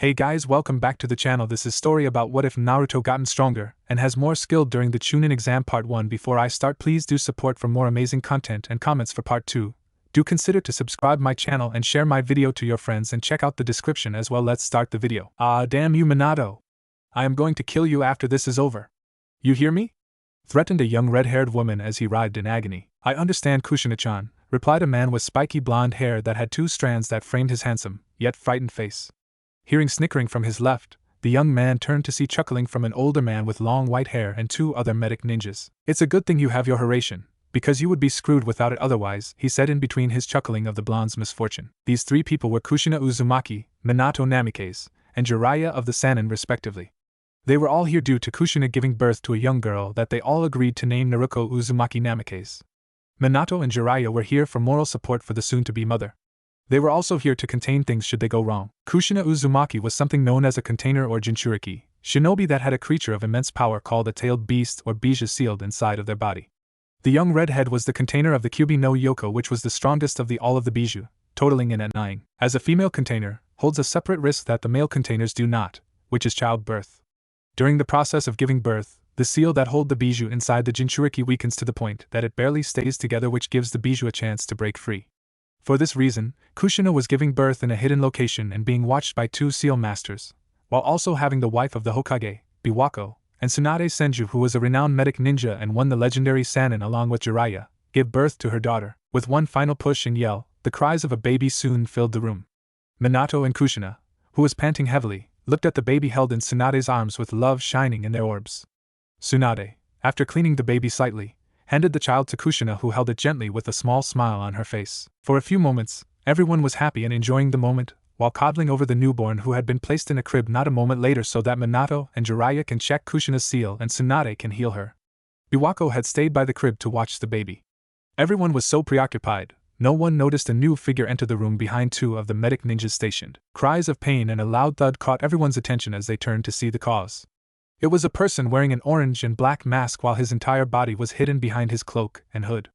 Hey guys, welcome back to the channel. This is story about what if Naruto gotten stronger and has more skill during the Chunin exam part 1. Before I start, please do support for more amazing content and comments for part 2. Do consider to subscribe my channel and share my video to your friends and check out the description as well. Let's start the video. Ah, damn you Minato. I am going to kill you after this is over. You hear me? Threatened a young red-haired woman as he writhed in agony. I understand, Kushina-chan, replied a man with spiky blonde hair that had 2 strands that framed his handsome, yet frightened face. Hearing snickering from his left, the young man turned to see chuckling from an older man with long white hair and 2 other medic ninjas. It's a good thing you have your Hurration, because you would be screwed without it otherwise, he said in between his chuckling of the blonde's misfortune. These 3 people were Kushina Uzumaki, Minato Namikaze, and Jiraiya of the Sannin respectively. They were all here due to Kushina giving birth to a young girl that they all agreed to name Naruko Uzumaki Namikaze. Minato and Jiraiya were here for moral support for the soon-to-be mother. They were also here to contain things should they go wrong. Kushina Uzumaki was something known as a container or Jinchuriki, shinobi that had a creature of immense power called a tailed beast or bija sealed inside of their body. The young redhead was the container of the Kyubi no Yoko, which was the strongest of all of the biju, totaling in at 9. As a female container, holds a separate risk that the male containers do not, which is childbirth. During the process of giving birth, the seal that hold the biju inside the Jinchuriki weakens to the point that it barely stays together, which gives the biju a chance to break free. For this reason, Kushina was giving birth in a hidden location and being watched by 2 seal masters, while also having the wife of the Hokage, Biwako, and Tsunade Shinju, who was a renowned medic ninja and won the legendary Sannin along with Jiraiya, give birth to her daughter. With one final push and yell, the cries of a baby soon filled the room. Minato and Kushina, who was panting heavily, looked at the baby held in Tsunade's arms with love shining in their orbs. Tsunade, after cleaning the baby slightly, handed the child to Kushina, who held it gently with a small smile on her face. For a few moments, everyone was happy and enjoying the moment, while coddling over the newborn who had been placed in a crib not a moment later so that Minato and Jiraiya can check Kushina's seal and Tsunade can heal her. Biwako had stayed by the crib to watch the baby. Everyone was so preoccupied, no one noticed a new figure enter the room behind 2 of the medic ninjas stationed. Cries of pain and a loud thud caught everyone's attention as they turned to see the cause. It was a person wearing an orange and black mask while his entire body was hidden behind his cloak and hood.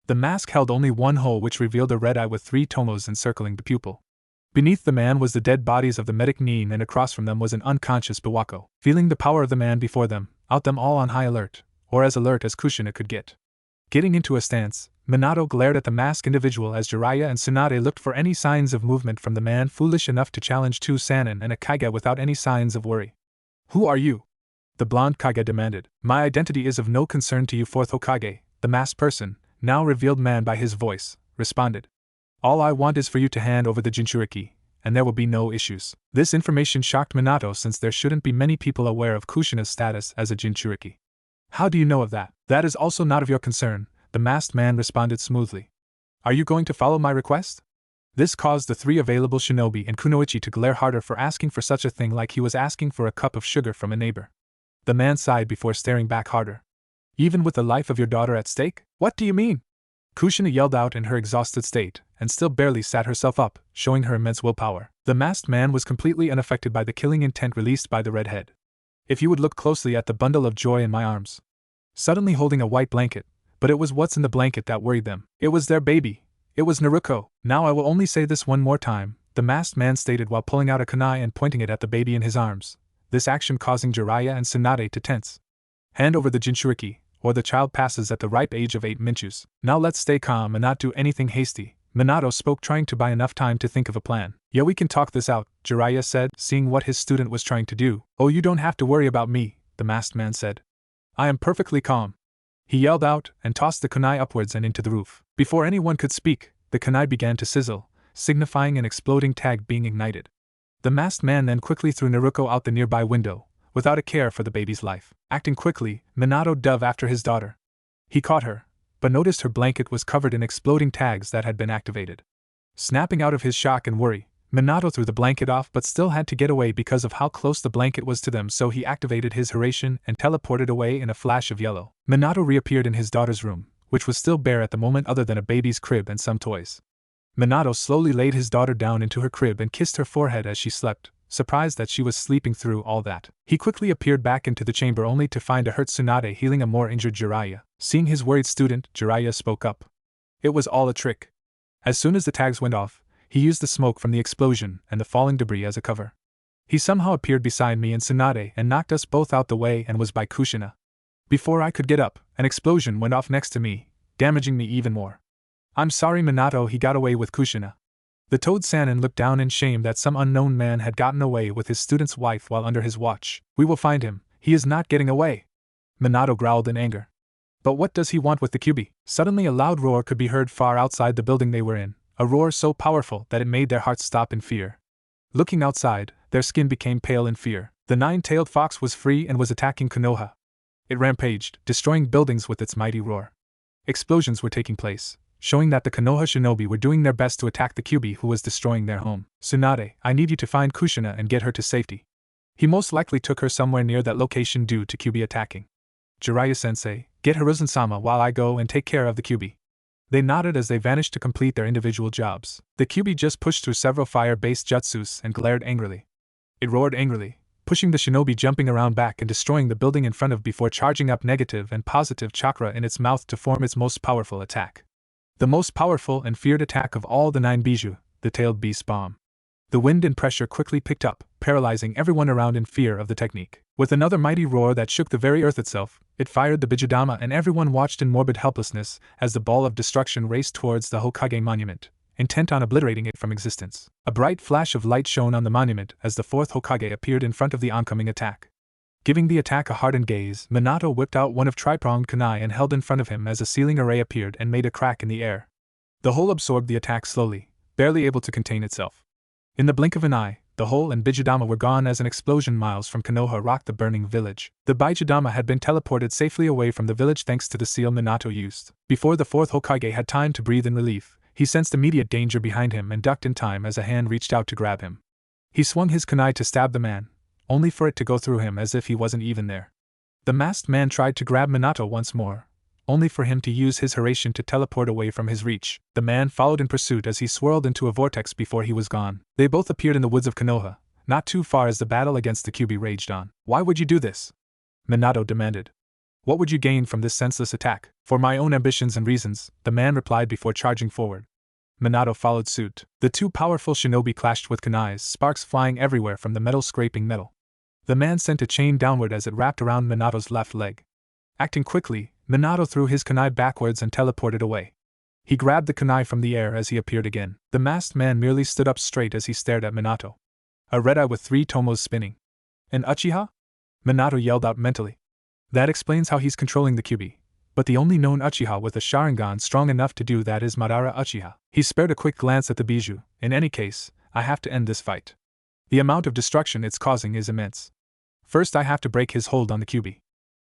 The mask held only one hole, which revealed a red eye with 3 tomos encircling the pupil. Beneath the man was the dead bodies of the medic nin, and across from them was an unconscious Biwako. Feeling the power of the man before them, out them all on high alert, or as alert as Kushina could get. Getting into a stance, Minato glared at the masked individual as Jiraiya and Tsunade looked for any signs of movement from the man foolish enough to challenge 2 Sannin and a Kage without any signs of worry. Who are you? The blonde Kage demanded. My identity is of no concern to you, 4th Hokage, the masked person, now revealed man by his voice, responded. All I want is for you to hand over the Jinchuriki, and there will be no issues. This information shocked Minato since there shouldn't be many people aware of Kushina's status as a Jinchuriki. How do you know of that? That is also not of your concern, the masked man responded smoothly. Are you going to follow my request? This caused the 3 available shinobi and Kunoichi to glare harder for asking for such a thing, like he was asking for a cup of sugar from a neighbor. The man sighed before staring back harder. Even with the life of your daughter at stake? What do you mean? Kushina yelled out in her exhausted state, and still barely sat herself up, showing her immense willpower. The masked man was completely unaffected by the killing intent released by the redhead. If you would look closely at the bundle of joy in my arms. Suddenly holding a white blanket, but it was what's in the blanket that worried them. It was their baby. It was Naruko. Now I will only say this one more time, the masked man stated while pulling out a kunai and pointing it at the baby in his arms, this action causing Jiraiya and Tsunade to tense. Hand over the Jinchuriki, or the child passes at the ripe age of 8 minchus. Now let's stay calm and not do anything hasty, Minato spoke, trying to buy enough time to think of a plan. Yeah, we can talk this out, Jiraiya said, seeing what his student was trying to do. Oh, you don't have to worry about me, the masked man said. I am perfectly calm. He yelled out and tossed the kunai upwards and into the roof. Before anyone could speak, the kunai began to sizzle, signifying an exploding tag being ignited. The masked man then quickly threw Naruko out the nearby window, without a care for the baby's life. Acting quickly, Minato dove after his daughter. He caught her, but noticed her blanket was covered in exploding tags that had been activated. Snapping out of his shock and worry, Minato threw the blanket off but still had to get away because of how close the blanket was to them, so he activated his Hurration and teleported away in a flash of yellow. Minato reappeared in his daughter's room, which was still bare at the moment other than a baby's crib and some toys. Minato slowly laid his daughter down into her crib and kissed her forehead as she slept, surprised that she was sleeping through all that. He quickly appeared back into the chamber only to find a hurt Tsunade healing a more injured Jiraiya. Seeing his worried student, Jiraiya spoke up. It was all a trick. As soon as the tags went off, he used the smoke from the explosion and the falling debris as a cover. He somehow appeared beside me and Tsunade and knocked us both out the way and was by Kushina. Before I could get up, an explosion went off next to me, damaging me even more. I'm sorry, Minato, he got away with Kushina. The Toad Sannin looked down in shame that some unknown man had gotten away with his student's wife while under his watch. We will find him, he is not getting away. Minato growled in anger. But what does he want with the Kyuubi? Suddenly a loud roar could be heard far outside the building they were in, a roar so powerful that it made their hearts stop in fear. Looking outside, their skin became pale in fear. The nine-tailed fox was free and was attacking Konoha. It rampaged, destroying buildings with its mighty roar. Explosions were taking place, showing that the Konoha shinobi were doing their best to attack the Kyuubi who was destroying their home. Tsunade, I need you to find Kushina and get her to safety. He most likely took her somewhere near that location due to Kyuubi attacking. Jiraiya-sensei, get Hiruzen-sama while I go and take care of the Kyuubi. They nodded as they vanished to complete their individual jobs. The Kyuubi just pushed through several fire-based jutsus and glared angrily. It roared angrily, pushing the shinobi jumping around back and destroying the building in front of before charging up negative and positive chakra in its mouth to form its most powerful attack. The most powerful and feared attack of all the 9 Bijou, the tailed beast bomb. The wind and pressure quickly picked up, paralyzing everyone around in fear of the technique. With another mighty roar that shook the very earth itself, it fired the Bijudama and everyone watched in morbid helplessness as the ball of destruction raced towards the Hokage monument, intent on obliterating it from existence. A bright flash of light shone on the monument as the 4th Hokage appeared in front of the oncoming attack. Giving the attack a hardened gaze, Minato whipped out one of tri-pronged kunai and held in front of him as a sealing array appeared and made a crack in the air. The whole absorbed the attack slowly, barely able to contain itself. In the blink of an eye, the hole and Bijudama were gone as an explosion miles from Konoha rocked the burning village. The Bijudama had been teleported safely away from the village thanks to the seal Minato used. Before the 4th Hokage had time to breathe in relief, he sensed immediate danger behind him and ducked in time as a hand reached out to grab him. He swung his kunai to stab the man, only for it to go through him as if he wasn't even there. The masked man tried to grab Minato once more, only for him to use his Hiraishin to teleport away from his reach. The man followed in pursuit as he swirled into a vortex before he was gone. They both appeared in the woods of Konoha, not too far as the battle against the Kyuubi raged on. Why would you do this? Minato demanded. What would you gain from this senseless attack? For my own ambitions and reasons, the man replied before charging forward. Minato followed suit. The two powerful shinobi clashed with kunais, sparks flying everywhere from the metal scraping metal. The man sent a chain downward as it wrapped around Minato's left leg. Acting quickly, Minato threw his kunai backwards and teleported away. He grabbed the kunai from the air as he appeared again. The masked man merely stood up straight as he stared at Minato. A red eye with 3 tomos spinning. An Uchiha? Minato yelled out mentally. That explains how he's controlling the Kyuubi. But the only known Uchiha with a Sharingan strong enough to do that is Madara Uchiha. He spared a quick glance at the Bijou. In any case, I have to end this fight. The amount of destruction it's causing is immense. First I have to break his hold on the Kyuubi.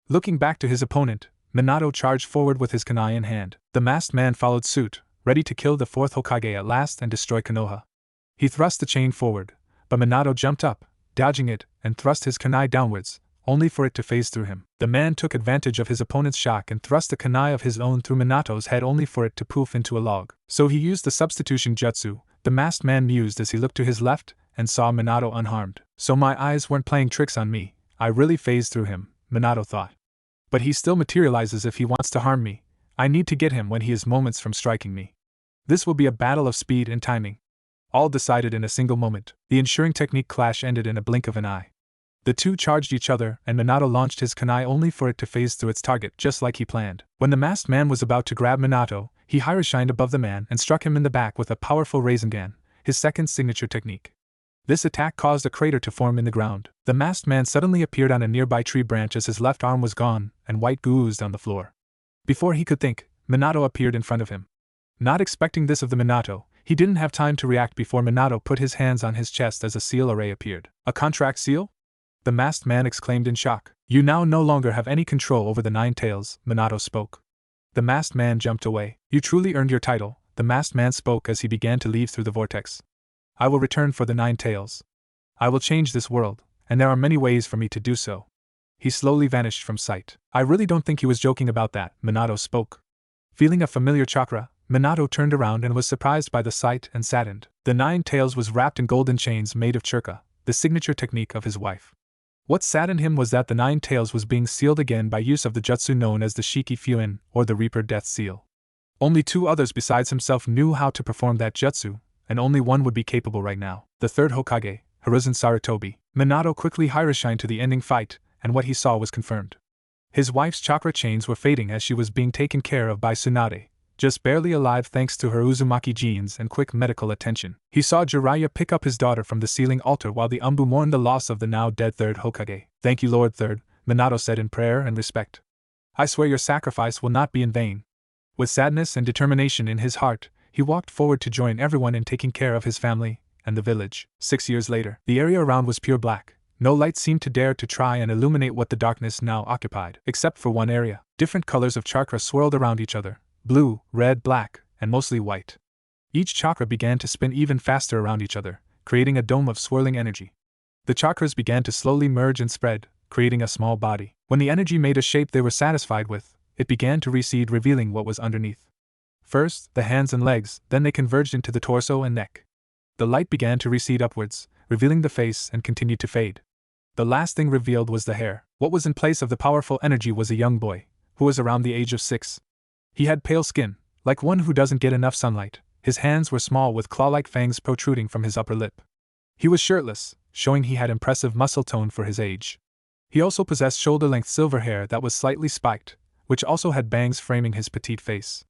Looking back to his opponent, Minato charged forward with his kunai in hand. The masked man followed suit, ready to kill the 4th Hokage at last and destroy Konoha. He thrust the chain forward, but Minato jumped up, dodging it, and thrust his kunai downwards, only for it to phase through him. The man took advantage of his opponent's shock and thrust a kunai of his own through Minato's head only for it to poof into a log. So he used the substitution jutsu, the masked man mused as he looked to his left and saw Minato unharmed. So my eyes weren't playing tricks on me, I really phased through him, Minato thought. But he still materializes if he wants to harm me. I need to get him when he is moments from striking me. This will be a battle of speed and timing. All decided in a single moment. The ensuring technique clash ended in a blink of an eye. The two charged each other and Minato launched his kunai only for it to phase through its target just like he planned. When the masked man was about to grab Minato, he Hiraishined above the man and struck him in the back with a powerful Rasengan, his second signature technique. This attack caused a crater to form in the ground. The masked man suddenly appeared on a nearby tree branch as his left arm was gone, and white goo oozed on the floor. Before he could think, Minato appeared in front of him. Not expecting this of the Minato, he didn't have time to react before Minato put his hands on his chest as a seal array appeared. A contract seal? The masked man exclaimed in shock. You now no longer have any control over the 9 tails, Minato spoke. The masked man jumped away. You truly earned your title, the masked man spoke as he began to leave through the vortex. I will return for the 9 tails. I will change this world, and there are many ways for me to do so. He slowly vanished from sight. I really don't think he was joking about that, Minato spoke. Feeling a familiar chakra, Minato turned around and was surprised by the sight and saddened. The 9 tails was wrapped in golden chains made of churka, the signature technique of his wife. What saddened him was that the 9 tails was being sealed again by use of the jutsu known as the Shiki Fuin, or the Reaper Death Seal. Only 2 others besides himself knew how to perform that jutsu, and only one would be capable right now. The 3rd Hokage, Hiruzen Sarutobi. Minato quickly hiroshined to the ending fight, and what he saw was confirmed. His wife's chakra chains were fading as she was being taken care of by Tsunade, just barely alive thanks to her Uzumaki genes and quick medical attention. He saw Jiraiya pick up his daughter from the ceiling altar while the ANBU mourned the loss of the now dead third Hokage. "Thank you, Lord Third," Minato said in prayer and respect. "I swear your sacrifice will not be in vain." With sadness and determination in his heart, he walked forward to join everyone in taking care of his family and the village. 6 years later, the area around was pure black. No light seemed to dare to try and illuminate what the darkness now occupied, except for one area. Different colors of chakra swirled around each other: blue, red, black, and mostly white. Each chakra began to spin even faster around each other, creating a dome of swirling energy. The chakras began to slowly merge and spread, creating a small body. When the energy made a shape they were satisfied with, it began to recede, revealing what was underneath. First, the hands and legs, then they converged into the torso and neck. The light began to recede upwards, revealing the face, and continued to fade. The last thing revealed was the hair. What was in place of the powerful energy was a young boy, who was around the age of 6. He had pale skin, like one who doesn't get enough sunlight. His hands were small with claw-like fangs protruding from his upper lip. He was shirtless, showing he had impressive muscle tone for his age. He also possessed shoulder-length silver hair that was slightly spiked, which also had bangs framing his petite face.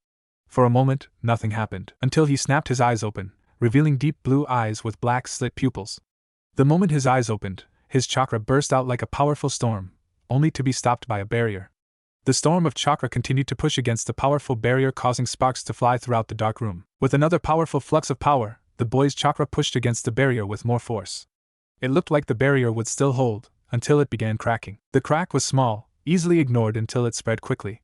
For a moment, nothing happened, until he snapped his eyes open, revealing deep blue eyes with black slit pupils. The moment his eyes opened, his chakra burst out like a powerful storm, only to be stopped by a barrier. The storm of chakra continued to push against the powerful barrier, causing sparks to fly throughout the dark room. With another powerful flux of power, the boy's chakra pushed against the barrier with more force. It looked like the barrier would still hold, until it began cracking. The crack was small, easily ignored until it spread quickly.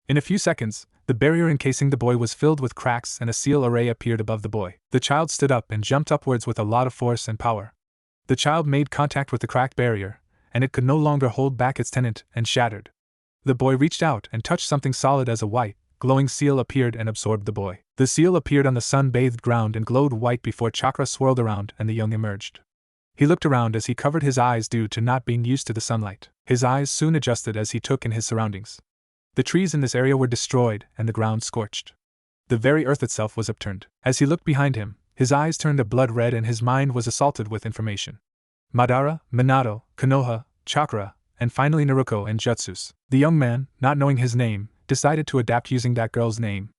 In a few seconds, the barrier encasing the boy was filled with cracks and a seal array appeared above the boy. The child stood up and jumped upwards with a lot of force and power. The child made contact with the cracked barrier, and it could no longer hold back its tenant, and shattered. The boy reached out and touched something solid as a white, glowing seal appeared and absorbed the boy. The seal appeared on the sun-bathed ground and glowed white before chakra swirled around and the young emerged. He looked around as he covered his eyes due to not being used to the sunlight. His eyes soon adjusted as he took in his surroundings. The trees in this area were destroyed and the ground scorched. The very earth itself was upturned. As he looked behind him, his eyes turned a blood red and his mind was assaulted with information. Madara, Minato, Konoha, Chakra, and finally Naruko and Jutsus. The young man, not knowing his name, decided to adapt using that girl's name.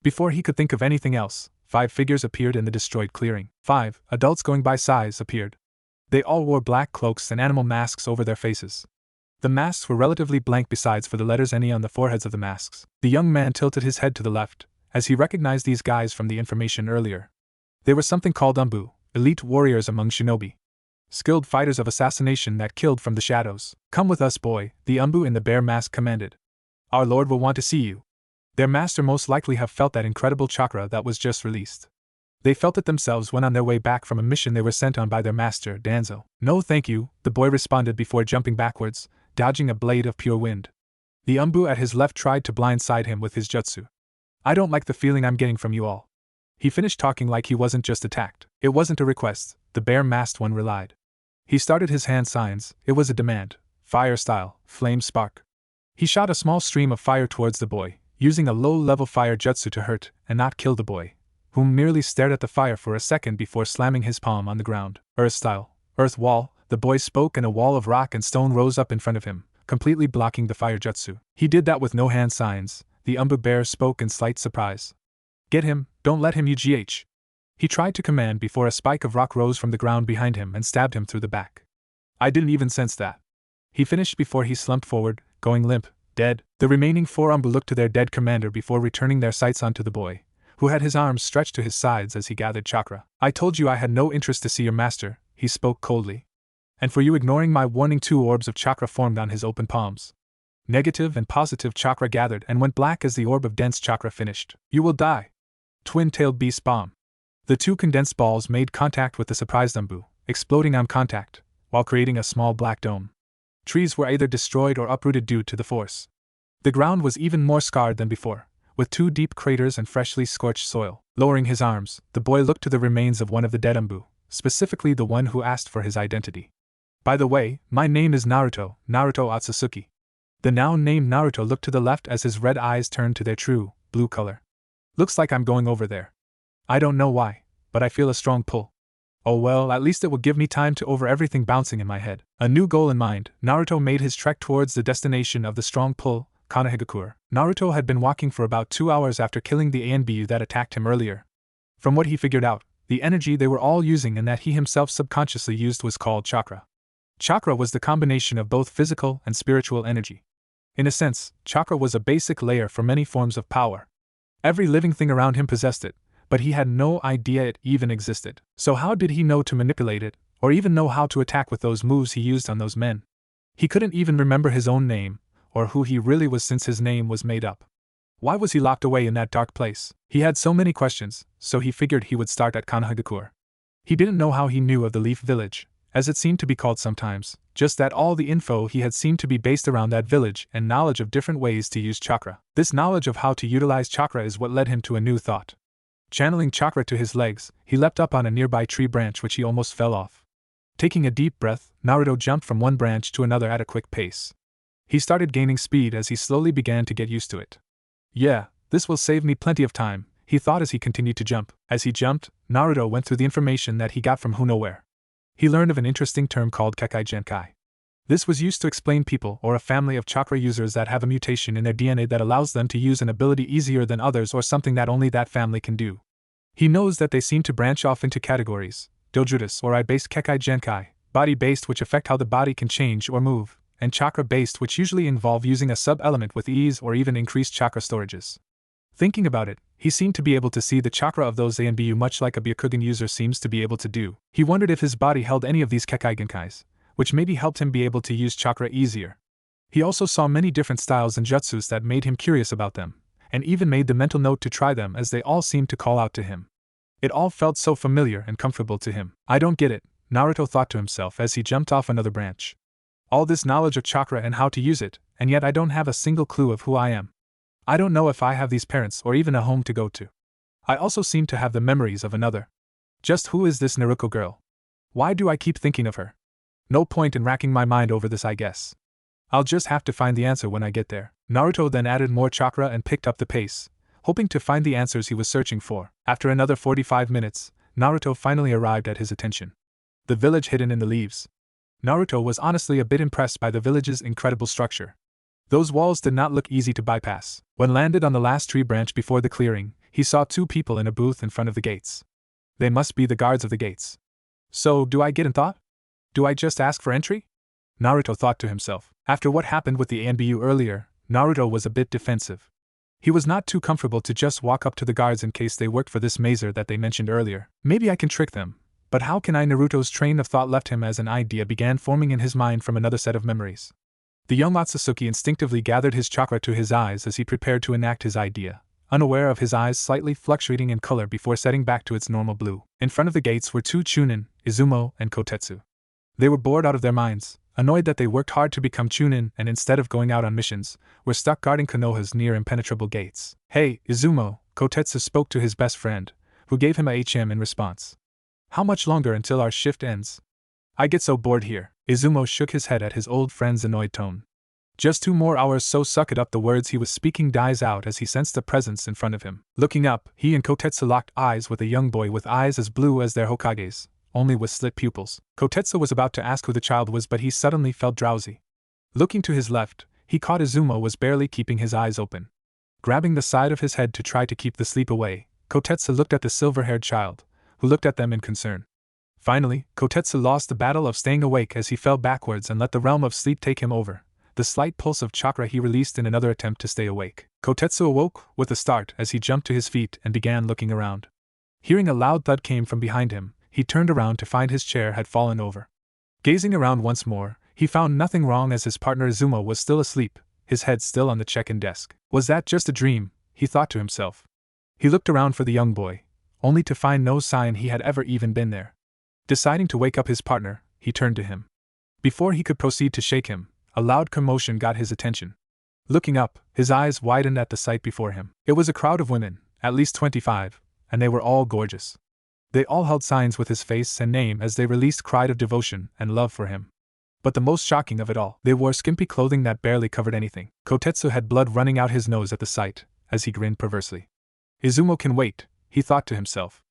Before he could think of anything else, 5 figures appeared in the destroyed clearing. 5 adults going by size appeared. They all wore black cloaks and animal masks over their faces. The masks were relatively blank besides for the letters NE on the foreheads of the masks. The young man tilted his head to the left, as he recognized these guys from the information earlier. They were something called ANBU, elite warriors among shinobi. Skilled fighters of assassination that killed from the shadows. "Come with us, boy," the ANBU in the bear mask commanded. "Our lord will want to see you." Their master most likely have felt that incredible chakra that was just released. They felt it themselves when on their way back from a mission they were sent on by their master, Danzo. "No thank you," the boy responded before jumping backwards, dodging a blade of pure wind. The ANBU at his left tried to blindside him with his jutsu. "I don't like the feeling I'm getting from you all." He finished talking like he wasn't just attacked. It wasn't a request, the bear-masked one relied. He started his hand signs, it was a demand. Fire style, flame spark. He shot a small stream of fire towards the boy, using a low-level fire jutsu to hurt and not kill the boy, whom merely stared at the fire for a second before slamming his palm on the ground. Earth style, earth wall, the boy spoke and a wall of rock and stone rose up in front of him, completely blocking the fire jutsu. He did that with no hand signs, the ANBU bear spoke in slight surprise. "Get him, don't let him UGH. He tried to command before a spike of rock rose from the ground behind him and stabbed him through the back. "I didn't even sense that." He finished before he slumped forward, going limp, dead. The remaining 4 ANBU looked to their dead commander before returning their sights onto the boy, who had his arms stretched to his sides as he gathered chakra. "I told you I had no interest to see your master," he spoke coldly. "And for you ignoring my warning." 2 orbs of chakra formed on his open palms. Negative and positive chakra gathered and went black as the orb of dense chakra finished. "You will die." Twin-tailed beast bomb. The 2 condensed balls made contact with the surprised ANBU, exploding on contact, while creating a small black dome. Trees were either destroyed or uprooted due to the force. The ground was even more scarred than before, with 2 deep craters and freshly scorched soil. Lowering his arms, the boy looked to the remains of one of the dead ANBU, specifically the one who asked for his identity. "By the way, my name is Naruto, Naruto Otsutsuki." The now named Naruto looked to the left as his red eyes turned to their true, blue color. "Looks like I'm going over there. I don't know why, but I feel a strong pull." Oh well, at least it will give me time to over everything bouncing in my head. A new goal in mind, Naruto made his trek towards the destination of the strong pull, Konoha. Naruto had been walking for about 2 hours after killing the ANBU that attacked him earlier. From what he figured out, the energy they were all using and that he himself subconsciously used was called chakra. Chakra was the combination of both physical and spiritual energy. In a sense, chakra was a basic layer for many forms of power. Every living thing around him possessed it, but he had no idea it even existed. So how did he know to manipulate it, or even know how to attack with those moves he used on those men? He couldn't even remember his own name, or who he really was since his name was made up. Why was he locked away in that dark place? He had so many questions, so he figured he would start at Konoha. He didn't know how he knew of the Leaf Village, as it seemed to be called sometimes, just that all the info he had seemed to be based around that village and knowledge of different ways to use chakra. This knowledge of how to utilize chakra is what led him to a new thought. Channeling chakra to his legs, he leapt up on a nearby tree branch which he almost fell off. Taking a deep breath, Naruto jumped from one branch to another at a quick pace. He started gaining speed as he slowly began to get used to it. Yeah, this will save me plenty of time, he thought as he continued to jump. As he jumped, Naruto went through the information that he got from who nowhere. He learned of an interesting term called Kekkei Genkai. This was used to explain people or a family of chakra users that have a mutation in their DNA that allows them to use an ability easier than others or something that only that family can do. He knows that they seem to branch off into categories: Dojutsu or eye-based Kekkei Genkai, body-based which affect how the body can change or move, and chakra-based which usually involve using a sub-element with ease or even increased chakra storages. Thinking about it, he seemed to be able to see the chakra of those ANBU much like a Byakugan user seems to be able to do. He wondered if his body held any of these Kekkei Genkais, which maybe helped him be able to use chakra easier. He also saw many different styles and jutsus that made him curious about them, and even made the mental note to try them as they all seemed to call out to him. It all felt so familiar and comfortable to him. I don't get it, Naruto thought to himself as he jumped off another branch. All this knowledge of chakra and how to use it, and yet I don't have a single clue of who I am. I don't know if I have these parents or even a home to go to. I also seem to have the memories of another. Just who is this Naruko girl? Why do I keep thinking of her? No point in racking my mind over this, I guess. I'll just have to find the answer when I get there. Naruto then added more chakra and picked up the pace, hoping to find the answers he was searching for. After another 45 minutes, Naruto finally arrived at his attention. The village hidden in the leaves. Naruto was honestly a bit impressed by the village's incredible structure. Those walls did not look easy to bypass. When landed on the last tree branch before the clearing, he saw 2 people in a booth in front of the gates. They must be the guards of the gates. So, do I get in thought? Do I just ask for entry? Naruto thought to himself. After what happened with the ANBU earlier, Naruto was a bit defensive. He was not too comfortable to just walk up to the guards in case they worked for this mazer that they mentioned earlier. Maybe I can trick them, but how can I? Naruto's train of thought left him as an idea began forming in his mind from another set of memories. The young Otsutsuki instinctively gathered his chakra to his eyes as he prepared to enact his idea, unaware of his eyes slightly fluctuating in color before setting back to its normal blue. In front of the gates were 2 Chunin, Izumo and Kotetsu. They were bored out of their minds, annoyed that they worked hard to become Chunin and instead of going out on missions, were stuck guarding Konoha's near impenetrable gates. Hey, Izumo, Kotetsu spoke to his best friend, who gave him a HM in response. How much longer until our shift ends? I get so bored here. Izumo shook his head at his old friend's annoyed tone. Just 2 more hours, so suck it up. The words he was speaking dies out as he sensed a presence in front of him. Looking up, he and Kotetsu locked eyes with a young boy with eyes as blue as their Hokage's, only with slit pupils. Kotetsu was about to ask who the child was, but he suddenly felt drowsy. Looking to his left, he caught Izumo was barely keeping his eyes open. Grabbing the side of his head to try to keep the sleep away, Kotetsu looked at the silver-haired child, who looked at them in concern. Finally, Kotetsu lost the battle of staying awake as he fell backwards and let the realm of sleep take him over, the slight pulse of chakra he released in another attempt to stay awake. Kotetsu awoke with a start as he jumped to his feet and began looking around. Hearing a loud thud came from behind him, he turned around to find his chair had fallen over. Gazing around once more, he found nothing wrong as his partner Izumo was still asleep, his head still on the check-in desk. Was that just a dream? He thought to himself. He looked around for the young boy, only to find no sign he had ever even been there. Deciding to wake up his partner, he turned to him. Before he could proceed to shake him, a loud commotion got his attention. Looking up, his eyes widened at the sight before him. It was a crowd of women, at least 25, and they were all gorgeous. They all held signs with his face and name as they released cries of devotion and love for him. But the most shocking of it all, they wore skimpy clothing that barely covered anything. Kotetsu had blood running out his nose at the sight, as he grinned perversely. Izumo can wait, he thought to himself.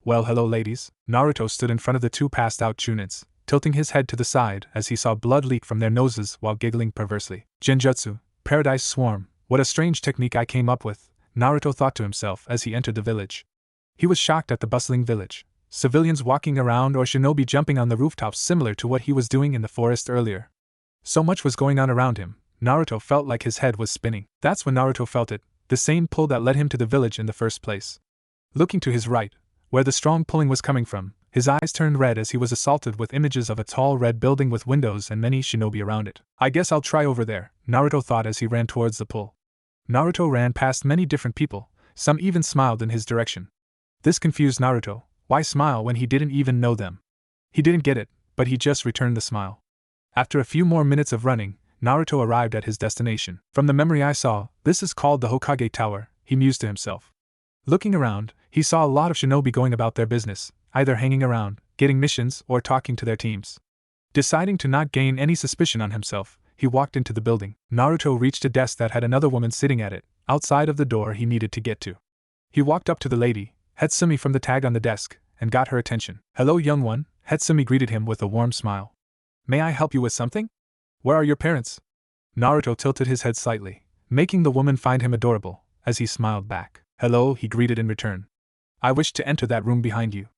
Well, hello ladies. Naruto stood in front of the two passed-out Chunins, tilting his head to the side as he saw blood leak from their noses while giggling perversely. Genjutsu, Paradise Swarm, what a strange technique I came up with, Naruto thought to himself as he entered the village. He was shocked at the bustling village. Civilians walking around or shinobi jumping on the rooftops similar to what he was doing in the forest earlier. So much was going on around him, Naruto felt like his head was spinning. That's when Naruto felt it, the same pull that led him to the village in the first place. Looking to his right, where the strong pulling was coming from, his eyes turned red as he was assaulted with images of a tall red building with windows and many shinobi around it. I guess I'll try over there, Naruto thought as he ran towards the pull. Naruto ran past many different people, some even smiled in his direction. This confused Naruto. Why smile when he didn't even know them? He didn't get it, but he just returned the smile. After a few more minutes of running, Naruto arrived at his destination. From the memory I saw, this is called the Hokage Tower, he mused to himself. Looking around, he saw a lot of shinobi going about their business, either hanging around, getting missions, or talking to their teams. Deciding to not gain any suspicion on himself, he walked into the building. Naruto reached a desk that had another woman sitting at it, outside of the door he needed to get to. He walked up to the lady, Hatsumi from the tag on the desk, and got her attention. Hello young one, Hatsumi greeted him with a warm smile. May I help you with something? Where are your parents? Naruto tilted his head slightly, making the woman find him adorable, as he smiled back. Hello, he greeted in return. I wish to enter that room behind you.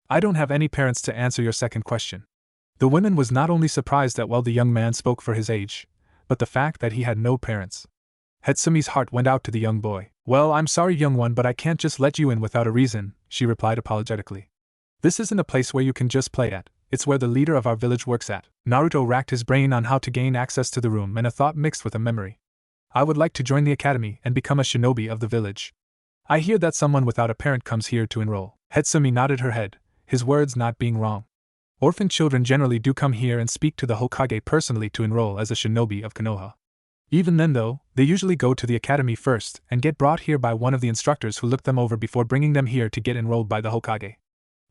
I don't have any parents to answer your second question. The woman was not only surprised that the young man spoke for his age, but the fact that he had no parents. Hatsumi's heart went out to the young boy. Well, I'm sorry young one, but I can't just let you in without a reason, she replied apologetically. This isn't a place where you can just play at, it's where the leader of our village works at. Naruto racked his brain on how to gain access to the room, and a thought mixed with a memory. I would like to join the academy and become a shinobi of the village. I hear that someone without a parent comes here to enroll. Hatsumi nodded her head, his words not being wrong. Orphan children generally do come here and speak to the Hokage personally to enroll as a shinobi of Konoha. Even then though, they usually go to the academy first and get brought here by one of the instructors who look them over before bringing them here to get enrolled by the Hokage.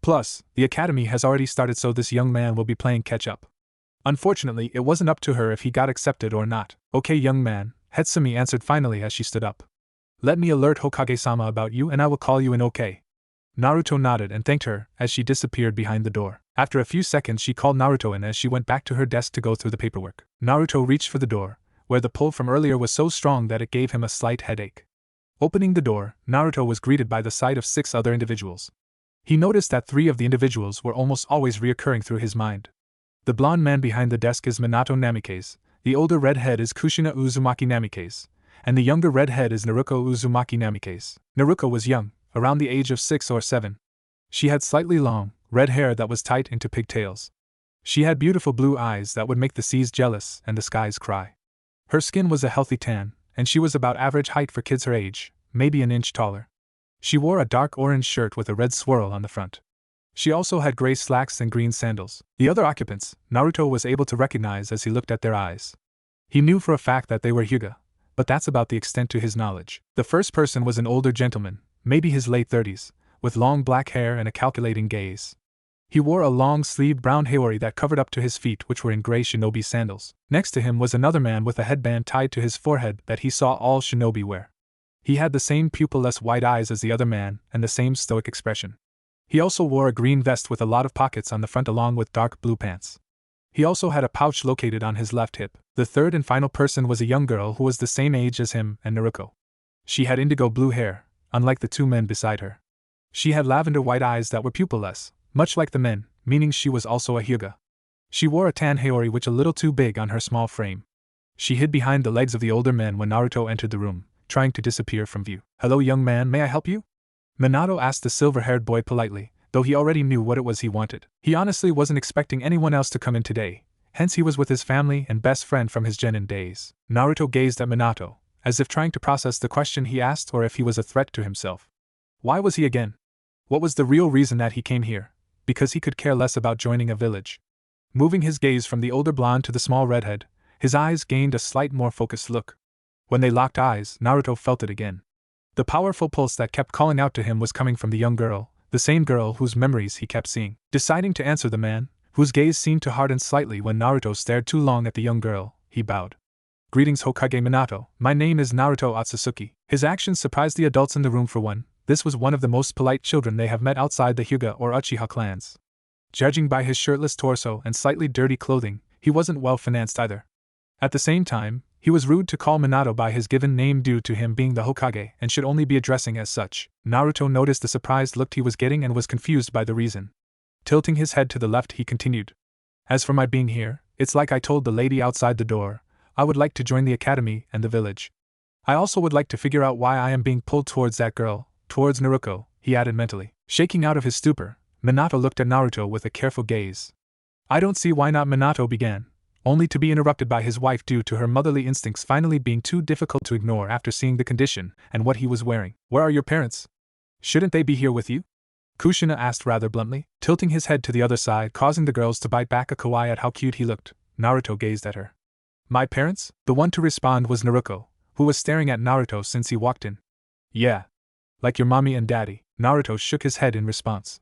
Plus, the academy has already started, so this young man will be playing catch-up. Unfortunately, it wasn't up to her if he got accepted or not. Okay young man, Hatsumi answered finally as she stood up. Let me alert Hokage-sama about you and I will call you in, okay? Naruto nodded and thanked her as she disappeared behind the door. After a few seconds she called Naruto in as she went back to her desk to go through the paperwork. Naruto reached for the door, where the pull from earlier was so strong that it gave him a slight headache. Opening the door, Naruto was greeted by the sight of 6 other individuals. He noticed that 3 of the individuals were almost always reoccurring through his mind. The blonde man behind the desk is Minato Namikaze, the older redhead is Kushina Uzumaki Namikaze, and the younger redhead is Naruko Uzumaki Namikaze. Naruko was young, around the age of 6 or 7. She had slightly long, red hair that was tight into pigtails. She had beautiful blue eyes that would make the seas jealous and the skies cry. Her skin was a healthy tan, and she was about average height for kids her age, maybe an inch taller. She wore a dark orange shirt with a red swirl on the front. She also had gray slacks and green sandals. The other occupants, Naruto was able to recognize as he looked at their eyes. He knew for a fact that they were Hyuga, but that's about the extent to his knowledge. The first person was an older gentleman, maybe his late 30s, with long black hair and a calculating gaze. He wore a long-sleeved brown haori that covered up to his feet, which were in gray shinobi sandals. Next to him was another man with a headband tied to his forehead that he saw all shinobi wear. He had the same pupilless white eyes as the other man and the same stoic expression. He also wore a green vest with a lot of pockets on the front along with dark blue pants. He also had a pouch located on his left hip. The third and final person was a young girl who was the same age as him and Naruko. She had indigo blue hair, unlike the 2 men beside her. She had lavender white eyes that were pupilless, much like the men, meaning she was also a Hyuga. She wore a tan haori which a little too big on her small frame. She hid behind the legs of the older men when Naruto entered the room, trying to disappear from view. Hello young man, may I help you? Minato asked the silver-haired boy politely, though he already knew what it was he wanted. He honestly wasn't expecting anyone else to come in today, hence he was with his family and best friend from his genin days. Naruto gazed at Minato, as if trying to process the question he asked or if he was a threat to himself. Why was he again? What was the real reason that he came here? Because he could care less about joining a village. Moving his gaze from the older blonde to the small redhead, his eyes gained a slight more focused look. When they locked eyes, Naruto felt it again. The powerful pulse that kept calling out to him was coming from the young girl, the same girl whose memories he kept seeing. Deciding to answer the man, whose gaze seemed to harden slightly when Naruto stared too long at the young girl, he bowed. Greetings Hokage Minato, my name is Naruto Otsutsuki. His actions surprised the adults in the room for one, this was one of the most polite children they have met outside the Hyuga or Uchiha clans. Judging by his shirtless torso and slightly dirty clothing, he wasn't well-financed either. At the same time, he was rude to call Minato by his given name due to him being the Hokage and should only be addressing as such. Naruto noticed the surprised look he was getting and was confused by the reason. Tilting his head to the left, he continued. As for my being here, it's like I told the lady outside the door, I would like to join the academy and the village. I also would like to figure out why I am being pulled towards that girl, towards Naruko, he added mentally. Shaking out of his stupor, Minato looked at Naruto with a careful gaze. I don't see why not, Minato began, only to be interrupted by his wife due to her motherly instincts finally being too difficult to ignore after seeing the condition and what he was wearing. Where are your parents? Shouldn't they be here with you? Kushina asked rather bluntly, tilting his head to the other side, causing the girls to bite back a kawaii at how cute he looked. Naruto gazed at her. My parents? The one to respond was Naruko, who was staring at Naruto since he walked in. Yeah. Like your mommy and daddy. Naruto shook his head in response.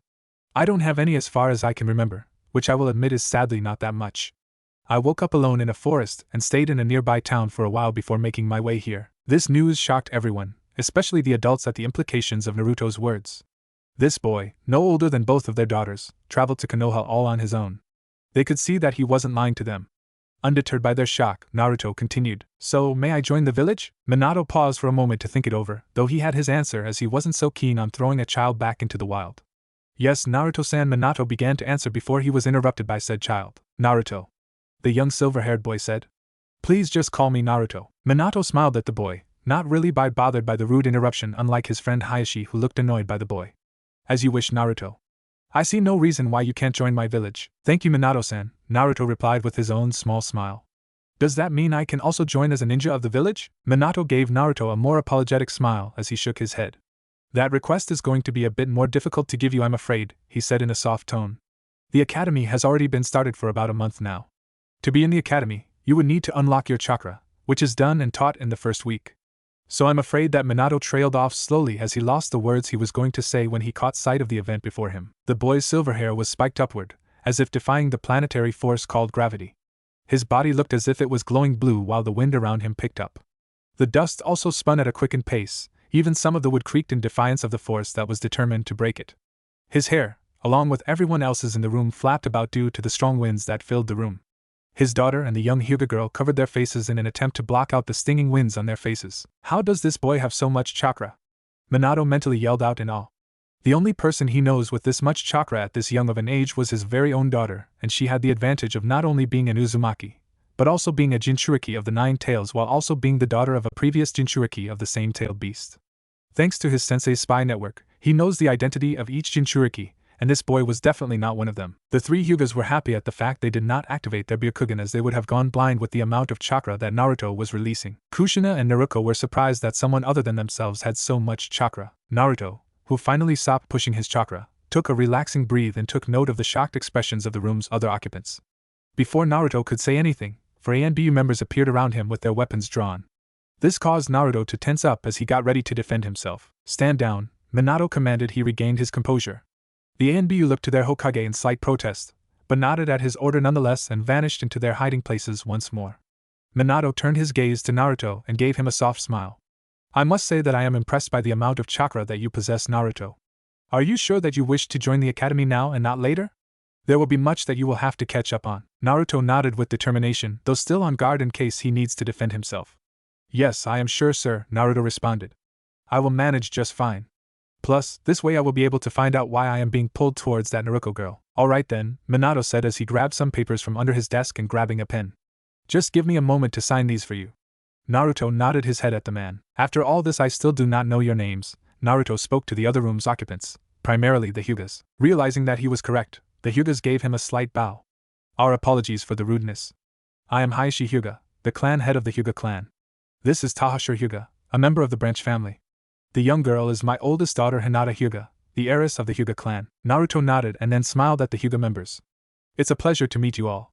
I don't have any as far as I can remember, which I will admit is sadly not that much. I woke up alone in a forest and stayed in a nearby town for a while before making my way here. This news shocked everyone, especially the adults at the implications of Naruto's words. This boy, no older than both of their daughters, traveled to Konoha all on his own. They could see that he wasn't lying to them. Undeterred by their shock, Naruto continued. So, may I join the village? Minato paused for a moment to think it over, though he had his answer as he wasn't so keen on throwing a child back into the wild. Yes, Naruto-san. Minato began to answer before he was interrupted by said child. Naruto. The young silver-haired boy said. Please just call me Naruto. Minato smiled at the boy, not really bothered by the rude interruption, unlike his friend Hayashi, who looked annoyed by the boy. As you wish, Naruto. I see no reason why you can't join my village. Thank you, Minato-san, Naruto replied with his own small smile. Does that mean I can also join as a ninja of the village? Minato gave Naruto a more apologetic smile as he shook his head. That request is going to be a bit more difficult to give you, I'm afraid, he said in a soft tone. The academy has already been started for about a month now. To be in the academy, you would need to unlock your chakra, which is done and taught in the first week. So I'm afraid that Minato trailed off slowly as he lost the words he was going to say when he caught sight of the event before him. The boy's silver hair was spiked upward, as if defying the planetary force called gravity. His body looked as if it was glowing blue while the wind around him picked up. The dust also spun at a quickened pace, even some of the wood creaked in defiance of the force that was determined to break it. His hair, along with everyone else's in the room, flapped about due to the strong winds that filled the room. His daughter and the young Hyuga girl covered their faces in an attempt to block out the stinging winds on their faces. How does this boy have so much chakra? Minato mentally yelled out in awe. The only person he knows with this much chakra at this young of an age was his very own daughter, and she had the advantage of not only being an Uzumaki, but also being a Jinchuriki of the 9 tails, while also being the daughter of a previous Jinchuriki of the same tailed beast. Thanks to his sensei's spy network, he knows the identity of each Jinchuriki, and this boy was definitely not one of them. The 3 Hyugas were happy at the fact they did not activate their Byakugan, as they would have gone blind with the amount of chakra that Naruto was releasing. Kushina and Naruko were surprised that someone other than themselves had so much chakra. Naruto, who finally stopped pushing his chakra, took a relaxing breath and took note of the shocked expressions of the room's other occupants. Before Naruto could say anything, 4 ANBU members appeared around him with their weapons drawn. This caused Naruto to tense up as he got ready to defend himself. Stand down, Minato commanded. He regained his composure. The ANBU looked to their Hokage in slight protest, but nodded at his order nonetheless and vanished into their hiding places once more. Minato turned his gaze to Naruto and gave him a soft smile. I must say that I am impressed by the amount of chakra that you possess, Naruto. Are you sure that you wish to join the academy now and not later? There will be much that you will have to catch up on. Naruto nodded with determination, though still on guard in case he needs to defend himself. Yes, I am sure, sir, Naruto responded. I will manage just fine. Plus, this way I will be able to find out why I am being pulled towards that Naruko girl. Alright then, Minato said as he grabbed some papers from under his desk and grabbing a pen. Just give me a moment to sign these for you. Naruto nodded his head at the man. After all this, I still do not know your names. Naruto spoke to the other room's occupants, primarily the Hyugas. Realizing that he was correct, the Hyugas gave him a slight bow. Our apologies for the rudeness. I am Hayashi Hyuga, the clan head of the Hyuga clan. This is Tahashira Hyuga, a member of the branch family. The young girl is my oldest daughter Hinata Hyuga, the heiress of the Hyuga clan. Naruto nodded and then smiled at the Hyuga members. It's a pleasure to meet you all.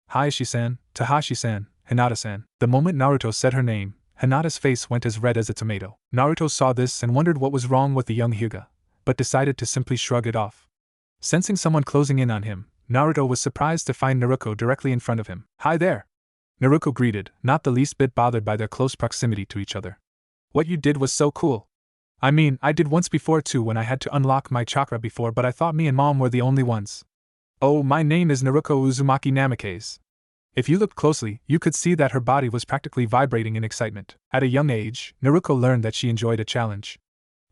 Hayashi-san, Tahashi-san, Hinata-san. The moment Naruto said her name, Hinata's face went as red as a tomato. Naruto saw this and wondered what was wrong with the young Hyuga, but decided to simply shrug it off. Sensing someone closing in on him, Naruto was surprised to find Naruko directly in front of him. Hi there! Naruko greeted, not the least bit bothered by their close proximity to each other. What you did was so cool. I mean, I did once before too when I had to unlock my chakra before, but I thought me and Mom were the only ones. Oh, my name is Naruko Uzumaki Namikaze. If you looked closely, you could see that her body was practically vibrating in excitement. At a young age, Naruko learned that she enjoyed a challenge.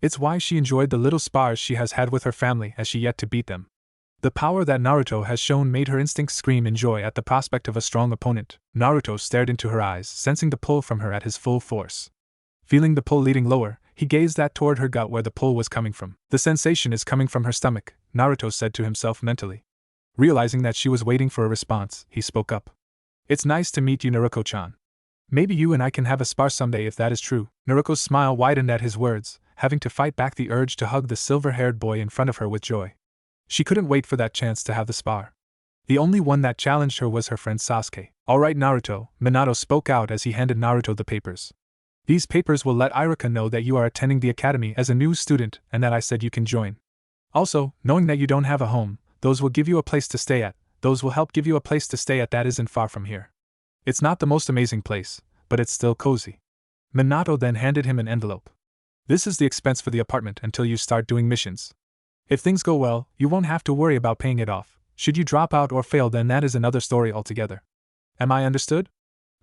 It's why she enjoyed the little spars she has had with her family as she yet to beat them. The power that Naruto has shown made her instincts scream in joy at the prospect of a strong opponent. Naruto stared into her eyes, sensing the pull from her at his full force. Feeling the pull leading lower, he gazed toward her gut where the pull was coming from. The sensation is coming from her stomach, Naruto said to himself mentally. Realizing that she was waiting for a response, he spoke up. It's nice to meet you, Naruko-chan. Maybe you and I can have a spar someday if that is true. Naruko's smile widened at his words, having to fight back the urge to hug the silver-haired boy in front of her with joy. She couldn't wait for that chance to have the spar. The only one that challenged her was her friend Sasuke. All right, Naruto, Minato spoke out as he handed Naruto the papers. These papers will let Iruka know that you are attending the academy as a new student and that I said you can join. Also, knowing that you don't have a home, those will give you a place to stay at. Those will help give you a place to stay at that isn't far from here. It's not the most amazing place, but it's still cozy. Minato then handed him an envelope. This is the expense for the apartment until you start doing missions. If things go well, you won't have to worry about paying it off. Should you drop out or fail, then that is another story altogether. Am I understood?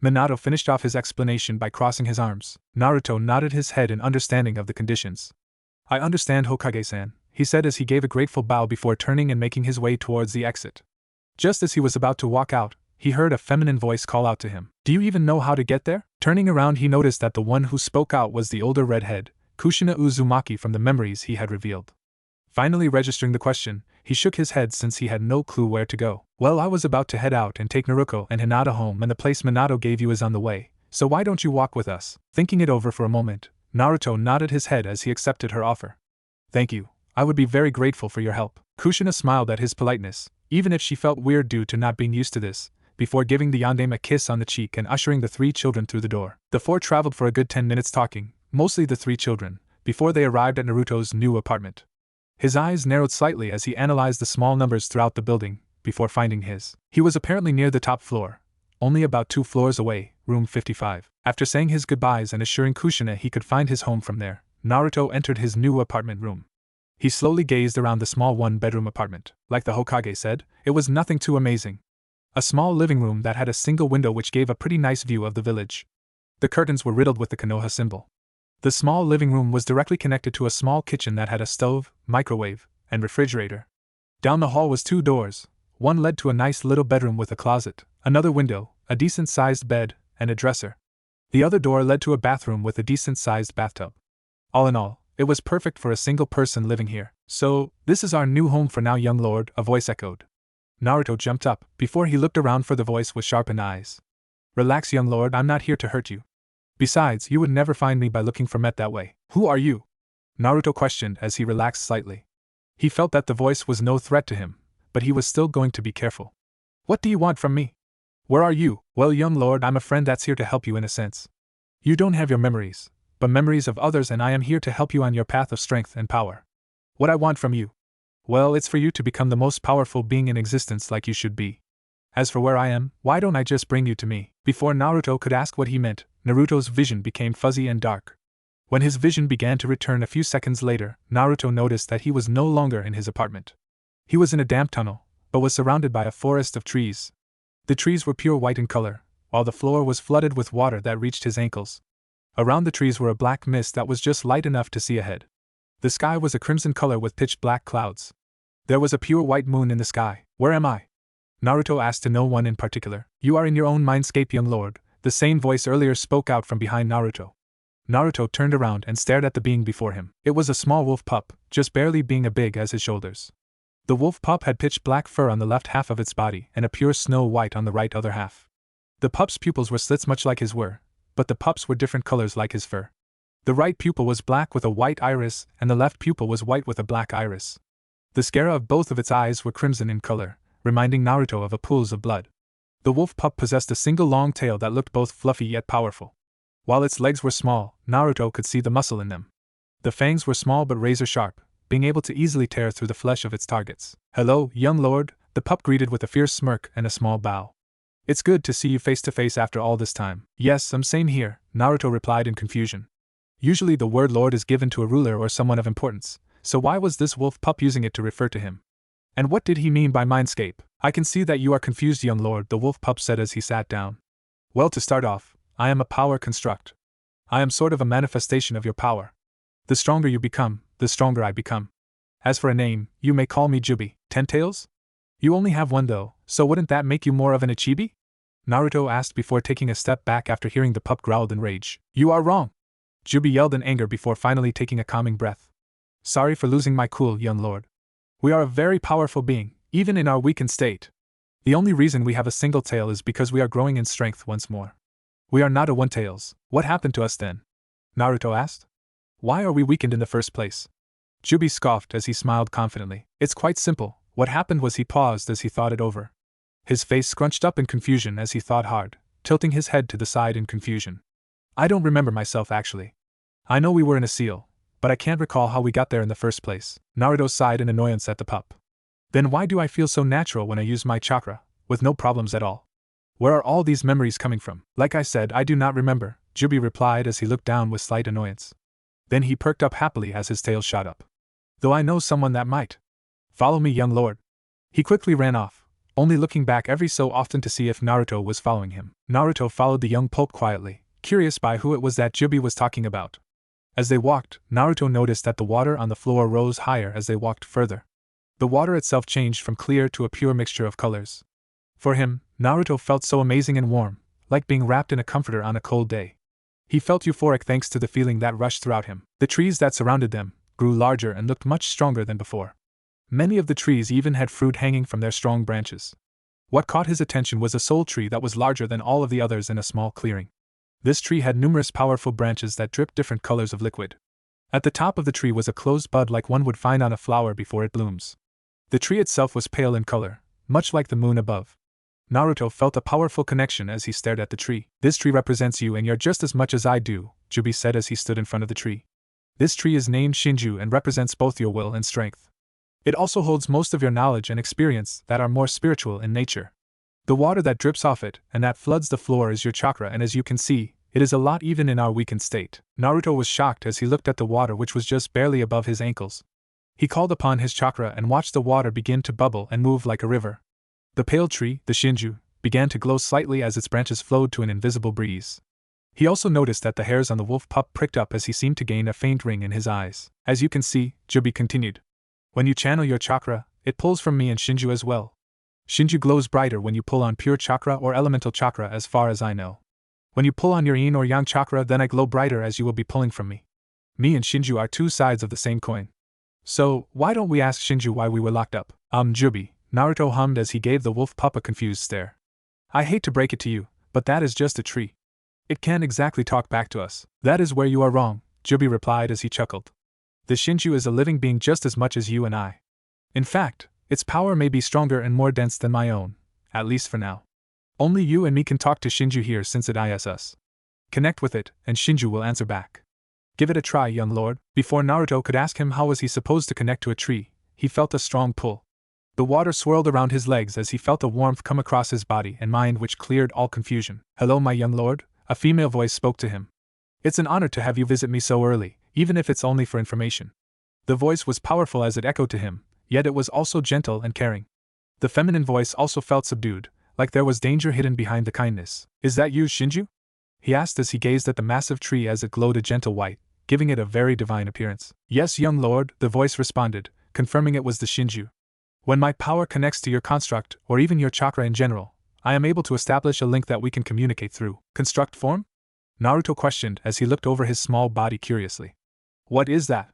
Minato finished off his explanation by crossing his arms. Naruto nodded his head in understanding of the conditions. I understand, Hokage-san, he said as he gave a grateful bow before turning and making his way towards the exit. Just as he was about to walk out, he heard a feminine voice call out to him. Do you even know how to get there? Turning around, he noticed that the one who spoke out was the older redhead, Kushina Uzumaki, from the memories he had revealed. Finally registering the question, he shook his head since he had no clue where to go. Well, I was about to head out and take Naruko and Hinata home, and the place Minato gave you is on the way, so why don't you walk with us? Thinking it over for a moment, Naruto nodded his head as he accepted her offer. Thank you, I would be very grateful for your help. Kushina smiled at his politeness, even if she felt weird due to not being used to this, before giving the yandeme a kiss on the cheek and ushering the three children through the door. The four traveled for a good 10 minutes talking, mostly the three children, before they arrived at Naruto's new apartment. His eyes narrowed slightly as he analyzed the small numbers throughout the building, before finding his. He was apparently near the top floor, only about 2 floors away, room 55. After saying his goodbyes and assuring Kushina he could find his home from there, Naruto entered his new apartment room. He slowly gazed around the small one-bedroom apartment. Like the Hokage said, it was nothing too amazing. A small living room that had a single window which gave a pretty nice view of the village. The curtains were riddled with the Konoha symbol. The small living room was directly connected to a small kitchen that had a stove, microwave, and refrigerator. Down the hall was 2 doors. One led to a nice little bedroom with a closet, another window, a decent-sized bed, and a dresser. The other door led to a bathroom with a decent-sized bathtub. All in all, it was perfect for a single person living here. So, this is our new home for now, young lord, a voice echoed. Naruto jumped up, before he looked around for the voice with sharpened eyes. Relax, young lord, I'm not here to hurt you. Besides, you would never find me by looking for Met that way. Who are you? Naruto questioned as he relaxed slightly. He felt that the voice was no threat to him, but he was still going to be careful. What do you want from me? Where are you? Well, young lord, I'm a friend that's here to help you in a sense. You don't have your memories, but memories of others, and I am here to help you on your path of strength and power. What I want from you? Well, it's for you to become the most powerful being in existence like you should be. As for where I am, why don't I just bring you to me? Before Naruto could ask what he meant, Naruto's vision became fuzzy and dark. When his vision began to return a few seconds later, Naruto noticed that he was no longer in his apartment. He was in a damp tunnel, but was surrounded by a forest of trees. The trees were pure white in color, while the floor was flooded with water that reached his ankles. Around the trees were a black mist that was just light enough to see ahead. The sky was a crimson color with pitch black clouds. There was a pure white moon in the sky. Where am I? Naruto asked to no one in particular. You are in your own mindscape, young lord, the same voice earlier spoke out from behind Naruto. Naruto turned around and stared at the being before him. It was a small wolf pup, just barely being as big as his shoulders. The wolf pup had pitch black fur on the left half of its body and a pure snow white on the right other half. The pup's pupils were slits much like his were, but the pups were different colors like his fur. The right pupil was black with a white iris, and the left pupil was white with a black iris. The sclera of both of its eyes were crimson in color, reminding Naruto of pools of blood. The wolf pup possessed a single long tail that looked both fluffy yet powerful. While its legs were small, Naruto could see the muscle in them. The fangs were small but razor sharp, being able to easily tear through the flesh of its targets. Hello, young lord, the pup greeted with a fierce smirk and a small bow. It's good to see you face to face after all this time. Yes, same here, Naruto replied in confusion. Usually the word lord is given to a ruler or someone of importance, so why was this wolf pup using it to refer to him? And what did he mean by mindscape? I can see that you are confused, young lord, the wolf pup said as he sat down. Well, to start off, I am a power construct. I am sort of a manifestation of your power. The stronger you become, the stronger I become. As for a name, you may call me Jubie. 10 tails? You only have one though, so wouldn't that make you more of an Ichibi? Naruto asked before taking a step back after hearing the pup growled in rage. You are wrong! Jubie yelled in anger before finally taking a calming breath. Sorry for losing my cool, young lord. We are a very powerful being, even in our weakened state. The only reason we have a single tail is because we are growing in strength once more. We are not a one-tails. What happened to us then? Naruto asked. Why are we weakened in the first place? Jubie scoffed as he smiled confidently. It's quite simple. What happened was he paused as he thought it over. His face scrunched up in confusion as he thought hard, tilting his head to the side in confusion. I don't remember myself actually. I know we were in a seal, but I can't recall how we got there in the first place. Naruto sighed in annoyance at the pup. Then why do I feel so natural when I use my chakra, with no problems at all? Where are all these memories coming from? Like I said, I do not remember, Jubie replied as he looked down with slight annoyance. Then he perked up happily as his tail shot up. Though I know someone that might. Follow me, young lord. He quickly ran off, only looking back every so often to see if Naruto was following him. Naruto followed the young pope quietly, curious by who it was that Jubie was talking about. As they walked, Naruto noticed that the water on the floor rose higher as they walked further. The water itself changed from clear to a pure mixture of colors. For him, Naruto felt so amazing and warm, like being wrapped in a comforter on a cold day. He felt euphoric thanks to the feeling that rushed throughout him. The trees that surrounded them grew larger and looked much stronger than before. Many of the trees even had fruit hanging from their strong branches. What caught his attention was a soul tree that was larger than all of the others in a small clearing. This tree had numerous powerful branches that dripped different colors of liquid. At the top of the tree was a closed bud like one would find on a flower before it blooms. The tree itself was pale in color, much like the moon above. Naruto felt a powerful connection as he stared at the tree. This tree represents you and you're just as much as I do, Jubie said as he stood in front of the tree. This tree is named Shinju and represents both your will and strength. It also holds most of your knowledge and experience that are more spiritual in nature. The water that drips off it and that floods the floor is your chakra, and as you can see, it is a lot even in our weakened state. Naruto was shocked as he looked at the water which was just barely above his ankles. He called upon his chakra and watched the water begin to bubble and move like a river. The pale tree, the Shinju, began to glow slightly as its branches flowed to an invisible breeze. He also noticed that the hairs on the wolf pup pricked up as he seemed to gain a faint ring in his eyes. As you can see, Jubie continued. When you channel your chakra, it pulls from me and Shinju as well. Shinju glows brighter when you pull on pure chakra or elemental chakra as far as I know. When you pull on your yin or yang chakra, then I glow brighter as you will be pulling from me. Me and Shinju are two sides of the same coin. So, why don't we ask Shinju why we were locked up? Jubie, Naruto hummed as he gave the wolf pup a confused stare. I hate to break it to you, but that is just a tree. It can't exactly talk back to us. That is where you are wrong, Jubie replied as he chuckled. The Shinju is a living being just as much as you and I. In fact, its power may be stronger and more dense than my own, at least for now. Only you and me can talk to Shinju here since it is us. Connect with it, and Shinju will answer back. Give it a try, young lord. Before Naruto could ask him how was he supposed to connect to a tree, he felt a strong pull. The water swirled around his legs as he felt a warmth come across his body and mind which cleared all confusion. Hello, my young lord, a female voice spoke to him. It's an honor to have you visit me so early, even if it's only for information. The voice was powerful as it echoed to him, yet it was also gentle and caring. The feminine voice also felt subdued, like there was danger hidden behind the kindness. Is that you, Shinju? He asked as he gazed at the massive tree as it glowed a gentle white, giving it a very divine appearance. Yes, young lord, the voice responded, confirming it was the Shinju. When my power connects to your construct, or even your chakra in general, I am able to establish a link that we can communicate through. Construct form? Naruto questioned as he looked over his small body curiously. What is that?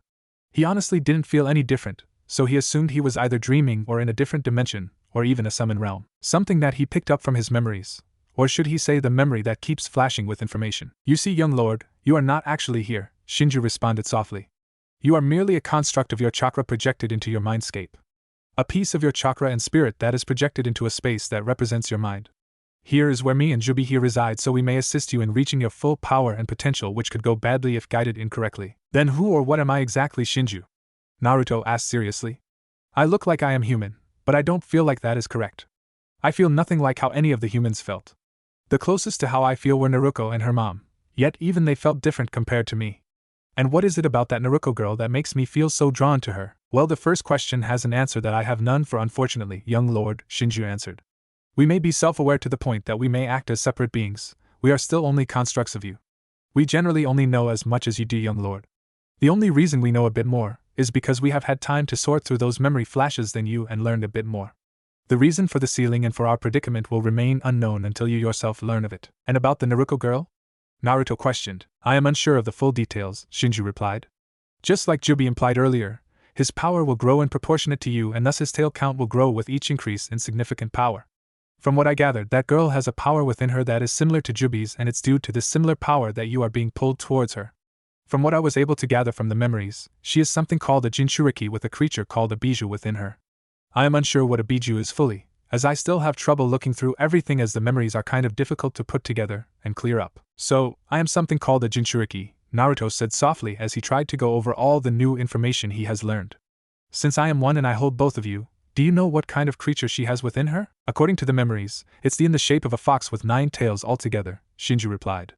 He honestly didn't feel any different, so he assumed he was either dreaming or in a different dimension, or even a summon realm. Something that he picked up from his memories. Or should he say the memory that keeps flashing with information. You see, young lord, you are not actually here, Shinju responded softly. You are merely a construct of your chakra projected into your mindscape. A piece of your chakra and spirit that is projected into a space that represents your mind. Here is where me and Jubie here reside, so we may assist you in reaching your full power and potential, which could go badly if guided incorrectly. Then who or what am I exactly, Shinju? Naruto asked seriously. I look like I am human, but I don't feel like that is correct. I feel nothing like how any of the humans felt. The closest to how I feel were Naruko and her mom, yet even they felt different compared to me. And what is it about that Naruko girl that makes me feel so drawn to her? Well, the first question has an answer that I have none for, unfortunately, young lord, Shinju answered. We may be self-aware to the point that we may act as separate beings, we are still only constructs of you. We generally only know as much as you do, young lord. The only reason we know a bit more is because we have had time to sort through those memory flashes than you and learned a bit more. The reason for the ceiling and for our predicament will remain unknown until you yourself learn of it. And about the Naruko girl? Naruto questioned. I am unsure of the full details, Shinju replied. Just like Jubie implied earlier, his power will grow in proportionate to you and thus his tail count will grow with each increase in significant power. From what I gathered, that girl has a power within her that is similar to Jubie's, and it's due to this similar power that you are being pulled towards her. From what I was able to gather from the memories, she is something called a Jinchuriki with a creature called a Biju within her. I am unsure what a Biju is fully, as I still have trouble looking through everything as the memories are kind of difficult to put together and clear up. So, I am something called a Jinchuriki, Naruto said softly as he tried to go over all the new information he has learned. Since I am one and I hold both of you, do you know what kind of creature she has within her? According to the memories, it's in the shape of a fox with 9 tails altogether, Shinju replied.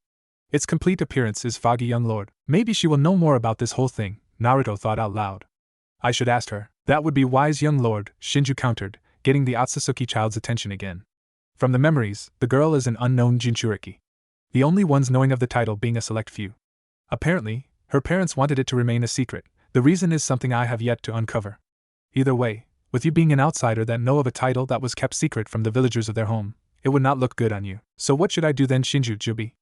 Its complete appearance is foggy, young lord. Maybe she will know more about this whole thing, Naruto thought out loud. I should ask her. That would be wise, young lord, Shinju countered, getting the Otsutsuki child's attention again. From the memories, the girl is an unknown Jinchuriki. The only ones knowing of the title being a select few. Apparently, her parents wanted it to remain a secret. The reason is something I have yet to uncover. Either way, with you being an outsider that know of a title that was kept secret from the villagers of their home, it would not look good on you. So what should I do then, Shinju, Jubie?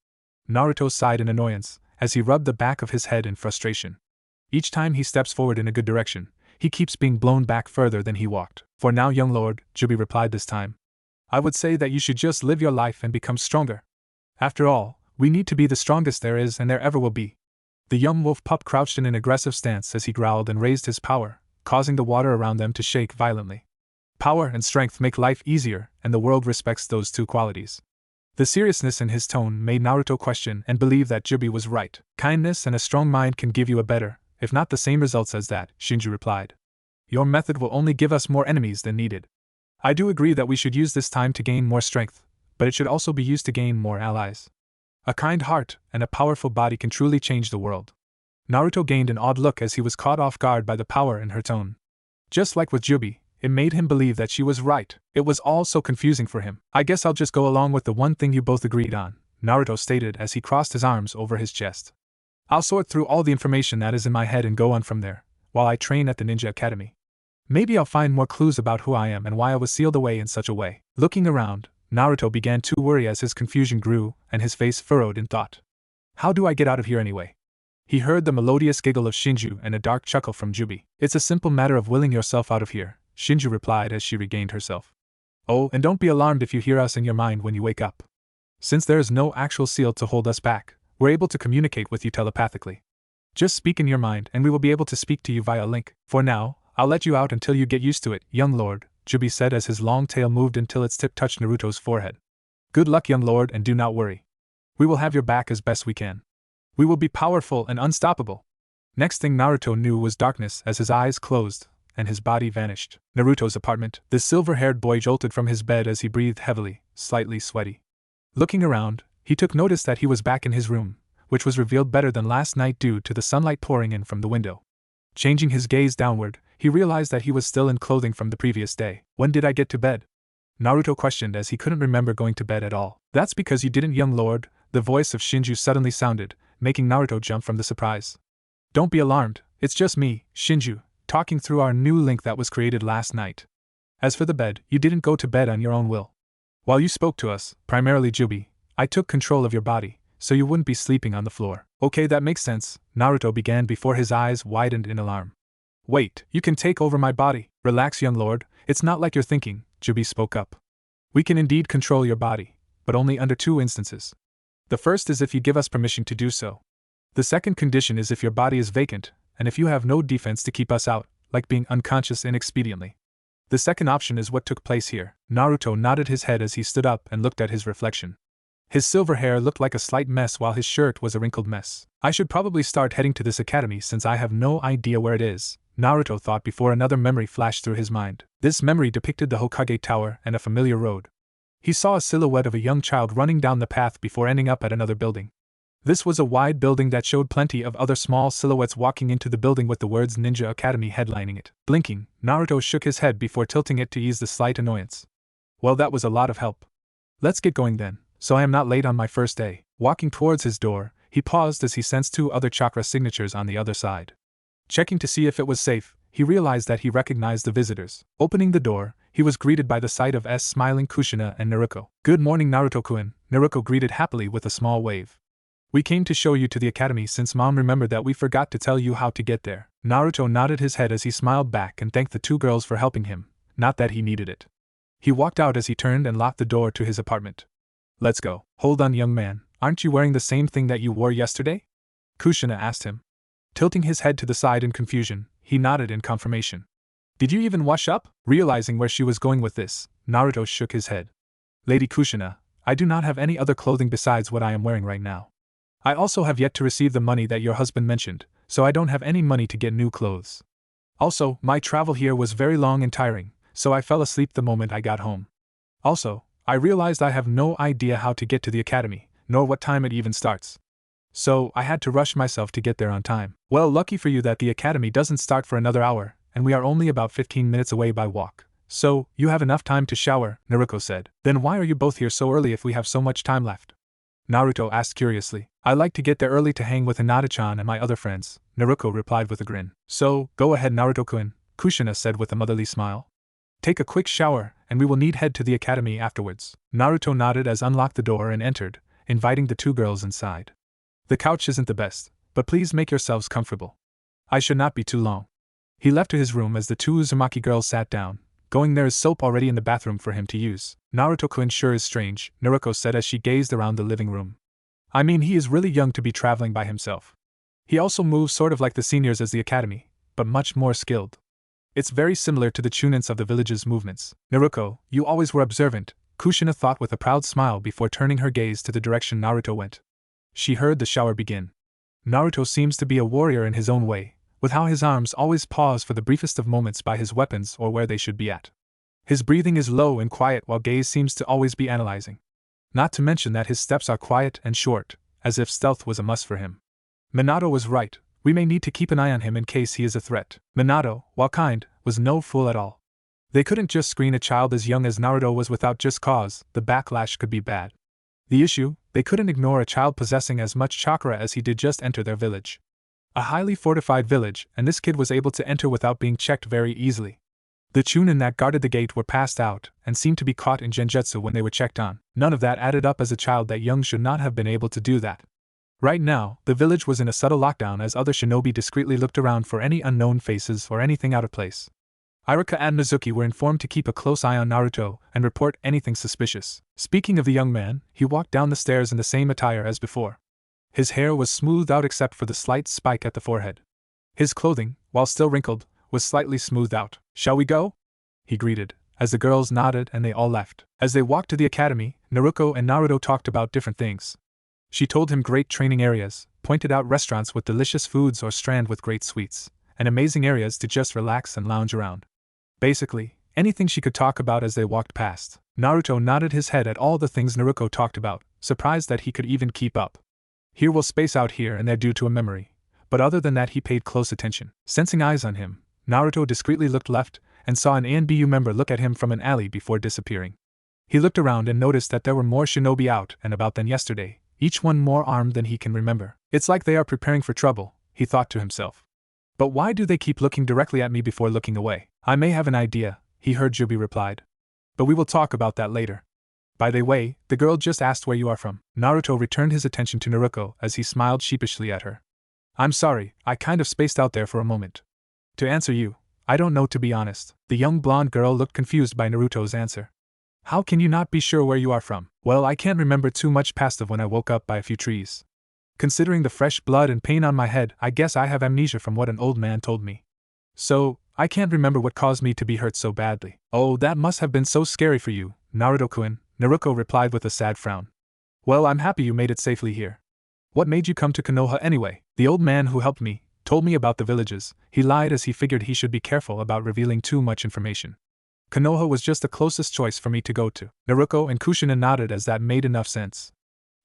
Naruto sighed in annoyance, as he rubbed the back of his head in frustration. Each time he steps forward in a good direction, he keeps being blown back further than he walked. For now, young lord, Jubie replied this time. I would say that you should just live your life and become stronger. After all, we need to be the strongest there is and there ever will be. The young wolf pup crouched in an aggressive stance as he growled and raised his power, causing the water around them to shake violently. Power and strength make life easier, and the world respects those two qualities. The seriousness in his tone made Naruto question and believe that Jubie was right. Kindness and a strong mind can give you a better, if not the same results as that, Shinju replied. Your method will only give us more enemies than needed. I do agree that we should use this time to gain more strength, but it should also be used to gain more allies. A kind heart and a powerful body can truly change the world. Naruto gained an odd look as he was caught off guard by the power in her tone. Just like with Jubie, it made him believe that she was right. It was all so confusing for him. I guess I'll just go along with the one thing you both agreed on, Naruto stated as he crossed his arms over his chest. I'll sort through all the information that is in my head and go on from there, while I train at the Ninja Academy. Maybe I'll find more clues about who I am and why I was sealed away in such a way. Looking around, Naruto began to worry as his confusion grew and his face furrowed in thought. How do I get out of here anyway? He heard the melodious giggle of Shinju and a dark chuckle from Jubie. It's a simple matter of willing yourself out of here, Shinju replied as she regained herself. Oh, and don't be alarmed if you hear us in your mind when you wake up. Since there is no actual seal to hold us back, we're able to communicate with you telepathically. Just speak in your mind and we will be able to speak to you via link. For now, I'll let you out until you get used to it, young lord, Jubie said as his long tail moved until its tip touched Naruto's forehead. Good luck, young lord, and do not worry. We will have your back as best we can. We will be powerful and unstoppable. Next thing Naruto knew was darkness as his eyes closed and his body vanished. Naruto's apartment. The silver-haired boy jolted from his bed as he breathed heavily, slightly sweaty. Looking around, he took notice that he was back in his room, which was revealed better than last night due to the sunlight pouring in from the window. Changing his gaze downward, he realized that he was still in clothing from the previous day. When did I get to bed? Naruto questioned as he couldn't remember going to bed at all. That's because you didn't, young lord, the voice of Shinju suddenly sounded, making Naruto jump from the surprise. Don't be alarmed, it's just me, Shinju, talking through our new link that was created last night. As for the bed, you didn't go to bed on your own will. While you spoke to us, primarily Jubie, I took control of your body, so you wouldn't be sleeping on the floor. Okay, that makes sense, Naruto began before his eyes widened in alarm. Wait, you can take over my body. Relax, young lord, it's not like you're thinking, Jubie spoke up. We can indeed control your body, but only under 2 instances. The first is if you give us permission to do so. The second condition is if your body is vacant, and if you have no defense to keep us out, like being unconscious inexpediently. The second option is what took place here. Naruto nodded his head as he stood up and looked at his reflection. His silver hair looked like a slight mess while his shirt was a wrinkled mess. I should probably start heading to this academy since I have no idea where it is, Naruto thought before another memory flashed through his mind. This memory depicted the Hokage Tower and a familiar road. He saw a silhouette of a young child running down the path before ending up at another building. This was a wide building that showed plenty of other small silhouettes walking into the building with the words Ninja Academy headlining it. Blinking, Naruto shook his head before tilting it to ease the slight annoyance. Well, that was a lot of help. Let's get going then, so I am not late on my first day. Walking towards his door, he paused as he sensed 2 other chakra signatures on the other side. Checking to see if it was safe, he realized that he recognized the visitors. Opening the door, he was greeted by the sight of smiling Kushina and Naruko. Good morning, Naruto-kun, Naruko greeted happily with a small wave. We came to show you to the academy since Mom remembered that we forgot to tell you how to get there. Naruto nodded his head as he smiled back and thanked the 2 girls for helping him, not that he needed it. He walked out as he turned and locked the door to his apartment. Let's go. Hold on, young man, aren't you wearing the same thing that you wore yesterday? Kushina asked him. Tilting his head to the side in confusion, he nodded in confirmation. Did you even wash up? Realizing where she was going with this, Naruto shook his head. Lady Kushina, I do not have any other clothing besides what I am wearing right now. I also have yet to receive the money that your husband mentioned, so I don't have any money to get new clothes. Also, my travel here was very long and tiring, so I fell asleep the moment I got home. Also, I realized I have no idea how to get to the academy, nor what time it even starts. So, I had to rush myself to get there on time. Well, lucky for you that the academy doesn't start for another hour, and we are only about 15 minutes away by walk. So, you have enough time to shower, Naruko said. Then why are you both here so early if we have so much time left? Naruto asked curiously. I like to get there early to hang with Hinata-chan and my other friends, Naruko replied with a grin. So, go ahead, Naruto-kun, Kushina said with a motherly smile. Take a quick shower, and we will need head to the academy afterwards. Naruto nodded as unlocked the door and entered, inviting the 2 girls inside. The couch isn't the best, but please make yourselves comfortable. I should not be too long. He left to his room as the 2 Uzumaki girls sat down. Going, there is soap already in the bathroom for him to use. Naruto-kun sure is strange, Naruko said as she gazed around the living room. I mean, he is really young to be traveling by himself. He also moves sort of like the seniors as the academy, but much more skilled. It's very similar to the Chunins of the village's movements. Naruko, you always were observant, Kushina thought with a proud smile before turning her gaze to the direction Naruto went. She heard the shower begin. Naruto seems to be a warrior in his own way, with how his arms always pause for the briefest of moments by his weapons or where they should be at. His breathing is low and quiet while gaze seems to always be analyzing. Not to mention that his steps are quiet and short, as if stealth was a must for him. Minato was right, we may need to keep an eye on him in case he is a threat. Minato, while kind, was no fool at all. They couldn't just screen a child as young as Naruto was without just cause, the backlash could be bad. The issue, they couldn't ignore a child possessing as much chakra as he did just enter their village. A highly fortified village, and this kid was able to enter without being checked very easily. The Chunin that guarded the gate were passed out, and seemed to be caught in genjutsu when they were checked on. None of that added up as a child that young should not have been able to do that. Right now, the village was in a subtle lockdown as other shinobi discreetly looked around for any unknown faces or anything out of place. Iruka and Mizuki were informed to keep a close eye on Naruto and report anything suspicious. Speaking of the young man, he walked down the stairs in the same attire as before. His hair was smoothed out except for the slight spike at the forehead. His clothing, while still wrinkled, was slightly smoothed out. Shall we go? He greeted, as the girls nodded and they all left. As they walked to the academy, Naruko and Naruto talked about different things. She told him great training areas, pointed out restaurants with delicious foods or strand with great sweets, and amazing areas to just relax and lounge around. Basically, anything she could talk about as they walked past. Naruto nodded his head at all the things Naruko talked about, surprised that he could even keep up. Here will space out here and there due to a memory, but other than that he paid close attention. Sensing eyes on him, Naruto discreetly looked left and saw an ANBU member look at him from an alley before disappearing. He looked around and noticed that there were more shinobi out and about than yesterday, each one more armed than he can remember. It's like they are preparing for trouble, he thought to himself. But why do they keep looking directly at me before looking away? I may have an idea, he heard Jubie replied. But we will talk about that later. By the way, the girl just asked where you are from. Naruto returned his attention to Naruko as he smiled sheepishly at her. I'm sorry, I kind of spaced out there for a moment. To answer you, I don't know to be honest. The young blonde girl looked confused by Naruto's answer. How can you not be sure where you are from? Well, I can't remember too much past of when I woke up by a few trees. Considering the fresh blood and pain on my head, I guess I have amnesia from what an old man told me. So, I can't remember what caused me to be hurt so badly. Oh, that must have been so scary for you, Naruto-kun, Naruko replied with a sad frown. Well, I'm happy you made it safely here. What made you come to Konoha anyway? The old man who helped me told me about the villages. He lied as he figured he should be careful about revealing too much information. Konoha was just the closest choice for me to go to. Naruko and Kushina nodded as that made enough sense.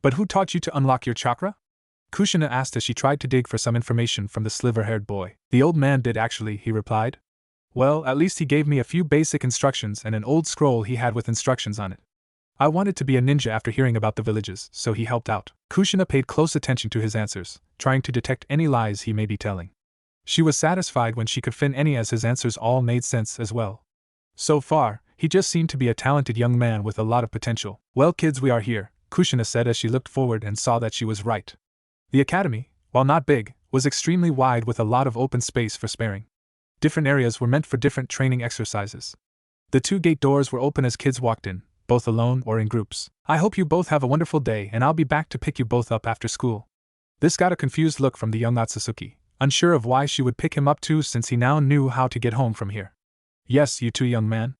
But who taught you to unlock your chakra? Kushina asked as she tried to dig for some information from the sliver-haired boy. The old man did actually, he replied. Well, at least he gave me a few basic instructions and an old scroll he had with instructions on it. I wanted to be a ninja after hearing about the villages, so he helped out. Kushina paid close attention to his answers, trying to detect any lies he may be telling. She was satisfied when she could fin any as his answers all made sense as well. So far, he just seemed to be a talented young man with a lot of potential. Well kids, we are here, Kushina said as she looked forward and saw that she was right. The academy, while not big, was extremely wide with a lot of open space for sparring. Different areas were meant for different training exercises. The 2 gate doors were open as kids walked in, both alone or in groups. I hope you both have a wonderful day and I'll be back to pick you both up after school. This got a confused look from the young Otsutsuki, unsure of why she would pick him up too since he now knew how to get home from here. Yes, you too, young man.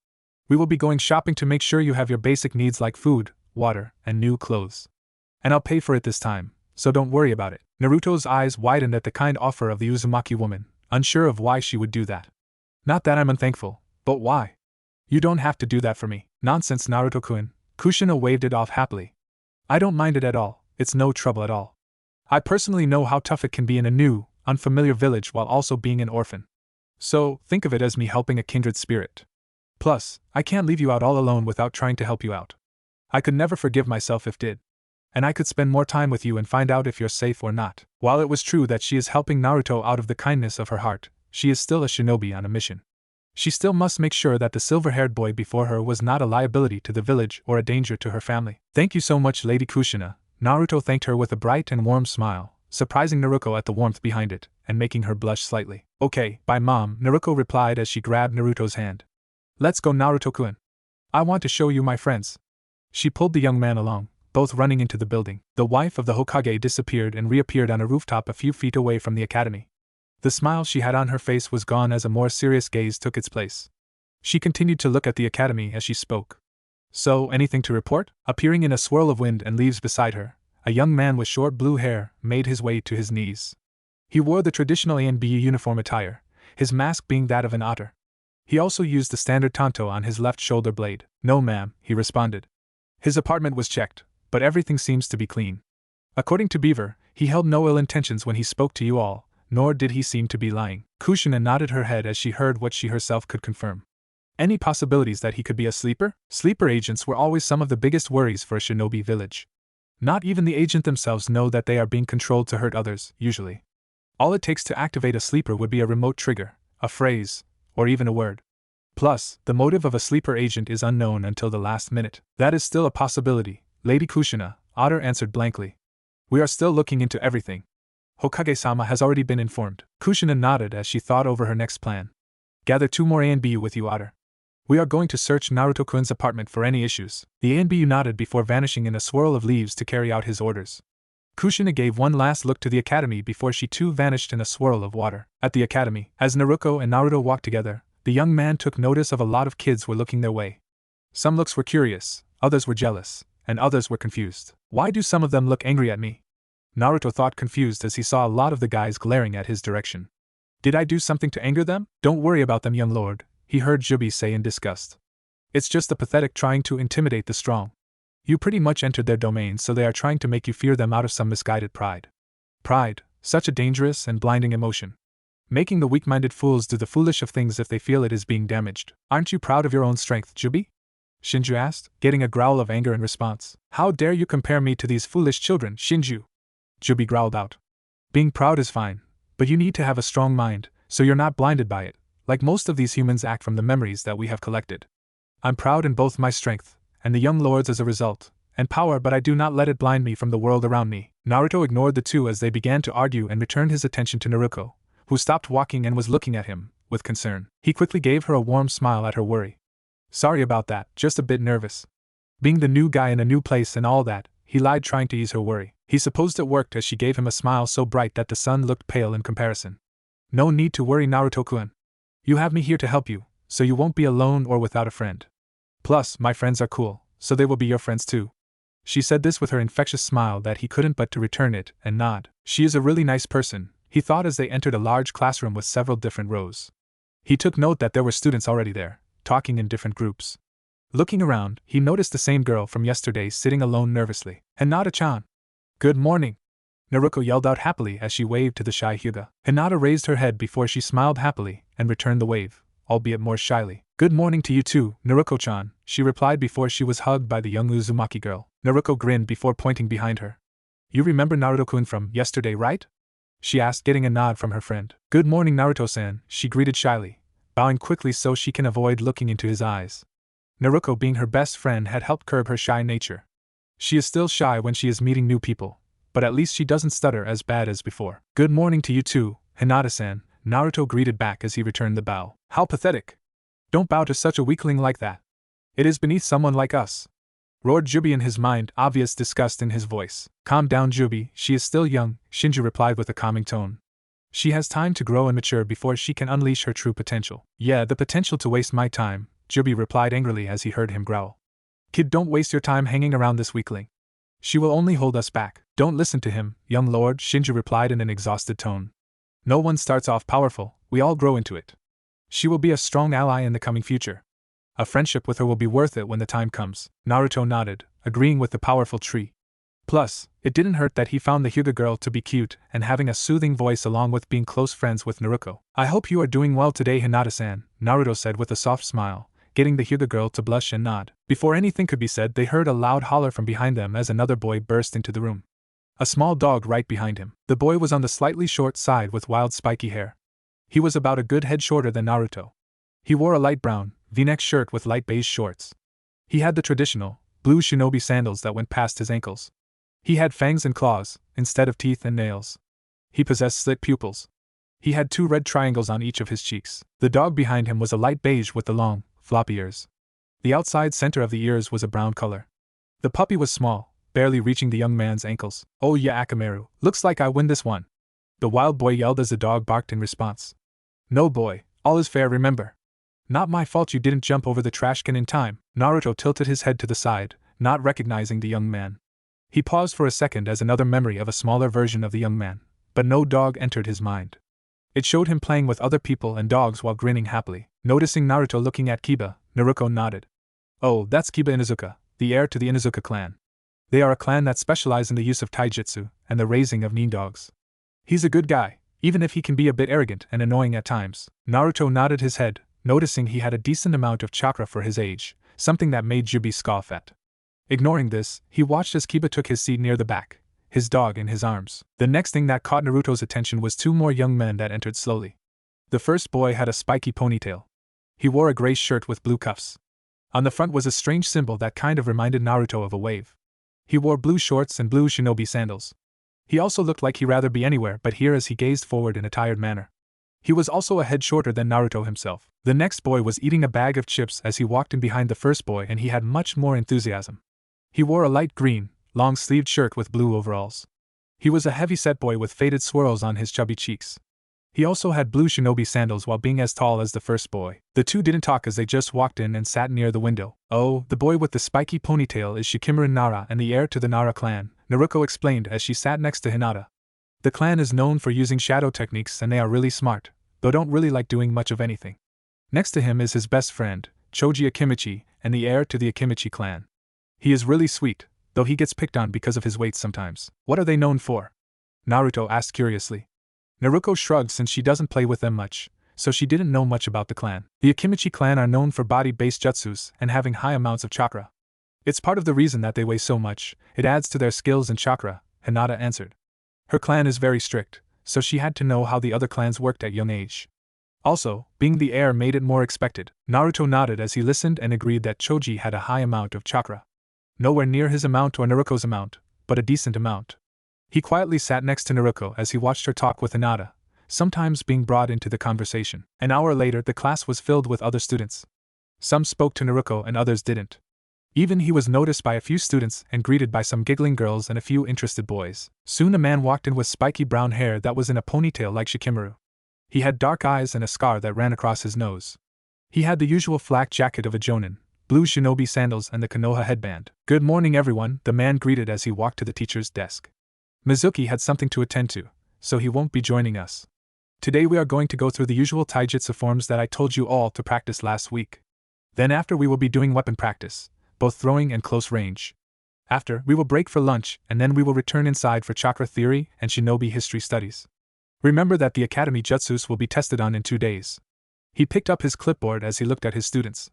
We will be going shopping to make sure you have your basic needs like food, water, and new clothes. And I'll pay for it this time, so don't worry about it. Naruto's eyes widened at the kind offer of the Uzumaki woman, unsure of why she would do that. Not that I'm unthankful, but why? You don't have to do that for me. Nonsense, Naruto-kun. Kushina waved it off happily. I don't mind it at all, it's no trouble at all. I personally know how tough it can be in a new, unfamiliar village while also being an orphan. So, think of it as me helping a kindred spirit. Plus, I can't leave you out all alone without trying to help you out. I could never forgive myself if did. And I could spend more time with you and find out if you're safe or not. While it was true that she is helping Naruto out of the kindness of her heart, she is still a shinobi on a mission. She still must make sure that the silver-haired boy before her was not a liability to the village or a danger to her family. Thank you so much, Lady Kushina. Naruto thanked her with a bright and warm smile, surprising Naruko at the warmth behind it, and making her blush slightly. Okay, bye mom, Naruko replied as she grabbed Naruto's hand. Let's go, Naruto-kun. I want to show you my friends. She pulled the young man along, both running into the building. The wife of the Hokage disappeared and reappeared on a rooftop a few feet away from the academy. The smile she had on her face was gone as a more serious gaze took its place. She continued to look at the academy as she spoke. So, anything to report? Appearing in a swirl of wind and leaves beside her, a young man with short blue hair made his way to his knees. He wore the traditional ANBU uniform attire, his mask being that of an otter. He also used the standard tanto on his left shoulder blade. No ma'am, he responded. His apartment was checked, but everything seems to be clean. According to Beaver, he held no ill intentions when he spoke to you all, nor did he seem to be lying. Kushina nodded her head as she heard what she herself could confirm. Any possibilities that he could be a sleeper? Sleeper agents were always some of the biggest worries for a shinobi village. Not even the agent themselves know that they are being controlled to hurt others, usually. All it takes to activate a sleeper would be a remote trigger, a phrase, or even a word. Plus, the motive of a sleeper agent is unknown until the last minute. That is still a possibility, Lady Kushina, Otter answered blankly. We are still looking into everything. Hokage-sama has already been informed. Kushina nodded as she thought over her next plan. Gather 2 more ANBU with you, Otter. We are going to search Naruto-kun's apartment for any issues. The ANBU nodded before vanishing in a swirl of leaves to carry out his orders. Kushina gave one last look to the academy before she too vanished in a swirl of water. At the academy, as Naruko and Naruto walked together, the young man took notice of a lot of kids were looking their way. Some looks were curious, others were jealous, and others were confused. Why do some of them look angry at me? Naruto thought confused as he saw a lot of the guys glaring at his direction. Did I do something to anger them? Don't worry about them, young lord, he heard Jubie say in disgust. It's just the pathetic trying to intimidate the strong. You pretty much entered their domain, so they are trying to make you fear them out of some misguided pride. Pride, such a dangerous and blinding emotion. Making the weak-minded fools do the foolish of things if they feel it is being damaged. Aren't you proud of your own strength, Jubie? Shinju asked, getting a growl of anger in response. How dare you compare me to these foolish children, Shinju? Jubie growled out. Being proud is fine, but you need to have a strong mind, so you're not blinded by it, like most of these humans act from the memories that we have collected. I'm proud in both my strength, and the young lord's as a result, and power, but I do not let it blind me from the world around me. Naruto ignored the two as they began to argue and returned his attention to Naruko, who stopped walking and was looking at him, with concern. He quickly gave her a warm smile at her worry. Sorry about that, just a bit nervous. Being the new guy in a new place and all that, he lied trying to ease her worry. He supposed it worked as she gave him a smile so bright that the sun looked pale in comparison. No need to worry, Naruto-kun. You have me here to help you, so you won't be alone or without a friend. Plus, my friends are cool, so they will be your friends too. She said this with her infectious smile that he couldn't but to return it and nod. She is a really nice person, he thought as they entered a large classroom with several different rows. He took note that there were students already there, talking in different groups. Looking around, he noticed the same girl from yesterday sitting alone nervously. Hinata-chan. Good morning. Naruko yelled out happily as she waved to the shy Hyuga. Hinata raised her head before she smiled happily and returned the wave, albeit more shyly. Good morning to you too, Naruko-chan, she replied before she was hugged by the young Uzumaki girl. Naruko grinned before pointing behind her. You remember Naruto-kun from yesterday, right? She asked, getting a nod from her friend. Good morning, Naruto-san, she greeted shyly, bowing quickly so she can avoid looking into his eyes. Naruko, being her best friend, had helped curb her shy nature. She is still shy when she is meeting new people, but at least she doesn't stutter as bad as before. Good morning to you too, Hinata-san, Naruto greeted back as he returned the bow. How pathetic! Don't bow to such a weakling like that. It is beneath someone like us, roared Jubie in his mind, obvious disgust in his voice. Calm down, Jubie, she is still young, Shinju replied with a calming tone. She has time to grow and mature before she can unleash her true potential. Yeah, the potential to waste my time, Jubie replied angrily as he heard him growl. Kid, don't waste your time hanging around this weakling. She will only hold us back. Don't listen to him, young lord, Shinju replied in an exhausted tone. No one starts off powerful, we all grow into it. She will be a strong ally in the coming future. A friendship with her will be worth it when the time comes. Naruto nodded, agreeing with the powerful tree. Plus, it didn't hurt that he found the Hyuga girl to be cute and having a soothing voice along with being close friends with Naruko. I hope you are doing well today, Hinata-san, Naruto said with a soft smile, getting the Hyuga girl to blush and nod. Before anything could be said, they heard a loud holler from behind them as another boy burst into the room. A small dog right behind him. The boy was on the slightly short side with wild spiky hair. He was about a good head shorter than Naruto. He wore a light brown, V-neck shirt with light beige shorts. He had the traditional, blue shinobi sandals that went past his ankles. He had fangs and claws, instead of teeth and nails. He possessed slit pupils. He had 2 red triangles on each of his cheeks. The dog behind him was a light beige with the long, floppy ears. The outside center of the ears was a brown color. The puppy was small, barely reaching the young man's ankles. Oh yeah, Akamaru, looks like I win this one, the wild boy yelled as the dog barked in response. No boy, all is fair, remember. Not my fault you didn't jump over the trash can in time. Naruto tilted his head to the side, not recognizing the young man. He paused for a second as another memory of a smaller version of the young man, but no dog entered his mind. It showed him playing with other people and dogs while grinning happily. Noticing Naruto looking at Kiba, Naruko nodded. Oh, that's Kiba Inuzuka, the heir to the Inuzuka clan. They are a clan that specialize in the use of taijutsu and the raising of nin dogs. He's a good guy, even if he can be a bit arrogant and annoying at times. Naruto nodded his head, noticing he had a decent amount of chakra for his age, something that made Jubie scoff at. Ignoring this, he watched as Kiba took his seat near the back, his dog in his arms. The next thing that caught Naruto's attention was 2 more young men that entered slowly. The first boy had a spiky ponytail. He wore a gray shirt with blue cuffs. On the front was a strange symbol that kind of reminded Naruto of a wave. He wore blue shorts and blue shinobi sandals. He also looked like he'd rather be anywhere but here as he gazed forward in a tired manner. He was also a head shorter than Naruto himself. The next boy was eating a bag of chips as he walked in behind the first boy, and he had much more enthusiasm. He wore a light green, long-sleeved shirt with blue overalls. He was a heavy-set boy with faded swirls on his chubby cheeks. He also had blue shinobi sandals while being as tall as the first boy. The two didn't talk as they just walked in and sat near the window. Oh, the boy with the spiky ponytail is Shikamaru Nara and the heir to the Nara clan, Naruko explained as she sat next to Hinata. The clan is known for using shadow techniques and they are really smart, though don't really like doing much of anything. Next to him is his best friend, Choji Akimichi, and the heir to the Akimichi clan. He is really sweet, though he gets picked on because of his weight sometimes. What are they known for? Naruto asked curiously. Naruko shrugged since she doesn't play with them much, so she didn't know much about the clan. The Akimichi clan are known for body-based jutsus and having high amounts of chakra. It's part of the reason that they weigh so much, it adds to their skills and chakra, Hinata answered. Her clan is very strict, so she had to know how the other clans worked at young age. Also, being the heir made it more expected. Naruto nodded as he listened and agreed that Choji had a high amount of chakra. Nowhere near his amount or Naruko's amount, but a decent amount. He quietly sat next to Naruko as he watched her talk with Hinata, sometimes being brought into the conversation. An hour later, the class was filled with other students. Some spoke to Naruko and others didn't. Even he was noticed by a few students and greeted by some giggling girls and a few interested boys. Soon a man walked in with spiky brown hair that was in a ponytail like Shikamaru. He had dark eyes and a scar that ran across his nose. He had the usual flak jacket of a jonin, blue shinobi sandals and the Konoha headband. Good morning everyone, the man greeted as he walked to the teacher's desk. Mizuki had something to attend to, so he won't be joining us. Today we are going to go through the usual taijutsu forms that I told you all to practice last week. Then after we will be doing weapon practice, both throwing and close range. After, we will break for lunch, and then we will return inside for chakra theory and shinobi history studies. Remember that the academy jutsus will be tested on in 2 days. He picked up his clipboard as he looked at his students.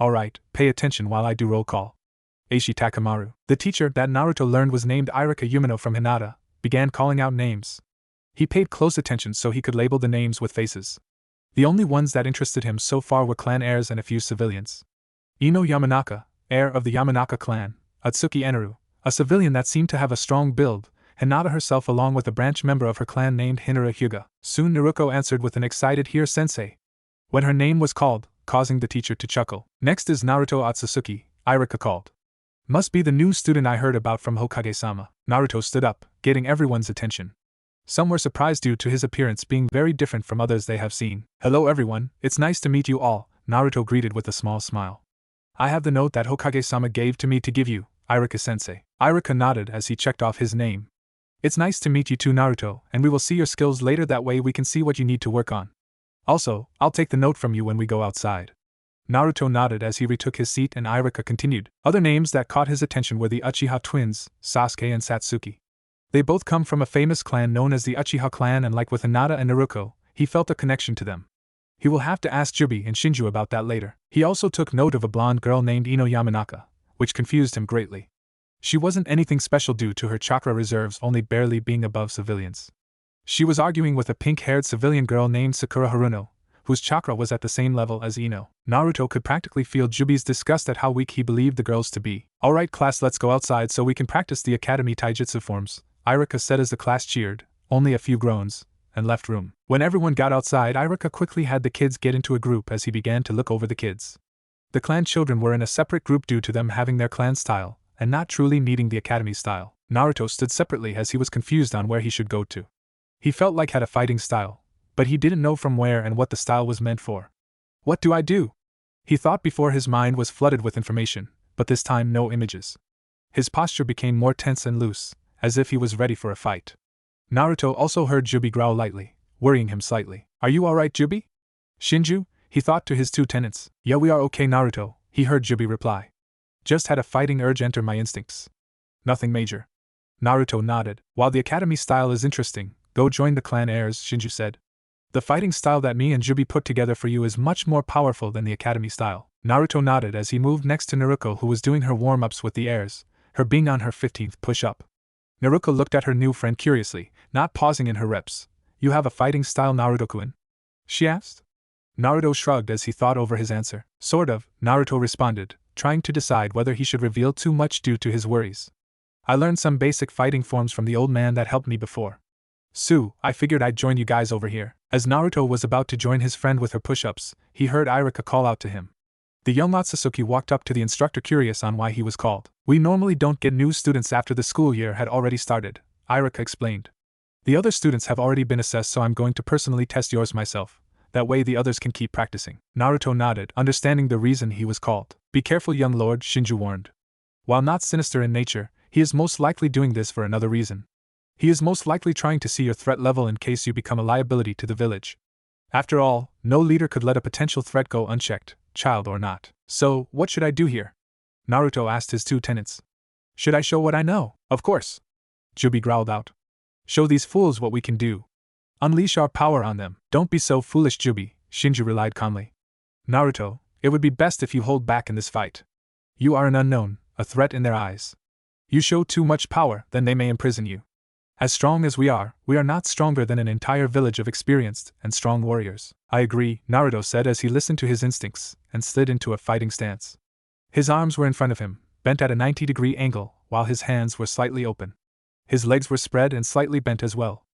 Alright, pay attention while I do roll call. Eishi Takamaru, the teacher that Naruto learned was named Irika Yumino from Hinata, began calling out names. He paid close attention so he could label the names with faces. The only ones that interested him so far were clan heirs and a few civilians. Ino Yamanaka, heir of the Yamanaka clan, Atsuki Eneru, a civilian that seemed to have a strong build, Hinata herself along with a branch member of her clan named Hinura Hyuga. Soon Naruko answered with an excited "Here sensei." When her name was called, causing the teacher to chuckle. Next is Naruto Otsutsuki, Irika called. Must be the new student I heard about from Hokage-sama. Naruto stood up, getting everyone's attention. Some were surprised due to his appearance being very different from others they have seen. Hello everyone, it's nice to meet you all, Naruto greeted with a small smile. I have the note that Hokage-sama gave to me to give you, Irika-sensei. Irika nodded as he checked off his name. It's nice to meet you too, Naruto, and we will see your skills later, that way we can see what you need to work on. Also, I'll take the note from you when we go outside. Naruto nodded as he retook his seat and Irika continued. Other names that caught his attention were the Uchiha twins, Sasuke and Satsuki. They both come from a famous clan known as the Uchiha clan, and like with Hinata and Naruko, he felt a connection to them. He will have to ask Jubie and Shinju about that later. He also took note of a blonde girl named Ino Yamanaka, which confused him greatly. She wasn't anything special due to her chakra reserves only barely being above civilians. She was arguing with a pink-haired civilian girl named Sakura Haruno, whose chakra was at the same level as Ino. Naruto could practically feel Jubie's disgust at how weak he believed the girls to be. Alright class, let's go outside so we can practice the academy taijutsu forms, Irika said as the class cheered, only a few groans, and left room. When everyone got outside, Irika quickly had the kids get into a group as he began to look over the kids. The clan children were in a separate group due to them having their clan style, and not truly needing the academy style. Naruto stood separately as he was confused on where he should go to. He felt like had a fighting style, but he didn't know from where and what the style was meant for. What do I do? He thought before. His mind was flooded with information, but this time no images. His posture became more tense and loose, as if he was ready for a fight. Naruto also heard Jubie growl lightly, worrying him slightly. Are you alright, Jubie? Shinju? He thought to his two tenants. Yeah, we are okay, Naruto, he heard Jubie reply. Just had a fighting urge enter my instincts. Nothing major. Naruto nodded. While the academy style is interesting, go join the clan heirs, Shinju said. The fighting style that me and Jubie put together for you is much more powerful than the academy style. Naruto nodded as he moved next to Naruko, who was doing her warm-ups with the heirs, her being on her 15th push-up. Naruko looked at her new friend curiously, not pausing in her reps. You have a fighting style, Naruto-kun? She asked. Naruto shrugged as he thought over his answer. Sort of, Naruto responded, trying to decide whether he should reveal too much due to his worries. I learned some basic fighting forms from the old man that helped me before. Sue, I figured I'd join you guys over here. As Naruto was about to join his friend with her push-ups, he heard Irika call out to him. The young Otsutsuki walked up to the instructor, curious on why he was called. We normally don't get new students after the school year had already started, Irika explained. The other students have already been assessed, so I'm going to personally test yours myself. That way the others can keep practicing. Naruto nodded, understanding the reason he was called. Be careful, young lord, Shinju warned. While not sinister in nature, he is most likely doing this for another reason. He is most likely trying to see your threat level in case you become a liability to the village. After all, no leader could let a potential threat go unchecked, child or not. So, what should I do here? Naruto asked his two tenants. Should I show what I know? Of course. Jubie growled out. Show these fools what we can do. Unleash our power on them. Don't be so foolish, Jubie, Shinju relied calmly. Naruto, it would be best if you hold back in this fight. You are an unknown, a threat in their eyes. You show too much power, then they may imprison you. As strong as we are not stronger than an entire village of experienced and strong warriors. I agree, Naruto said as he listened to his instincts and slid into a fighting stance. His arms were in front of him, bent at a 90-degree angle, while his hands were slightly open. His legs were spread and slightly bent as well.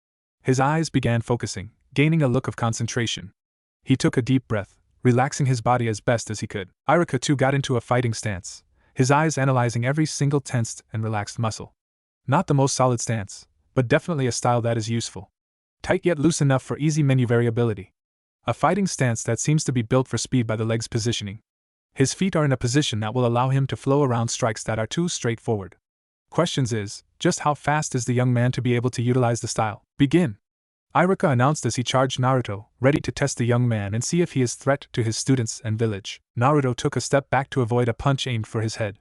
His eyes began focusing, gaining a look of concentration. He took a deep breath, relaxing his body as best as he could. Irika too got into a fighting stance, his eyes analyzing every single tensed and relaxed muscle. Not the most solid stance, but definitely a style that is useful. Tight yet loose enough for easy menu variability. A fighting stance that seems to be built for speed by the legs positioning. His feet are in a position that will allow him to flow around strikes that are too straightforward. Questions is, just how fast is the young man to be able to utilize the style? Begin! Irika announced as he charged Naruto, ready to test the young man and see if he is a threat to his students and village. Naruto took a step back to avoid a punch aimed for his head.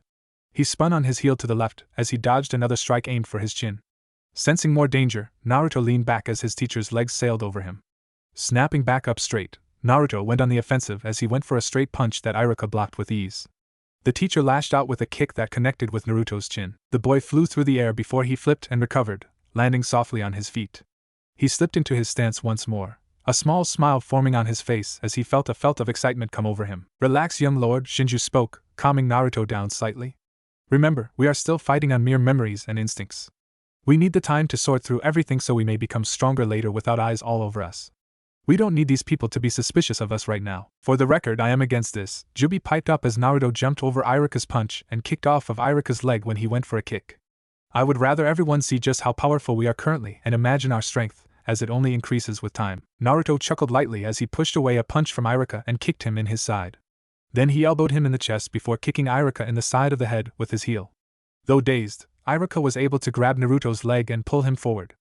He spun on his heel to the left as he dodged another strike aimed for his chin. Sensing more danger, Naruto leaned back as his teacher's legs sailed over him. Snapping back up straight, Naruto went on the offensive as he went for a straight punch that Iruka blocked with ease. The teacher lashed out with a kick that connected with Naruto's chin. The boy flew through the air before he flipped and recovered, landing softly on his feet. He slipped into his stance once more, a small smile forming on his face as he felt a felt of excitement come over him. "Relax, young lord," Shinju spoke, calming Naruto down slightly. "Remember, we are still fighting on mere memories and instincts. We need the time to sort through everything so we may become stronger later without eyes all over us. We don't need these people to be suspicious of us right now. For the record, I am against this," Jubie piped up as Naruto jumped over Iruka's punch and kicked off of Iruka's leg when he went for a kick. "I would rather everyone see just how powerful we are currently and imagine our strength, as it only increases with time." Naruto chuckled lightly as he pushed away a punch from Iruka and kicked him in his side. Then he elbowed him in the chest before kicking Iruka in the side of the head with his heel. Though dazed, Iruka was able to grab Naruto's leg and pull him forward.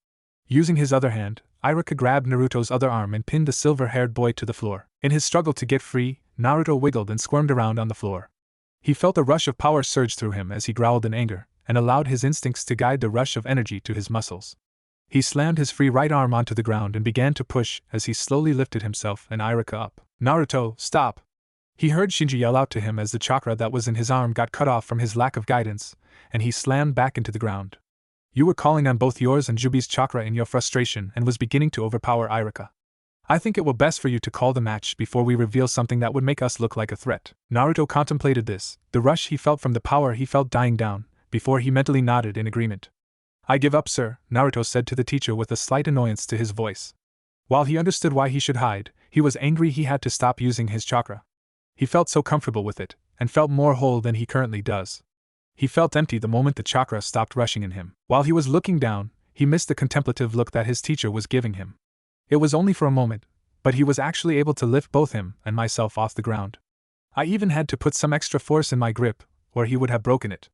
Using his other hand, Iruka grabbed Naruto's other arm and pinned the silver-haired boy to the floor. In his struggle to get free, Naruto wiggled and squirmed around on the floor. He felt a rush of power surge through him as he growled in anger, and allowed his instincts to guide the rush of energy to his muscles. He slammed his free right arm onto the ground and began to push as he slowly lifted himself and Iruka up. "Naruto, stop!" He heard Shinju yell out to him as the chakra that was in his arm got cut off from his lack of guidance, and he slammed back into the ground. "You were calling on both yours and Jubie's chakra in your frustration and was beginning to overpower Iruka. I think it will best for you to call the match before we reveal something that would make us look like a threat." Naruto contemplated this, the rush he felt from the power he felt dying down, before he mentally nodded in agreement. "I give up, sir," Naruto said to the teacher with a slight annoyance to his voice. While he understood why he should hide, he was angry he had to stop using his chakra. He felt so comfortable with it, and felt more whole than he currently does. He felt empty the moment the chakra stopped rushing in him. While he was looking down, he missed the contemplative look that his teacher was giving him. It was only for a moment, but he was actually able to lift both him and myself off the ground. I even had to put some extra force in my grip, or he would have broken it.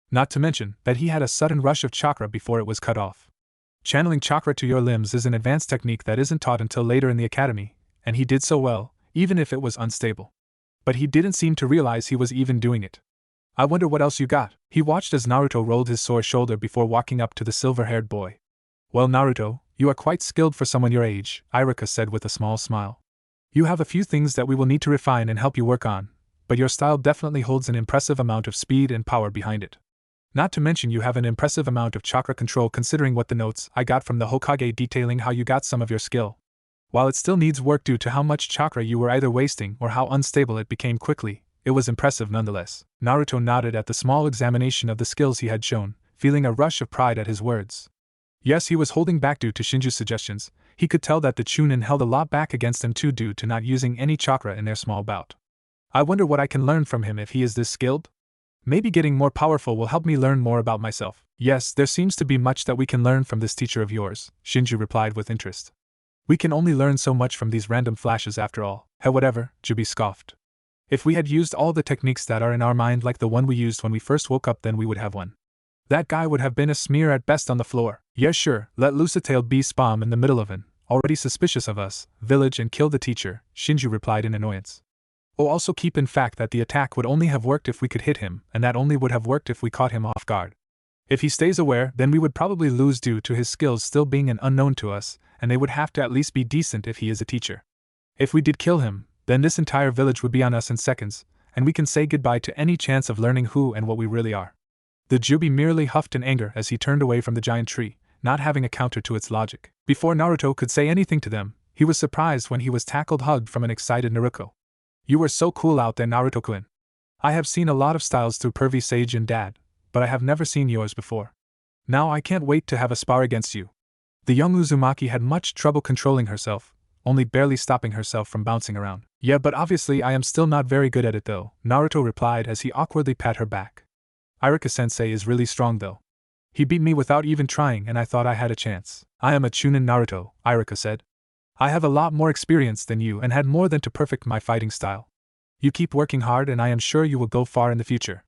Not to mention that he had a sudden rush of chakra before it was cut off. Channeling chakra to your limbs is an advanced technique that isn't taught until later in the academy, and he did so well, even if it was unstable. But he didn't seem to realize he was even doing it. "I wonder what else you got." He watched as Naruto rolled his sore shoulder before walking up to the silver-haired boy. "Well, Naruto, you are quite skilled for someone your age," Iruka said with a small smile. "You have a few things that we will need to refine and help you work on, but your style definitely holds an impressive amount of speed and power behind it. Not to mention you have an impressive amount of chakra control considering what the notes I got from the Hokage detailing how you got some of your skill. While it still needs work due to how much chakra you were either wasting or how unstable it became quickly, it was impressive nonetheless." Naruto nodded at the small examination of the skills he had shown, feeling a rush of pride at his words. Yes, he was holding back due to Shinju's suggestions. He could tell that the Chunin held a lot back against him too due to not using any chakra in their small bout. "I wonder what I can learn from him if he is this skilled? Maybe getting more powerful will help me learn more about myself." "Yes, there seems to be much that we can learn from this teacher of yours," Shinju replied with interest. "We can only learn so much from these random flashes after all." "Hell, whatever," Jubie scoffed. "If we had used all the techniques that are in our mind like the one we used when we first woke up, then we would have won. That guy would have been a smear at best on the floor." "Yeah, sure, let loose a tailed beast bomb in the middle of an already suspicious of us village and kill the teacher," Shinju replied in annoyance. "Oh, also keep in fact that the attack would only have worked if we could hit him, and that only would have worked if we caught him off guard. If he stays aware, then we would probably lose due to his skills still being an unknown to us, and they would have to at least be decent if he is a teacher. If we did kill him, then this entire village would be on us in seconds, and we can say goodbye to any chance of learning who and what we really are." The Jubie merely huffed in anger as he turned away from the giant tree, not having a counter to its logic. Before Naruto could say anything to them, he was surprised when he was hugged from an excited Naruko. "You were so cool out there, Naruto-kun. I have seen a lot of styles through Pervy Sage and Dad, but I have never seen yours before. Now I can't wait to have a spar against you." The young Uzumaki had much trouble controlling herself, only barely stopping herself from bouncing around. "Yeah, but obviously I am still not very good at it though," Naruto replied as he awkwardly pat her back. "Iruka-sensei is really strong though. He beat me without even trying and I thought I had a chance." "I am a Chunin Naruto," Iruka said. "I have a lot more experience than you and had more than to perfect my fighting style. You keep working hard and I am sure you will go far in the future.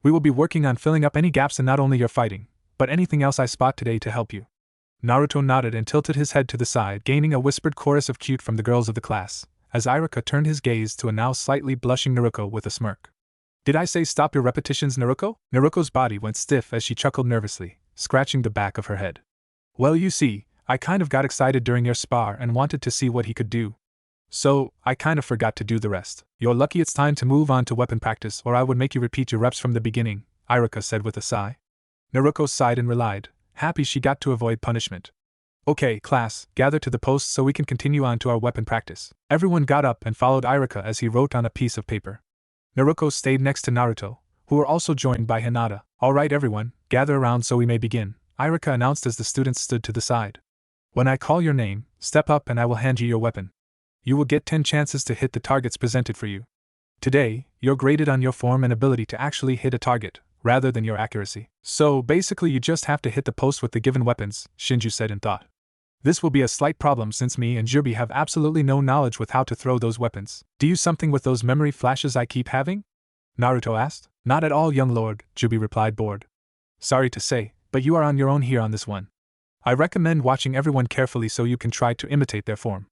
We will be working on filling up any gaps in not only your fighting, but anything else I spot today to help you." Naruto nodded and tilted his head to the side, gaining a whispered chorus of cute from the girls of the class, as Iruka turned his gaze to a now slightly blushing Naruko with a smirk. Did I say stop your repetitions, Naruko? Naruko's body went stiff as she chuckled nervously, scratching the back of her head. Well, you see, I kind of got excited during your spar and wanted to see what he could do. So, I kind of forgot to do the rest. You're lucky it's time to move on to weapon practice, or I would make you repeat your reps from the beginning, Iruka said with a sigh. Naruko sighed and relied, happy she got to avoid punishment. Okay, class, gather to the post so we can continue on to our weapon practice. Everyone got up and followed Iruka as he wrote on a piece of paper. Naruko stayed next to Naruto, who were also joined by Hinata. Alright everyone, gather around so we may begin, Iruka announced as the students stood to the side. When I call your name, step up and I will hand you your weapon. You will get 10 chances to hit the targets presented for you. Today, you're graded on your form and ability to actually hit a target, rather than your accuracy. So, basically you just have to hit the post with the given weapons, Shinju said in thought. This will be a slight problem since me and Jubie have absolutely no knowledge with how to throw those weapons. Do you something with those memory flashes I keep having? Naruto asked. Not at all, young lord, Jubie replied, bored. Sorry to say, but you are on your own here on this one. I recommend watching everyone carefully so you can try to imitate their form.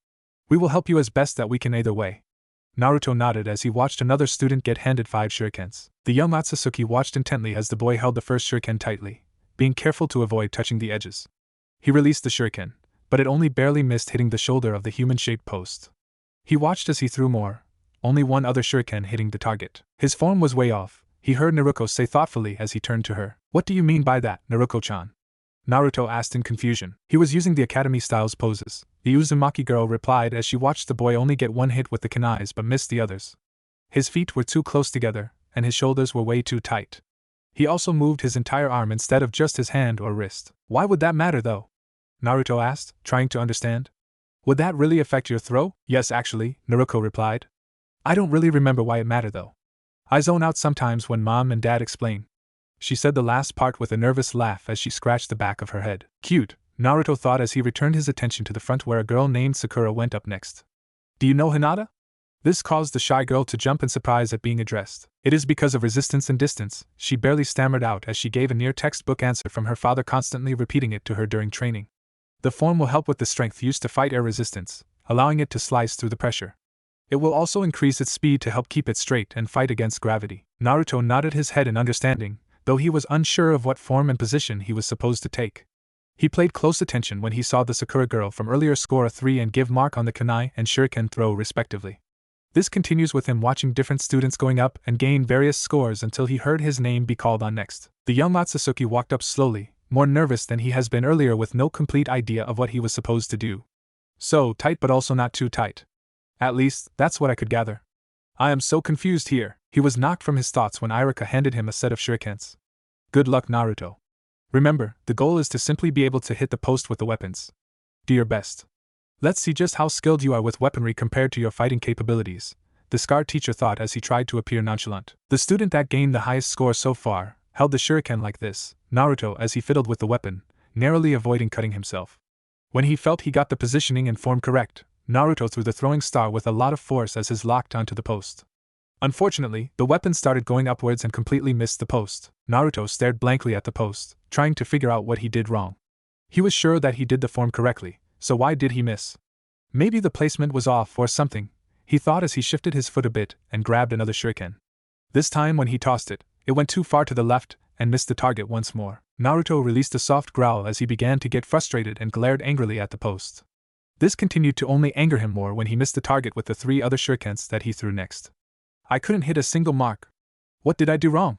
We will help you as best that we can either way. Naruto nodded as he watched another student get handed 5 shurikens. The young Matsutsuki watched intently as the boy held the first shuriken tightly, being careful to avoid touching the edges. He released the shuriken, but it only barely missed hitting the shoulder of the human-shaped post. He watched as he threw more, only one other shuriken hitting the target. His form was way off, he heard Naruko say thoughtfully as he turned to her. What do you mean by that, Naruko-chan? Naruto asked in confusion. He was using the academy-styles poses, the Uzumaki girl replied as she watched the boy only get one hit with the kunais but missed the others. His feet were too close together, and his shoulders were way too tight. He also moved his entire arm instead of just his hand or wrist. Why would that matter though? Naruto asked, trying to understand. Would that really affect your throw? Yes, actually, Naruko replied. I don't really remember why it mattered though. I zone out sometimes when mom and dad explain. She said the last part with a nervous laugh as she scratched the back of her head. Cute, Naruto thought as he returned his attention to the front where a girl named Sakura went up next. Do you know Hinata? This caused the shy girl to jump in surprise at being addressed. It is because of resistance and distance, she barely stammered out as she gave a near textbook answer from her father constantly repeating it to her during training. The form will help with the strength used to fight air resistance, allowing it to slice through the pressure. It will also increase its speed to help keep it straight and fight against gravity. Naruto nodded his head in understanding, though he was unsure of what form and position he was supposed to take. He paid close attention when he saw the Sakura girl from earlier score a 3 and give mark on the kunai and shuriken throw respectively. This continues with him watching different students going up and gain various scores until he heard his name be called on next. The young Matsutsuki walked up slowly, more nervous than he has been earlier with no complete idea of what he was supposed to do. So tight but also not too tight. At least, that's what I could gather. I am so confused here. He was knocked from his thoughts when Iruka handed him a set of shurikens. Good luck, Naruto. Remember, the goal is to simply be able to hit the post with the weapons. Do your best. Let's see just how skilled you are with weaponry compared to your fighting capabilities, the scarred teacher thought as he tried to appear nonchalant. The student that gained the highest score so far held the shuriken like this, Naruto as he fiddled with the weapon, narrowly avoiding cutting himself. When he felt he got the positioning and form correct, Naruto threw the throwing star with a lot of force as his locked onto the post. Unfortunately, the weapon started going upwards and completely missed the post. Naruto stared blankly at the post, trying to figure out what he did wrong. He was sure that he did the form correctly, so why did he miss? Maybe the placement was off or something, he thought as he shifted his foot a bit and grabbed another shuriken. This time when he tossed it, it went too far to the left and missed the target once more. Naruto released a soft growl as he began to get frustrated and glared angrily at the post. This continued to only anger him more when he missed the target with the 3 other shurikens that he threw next. I couldn't hit a single mark. What did I do wrong?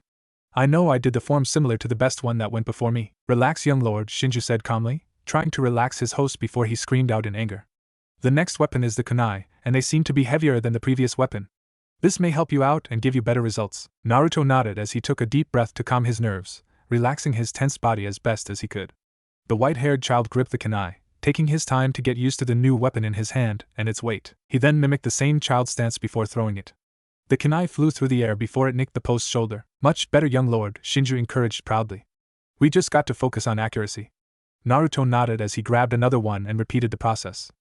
I know I did the form similar to the best one that went before me. Relax, young lord, Shinju said calmly, trying to relax his host before he screamed out in anger. The next weapon is the kunai, and they seem to be heavier than the previous weapon. This may help you out and give you better results. Naruto nodded as he took a deep breath to calm his nerves, relaxing his tense body as best as he could. The white-haired child gripped the kunai, taking his time to get used to the new weapon in his hand and its weight. He then mimicked the same child stance before throwing it. The kunai flew through the air before it nicked the post's shoulder. Much better, young lord, Shinju encouraged proudly. We just got to focus on accuracy. Naruto nodded as he grabbed another one and repeated the process.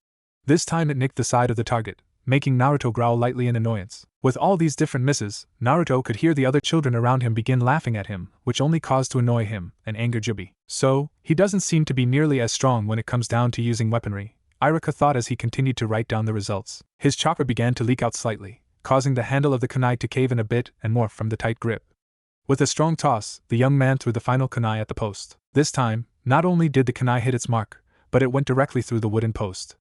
This time it nicked the side of the target, making Naruto growl lightly in annoyance. With all these different misses, Naruto could hear the other children around him begin laughing at him, which only caused to annoy him and anger Jubie. So, he doesn't seem to be nearly as strong when it comes down to using weaponry, Iruka thought as he continued to write down the results. His chakra began to leak out slightly, causing the handle of the kunai to cave in a bit and morph from the tight grip. With a strong toss, the young man threw the final kunai at the post. This time, not only did the kunai hit its mark, but it went directly through the wooden post.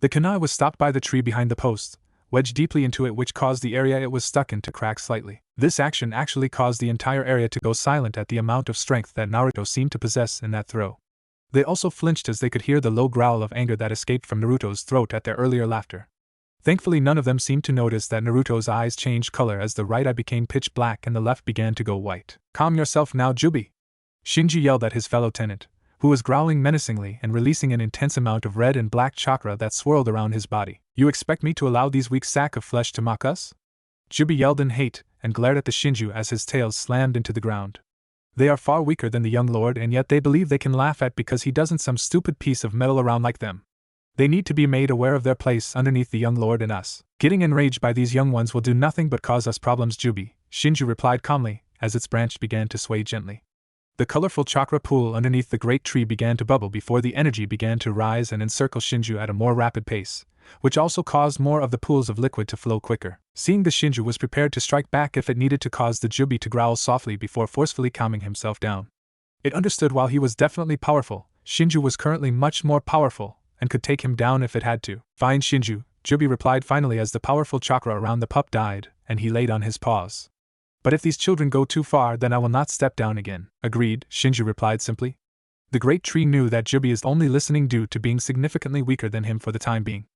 The kunai was stopped by the tree behind the post, wedged deeply into it, which caused the area it was stuck in to crack slightly. This action actually caused the entire area to go silent at the amount of strength that Naruto seemed to possess in that throw. They also flinched as they could hear the low growl of anger that escaped from Naruto's throat at their earlier laughter. Thankfully, none of them seemed to notice that Naruto's eyes changed color as the right eye became pitch black and the left began to go white. "Calm yourself now, Jubie!" Shinju yelled at his fellow tenant, who was growling menacingly and releasing an intense amount of red and black chakra that swirled around his body. "You expect me to allow these weak sack of flesh to mock us?" Jubie yelled in hate and glared at the Shinju as his tail slammed into the ground. They are far weaker than the young lord, and yet they believe they can laugh at because he doesn't some stupid piece of metal around like them. They need to be made aware of their place underneath the young lord and us. "Getting enraged by these young ones will do nothing but cause us problems, Jubie," Shinju replied calmly, as its branch began to sway gently. The colorful chakra pool underneath the great tree began to bubble before the energy began to rise and encircle Shinju at a more rapid pace, which also caused more of the pools of liquid to flow quicker. Seeing the Shinju was prepared to strike back if it needed to cause the Jubie to growl softly before forcefully calming himself down. It understood while he was definitely powerful, Shinju was currently much more powerful, and could take him down if it had to. "Fine, Shinju," Jubie replied finally as the powerful chakra around the pup died, and he laid on his paws. "But if these children go too far, then I will not step down again." "Agreed," Shinju replied simply. The great tree knew that Jubie is only listening due to being significantly weaker than him for the time being.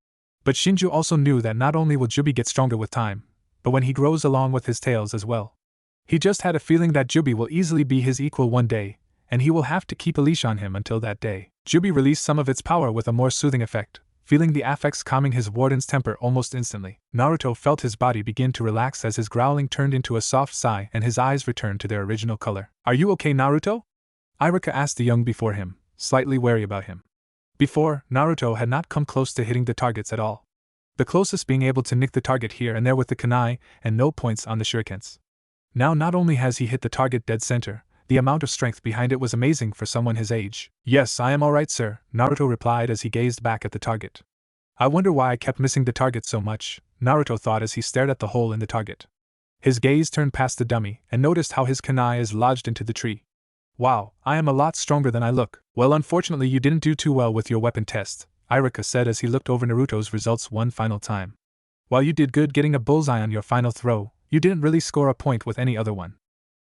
But Shinju also knew that not only will Jubie get stronger with time, but when he grows along with his tails as well. He just had a feeling that Jubie will easily be his equal one day, and he will have to keep a leash on him until that day. Jubie released some of its power with a more soothing effect, feeling the affects calming his warden's temper almost instantly. Naruto felt his body begin to relax as his growling turned into a soft sigh and his eyes returned to their original color. "Are you okay, Naruto?" Iruka asked the young before him, slightly wary about him. Before, Naruto had not come close to hitting the targets at all. The closest being able to nick the target here and there with the kunai, and no points on the shurikens. Now not only has he hit the target dead center, the amount of strength behind it was amazing for someone his age. "Yes, I am alright, sir," Naruto replied as he gazed back at the target. "I wonder why I kept missing the target so much," Naruto thought as he stared at the hole in the target. His gaze turned past the dummy and noticed how his kunai is lodged into the tree. "Wow, I am a lot stronger than I look." "Well, unfortunately you didn't do too well with your weapon test," Iruka said as he looked over Naruto's results one final time. "While you did good getting a bullseye on your final throw, you didn't really score a point with any other one.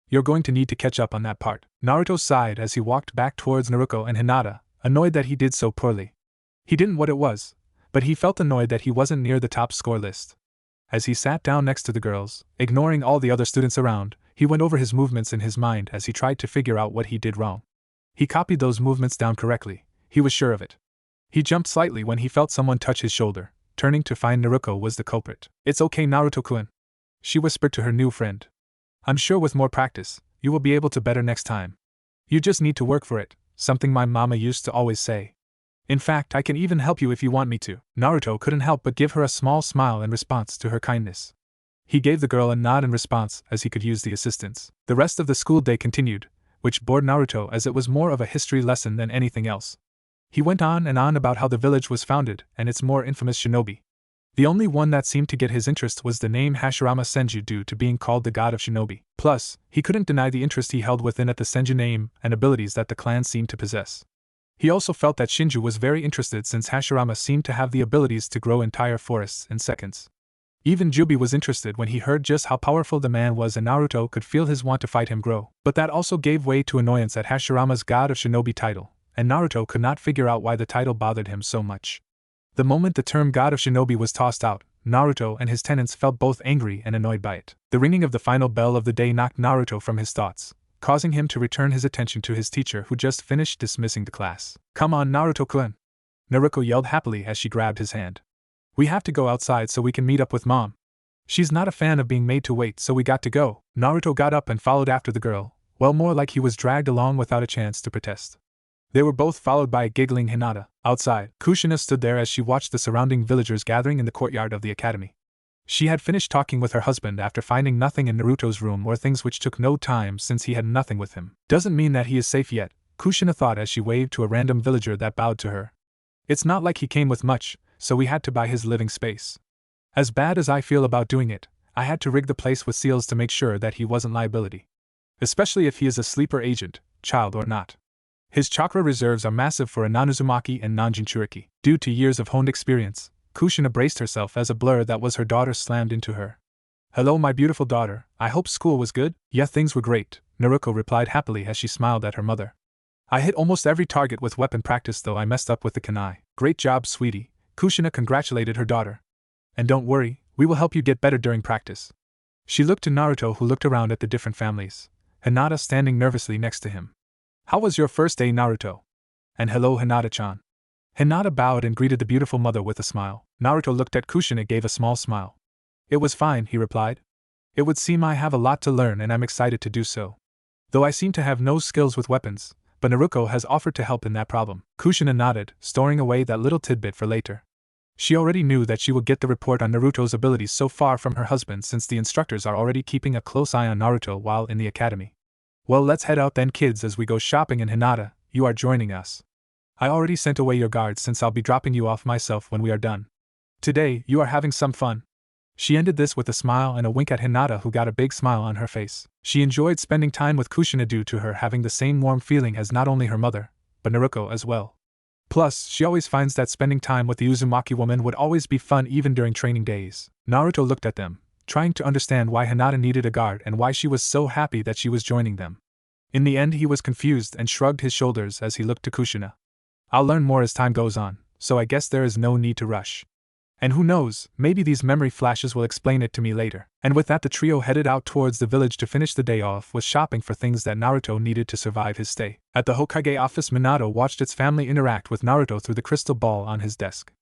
You're going to need to catch up on that part." Naruto sighed as he walked back towards Naruko and Hinata, annoyed that he did so poorly. He didn't what it was, but he felt annoyed that he wasn't near the top score list. As he sat down next to the girls, ignoring all the other students around, he went over his movements in his mind as he tried to figure out what he did wrong. He copied those movements down correctly, he was sure of it. He jumped slightly when he felt someone touch his shoulder, turning to find Naruko was the culprit. "It's okay, Naruto-kun," she whispered to her new friend. "I'm sure with more practice, you will be able to better next time. You just need to work for it, something my mama used to always say. In fact, I can even help you if you want me to." Naruto couldn't help but give her a small smile in response to her kindness. He gave the girl a nod in response as he could use the assistance. The rest of the school day continued, which bored Naruto as it was more of a history lesson than anything else. He went on and on about how the village was founded and its more infamous shinobi. The only one that seemed to get his interest was the name Hashirama Senju due to being called the god of shinobi. Plus, he couldn't deny the interest he held within at the Senju name and abilities that the clan seemed to possess. He also felt that Shinju was very interested since Hashirama seemed to have the abilities to grow entire forests in seconds. Even Jubie was interested when he heard just how powerful the man was, and Naruto could feel his want to fight him grow. But that also gave way to annoyance at Hashirama's God of Shinobi title, and Naruto could not figure out why the title bothered him so much. The moment the term God of Shinobi was tossed out, Naruto and his tenants felt both angry and annoyed by it. The ringing of the final bell of the day knocked Naruto from his thoughts, causing him to return his attention to his teacher who just finished dismissing the class. "Come on, Naruto-kun," Naruko yelled happily as she grabbed his hand. "We have to go outside so we can meet up with Mom. She's not a fan of being made to wait, so we got to go." Naruto got up and followed after the girl, well, more like he was dragged along without a chance to protest. They were both followed by a giggling Hinata. Outside, Kushina stood there as she watched the surrounding villagers gathering in the courtyard of the academy. She had finished talking with her husband after finding nothing in Naruto's room or things which took no time since he had nothing with him. "Doesn't mean that he is safe yet," Kushina thought as she waved to a random villager that bowed to her. "It's not like he came with much, so we had to buy his living space. As bad as I feel about doing it, I had to rig the place with seals to make sure that he wasn't liability. Especially if he is a sleeper agent, child or not. His chakra reserves are massive for a non-Uzumaki and non-Jinchuriki. Due to years of honed experience, Kushina braced herself as a blur that was her daughter slammed into her. Hello my beautiful daughter, I hope school was good? Yeah, things were great, Naruko replied happily as she smiled at her mother. I hit almost every target with weapon practice though I messed up with the kunai. Great job sweetie, Kushina congratulated her daughter. And don't worry, we will help you get better during practice. She looked to Naruto who looked around at the different families, Hinata standing nervously next to him. How was your first day Naruto? And hello Hinata-chan. Hinata bowed and greeted the beautiful mother with a smile. Naruto looked at Kushina and gave a small smile. It was fine, he replied. It would seem I have a lot to learn and I'm excited to do so. Though I seem to have no skills with weapons, but Naruko has offered to help in that problem. Kushina nodded, storing away that little tidbit for later. She already knew that she would get the report on Naruto's abilities so far from her husband since the instructors are already keeping a close eye on Naruto while in the academy. Well, let's head out then kids as we go shopping and Hinata, you are joining us. I already sent away your guards since I'll be dropping you off myself when we are done. Today, you are having some fun. She ended this with a smile and a wink at Hinata who got a big smile on her face. She enjoyed spending time with Kushina due to her having the same warm feeling as not only her mother, but Naruko as well. Plus, she always finds that spending time with the Uzumaki woman would always be fun even during training days. Naruto looked at them, trying to understand why Hinata needed a guard and why she was so happy that she was joining them. In the end he was confused and shrugged his shoulders as he looked to Kushina. I'll learn more as time goes on, so I guess there is no need to rush. And who knows, maybe these memory flashes will explain it to me later. And with that the trio headed out towards the village to finish the day off with shopping for things that Naruto needed to survive his stay. At the Hokage office Minato watched its family interact with Naruto through the crystal ball on his desk.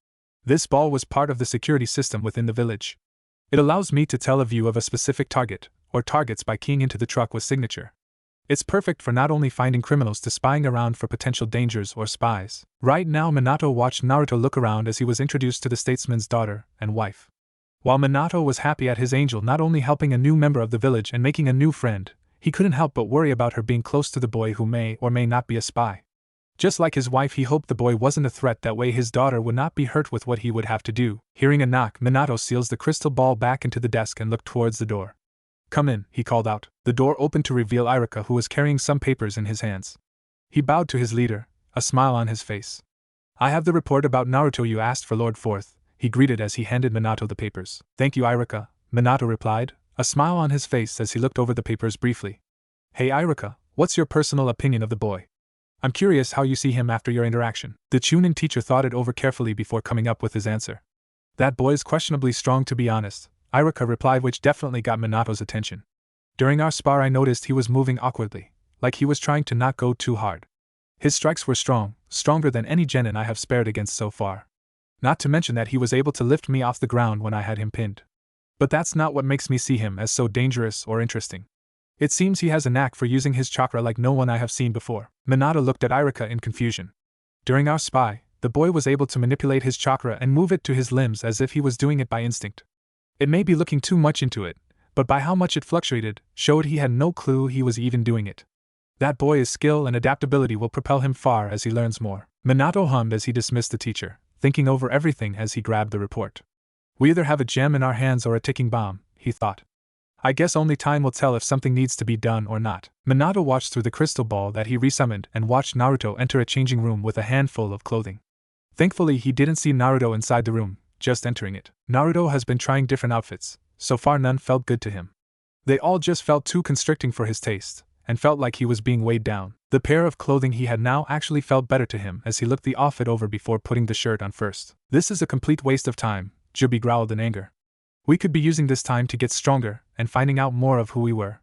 This ball was part of the security system within the village. It allows me to tell a view of a specific target, or targets by keying into the truck with signature. It's perfect for not only finding criminals to spying around for potential dangers or spies. Right now Minato watched Naruto look around as he was introduced to the statesman's daughter and wife. While Minato was happy at his angel not only helping a new member of the village and making a new friend, he couldn't help but worry about her being close to the boy who may or may not be a spy. Just like his wife, he hoped the boy wasn't a threat, that way his daughter would not be hurt with what he would have to do. Hearing a knock, Minato seals the crystal ball back into the desk and looked towards the door. Come in, he called out. The door opened to reveal Irika, who was carrying some papers in his hands. He bowed to his leader, a smile on his face. I have the report about Naruto you asked for, Lord Fourth, he greeted as he handed Minato the papers. Thank you, Irika, Minato replied, a smile on his face as he looked over the papers briefly. Hey Irika, what's your personal opinion of the boy? I'm curious how you see him after your interaction. The Chunin teacher thought it over carefully before coming up with his answer. That boy's questionably strong, to be honest, Irika replied, which definitely got Minato's attention. During our spar I noticed he was moving awkwardly, like he was trying to not go too hard. His strikes were strong, stronger than any genin I have spared against so far. Not to mention that he was able to lift me off the ground when I had him pinned. But that's not what makes me see him as so dangerous or interesting. It seems he has a knack for using his chakra like no one I have seen before. Minato looked at Irika in confusion. During our spy, the boy was able to manipulate his chakra and move it to his limbs as if he was doing it by instinct. It may be looking too much into it, but by how much it fluctuated, showed he had no clue he was even doing it. That boy's skill and adaptability will propel him far as he learns more. Minato hummed as he dismissed the teacher, thinking over everything as he grabbed the report. We either have a gem in our hands or a ticking bomb, he thought. I guess only time will tell if something needs to be done or not. Minato watched through the crystal ball that he resummoned and watched Naruto enter a changing room with a handful of clothing. Thankfully he didn't see Naruto inside the room, just entering it. Naruto has been trying different outfits, so far none felt good to him. They all just felt too constricting for his taste, and felt like he was being weighed down. The pair of clothing he had now actually felt better to him as he looked the outfit over before putting the shirt on first. This is a complete waste of time, Jubie growled in anger. We could be using this time to get stronger and finding out more of who we were.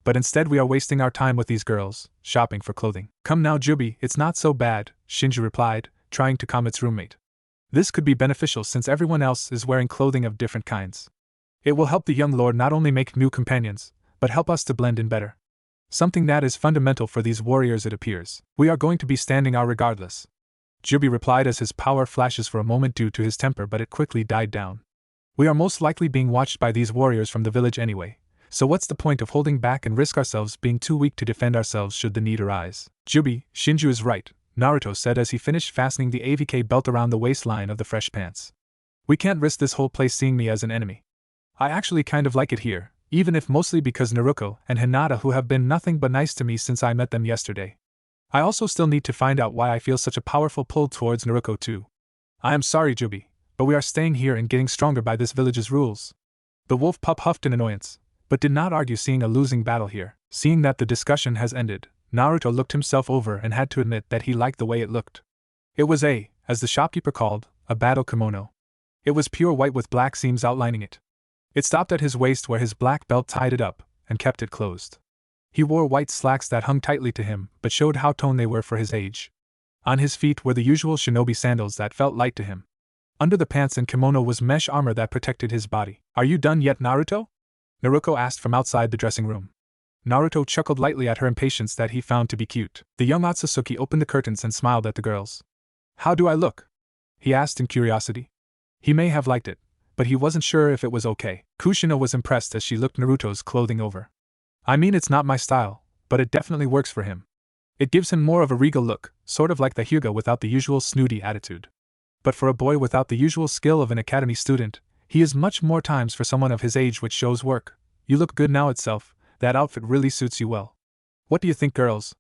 But instead we are wasting our time with these girls, shopping for clothing. Come now Jubie, it's not so bad, Shinju replied, trying to calm its roommate. This could be beneficial since everyone else is wearing clothing of different kinds. It will help the young lord not only make new companions, but help us to blend in better. Something that is fundamental for these warriors it appears. We are going to be standing out regardless. Jubie replied as his power flashes for a moment due to his temper, but it quickly died down. We are most likely being watched by these warriors from the village anyway, so what's the point of holding back and risk ourselves being too weak to defend ourselves should the need arise? Jubie, Shinju is right, Naruto said as he finished fastening the AVK belt around the waistline of the fresh pants. We can't risk this whole place seeing me as an enemy. I actually kind of like it here, even if mostly because Naruko and Hinata who have been nothing but nice to me since I met them yesterday. I also still need to find out why I feel such a powerful pull towards Naruko too. I am sorry, Jubie, but we are staying here and getting stronger by this village's rules. The wolf pup huffed in annoyance, but did not argue seeing a losing battle here. Seeing that the discussion has ended, Naruto looked himself over and had to admit that he liked the way it looked. It was as the shopkeeper called, a battle kimono. It was pure white with black seams outlining it. It stopped at his waist where his black belt tied it up, and kept it closed. He wore white slacks that hung tightly to him but showed how toned they were for his age. On his feet were the usual shinobi sandals that felt light to him. Under the pants and kimono was mesh armor that protected his body. Are you done yet, Naruto? Naruko asked from outside the dressing room. Naruto chuckled lightly at her impatience that he found to be cute. The young Otsutsuki opened the curtains and smiled at the girls. How do I look? He asked in curiosity. He may have liked it, but he wasn't sure if it was okay. Kushina was impressed as she looked Naruto's clothing over. I mean, it's not my style, but it definitely works for him. It gives him more of a regal look, sort of like the Hyuga without the usual snooty attitude. But for a boy without the usual skill of an academy student, he is much more times for someone of his age, which shows work. You look good now itself, that outfit really suits you well. What do you think, girls?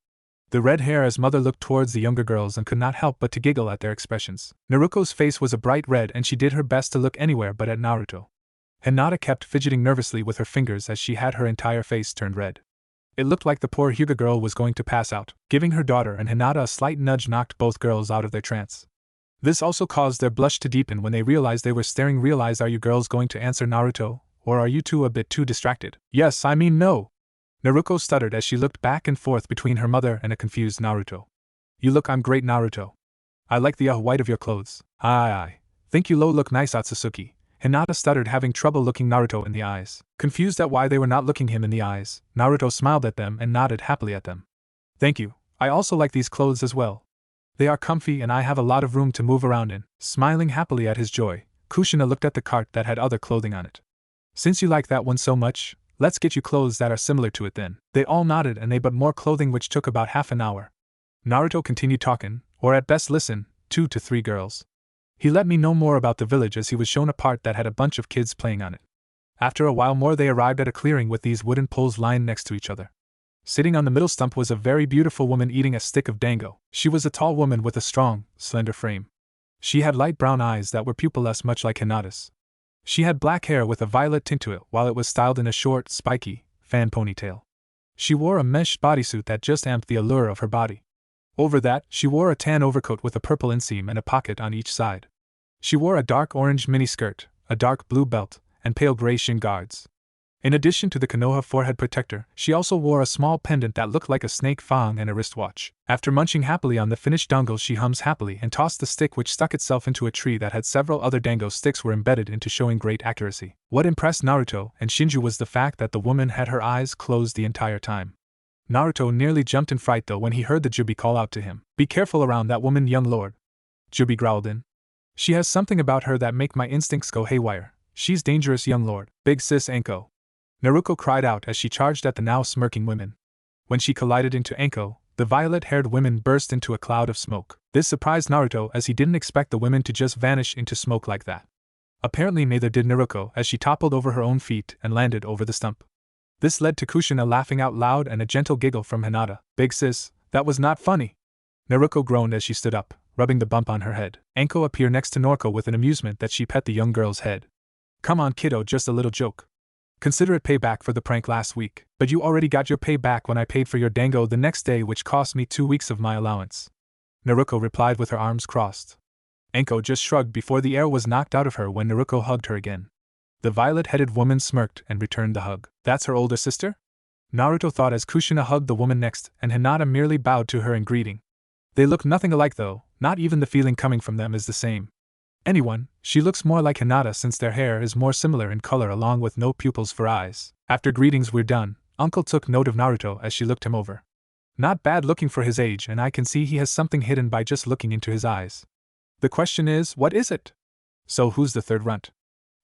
The red hair's mother looked towards the younger girls and could not help but to giggle at their expressions. Naruko's face was a bright red and she did her best to look anywhere but at Naruto. Hinata kept fidgeting nervously with her fingers as she had her entire face turned red. It looked like the poor Hyuga girl was going to pass out. Giving her daughter and Hinata a slight nudge knocked both girls out of their trance. This also caused their blush to deepen when they realized they were staring. Realized, are you girls going to answer Naruto, or are you two a bit too distracted? Yes, I mean no. Naruko stuttered as she looked back and forth between her mother and a confused Naruto. You look great, Naruto. I like the white of your clothes. I think you look nice, Otsutsuki. Hinata stuttered, having trouble looking Naruto in the eyes. Confused at why they were not looking him in the eyes, Naruto smiled at them and nodded happily at them. Thank you, I also like these clothes as well. They are comfy and I have a lot of room to move around in. Smiling happily at his joy, Kushina looked at the cart that had other clothing on it. Since you like that one so much, let's get you clothes that are similar to it then. They all nodded and they bought more clothing, which took about half an hour. Naruto continued talking, or at best listen, 2 to 3 girls. He let me know more about the village as he was shown a part that had a bunch of kids playing on it. After a while more they arrived at a clearing with these wooden poles lined next to each other. Sitting on the middle stump was a very beautiful woman eating a stick of dango. She was a tall woman with a strong, slender frame. She had light brown eyes that were pupilless much like Hinata's. She had black hair with a violet tint to it while it was styled in a short, spiky, fan ponytail. She wore a mesh bodysuit that just amped the allure of her body. Over that, she wore a tan overcoat with a purple inseam and a pocket on each side. She wore a dark orange miniskirt, a dark blue belt, and pale gray shin guards. In addition to the Konoha forehead protector, she also wore a small pendant that looked like a snake fang and a wristwatch. After munching happily on the finished dango, she hums happily and tossed the stick, which stuck itself into a tree that had several other dango sticks were embedded into, showing great accuracy. What impressed Naruto and Shinju was the fact that the woman had her eyes closed the entire time. Naruto nearly jumped in fright though when he heard the Jubie call out to him. Be careful around that woman, young lord. Jubie growled in. She has something about her that make my instincts go haywire. She's dangerous, young lord. Big sis Anko. Naruko cried out as she charged at the now smirking women. When she collided into Anko, the violet-haired women burst into a cloud of smoke. This surprised Naruto as he didn't expect the women to just vanish into smoke like that. Apparently neither did Naruko as she toppled over her own feet and landed over the stump. This led to Kushina laughing out loud and a gentle giggle from Hinata. Big sis, that was not funny. Naruko groaned as she stood up, rubbing the bump on her head. Anko appeared next to Naruko with an amusement that she pet the young girl's head. Come on kiddo, just a little joke. Consider it payback for the prank last week. But you already got your payback when I paid for your dango the next day, which cost me 2 weeks of my allowance. Naruko replied with her arms crossed. Anko just shrugged before the air was knocked out of her when Naruko hugged her again. The violet-headed woman smirked and returned the hug. That's her older sister? Naruto thought as Kushina hugged the woman next, and Hinata merely bowed to her in greeting. They look nothing alike though, not even the feeling coming from them is the same. Anyone, she looks more like Hinata since their hair is more similar in color along with no pupils for eyes. After greetings were done, Uncle took note of Naruto as she looked him over. Not bad looking for his age, and I can see he has something hidden by just looking into his eyes. The question is, what is it? So who's the third runt?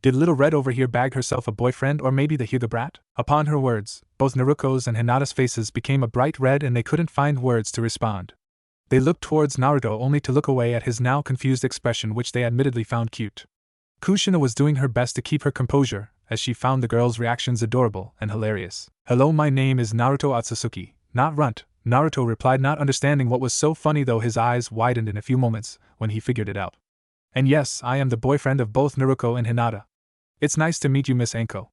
Did Little Red over here bag herself a boyfriend, or maybe the Hyuga brat? Upon her words, both Naruko's and Hinata's faces became a bright red and they couldn't find words to respond. They looked towards Naruto only to look away at his now confused expression, which they admittedly found cute. Kushina was doing her best to keep her composure, as she found the girl's reactions adorable and hilarious. "Hello, my name is Naruto Otsutsuki, not Runt," Naruto replied, not understanding what was so funny, though his eyes widened in a few moments when he figured it out. "And yes, I am the boyfriend of both Naruko and Hinata. It's nice to meet you, Miss Anko."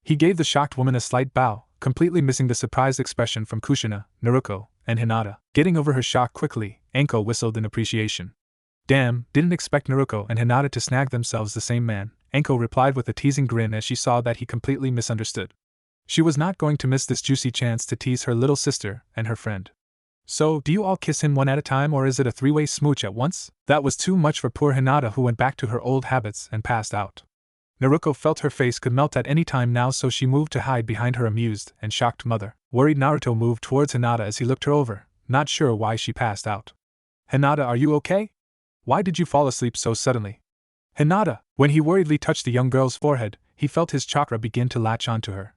He gave the shocked woman a slight bow, completely missing the surprised expression from Kushina, Naruko, and Hinata. Getting over her shock quickly, Anko whistled in appreciation. "Damn, didn't expect Naruko and Hinata to snag themselves the same man," Anko replied with a teasing grin as she saw that he completely misunderstood. She was not going to miss this juicy chance to tease her little sister and her friend. "So, do you all kiss him one at a time, or is it a three-way smooch at once?" That was too much for poor Hinata, who went back to her old habits and passed out. Naruko felt her face could melt at any time now, so she moved to hide behind her amused and shocked mother. Worried Naruto moved towards Hinata as he looked her over, not sure why she passed out. "Hinata, are you okay? Why did you fall asleep so suddenly?" "Hinata!" When he worriedly touched the young girl's forehead, he felt his chakra begin to latch onto her.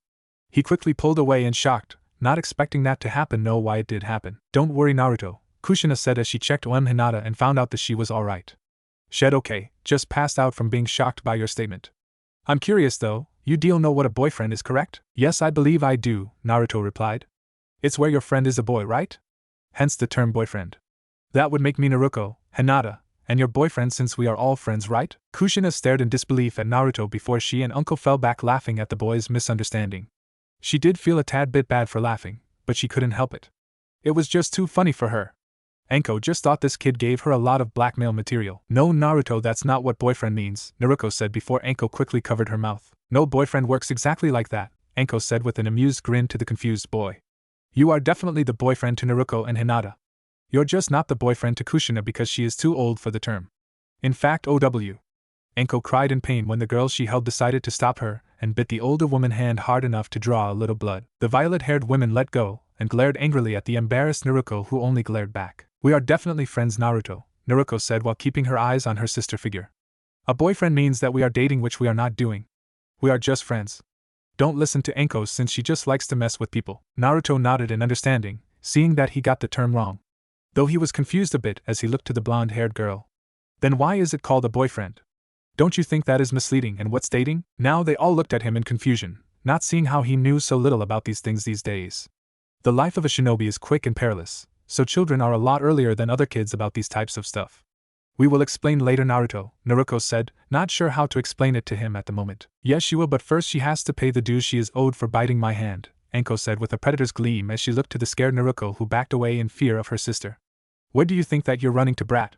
He quickly pulled away in shock, not expecting that to happen. "No, why it did happen." "Don't worry, Naruto," Kushina said as she checked on Hinata and found out that she was alright. "Shed okay, just passed out from being shocked by your statement." "I'm curious though, you do know what a boyfriend is, correct?" "Yes, I believe I do," Naruto replied. "It's where your friend is a boy, right? Hence the term boyfriend." "That would make me Naruko, Hinata, and your boyfriend since we are all friends, right?" Kushina stared in disbelief at Naruto before she and Uncle fell back laughing at the boy's misunderstanding. She did feel a tad bit bad for laughing, but she couldn't help it. It was just too funny for her. Anko just thought this kid gave her a lot of blackmail material. "No, Naruto, that's not what boyfriend means," Naruko said before Anko quickly covered her mouth. "No, boyfriend works exactly like that," Anko said with an amused grin to the confused boy. "You are definitely the boyfriend to Naruko and Hinata. You're just not the boyfriend to Kushina because she is too old for the term. In fact, OW." Anko cried in pain when the girl she held decided to stop her and bit the older woman's hand hard enough to draw a little blood. The violet-haired woman let go and glared angrily at the embarrassed Naruko, who only glared back. "We are definitely friends, Naruto," Naruko said while keeping her eyes on her sister figure. "A boyfriend means that we are dating, which we are not doing. We are just friends. Don't listen to Anko since she just likes to mess with people." Naruto nodded in understanding, seeing that he got the term wrong, though he was confused a bit as he looked to the blonde-haired girl. "Then why is it called a boyfriend? Don't you think that is misleading, and what's dating?" Now they all looked at him in confusion, not seeing how he knew so little about these things these days. The life of a shinobi is quick and perilous, so children are a lot earlier than other kids about these types of stuff. "We will explain later, Naruto," Naruko said, not sure how to explain it to him at the moment. "Yes, she will, but first she has to pay the dues she is owed for biting my hand," Anko said with a predator's gleam as she looked to the scared Naruko, who backed away in fear of her sister. "Where do you think that you're running to, brat?"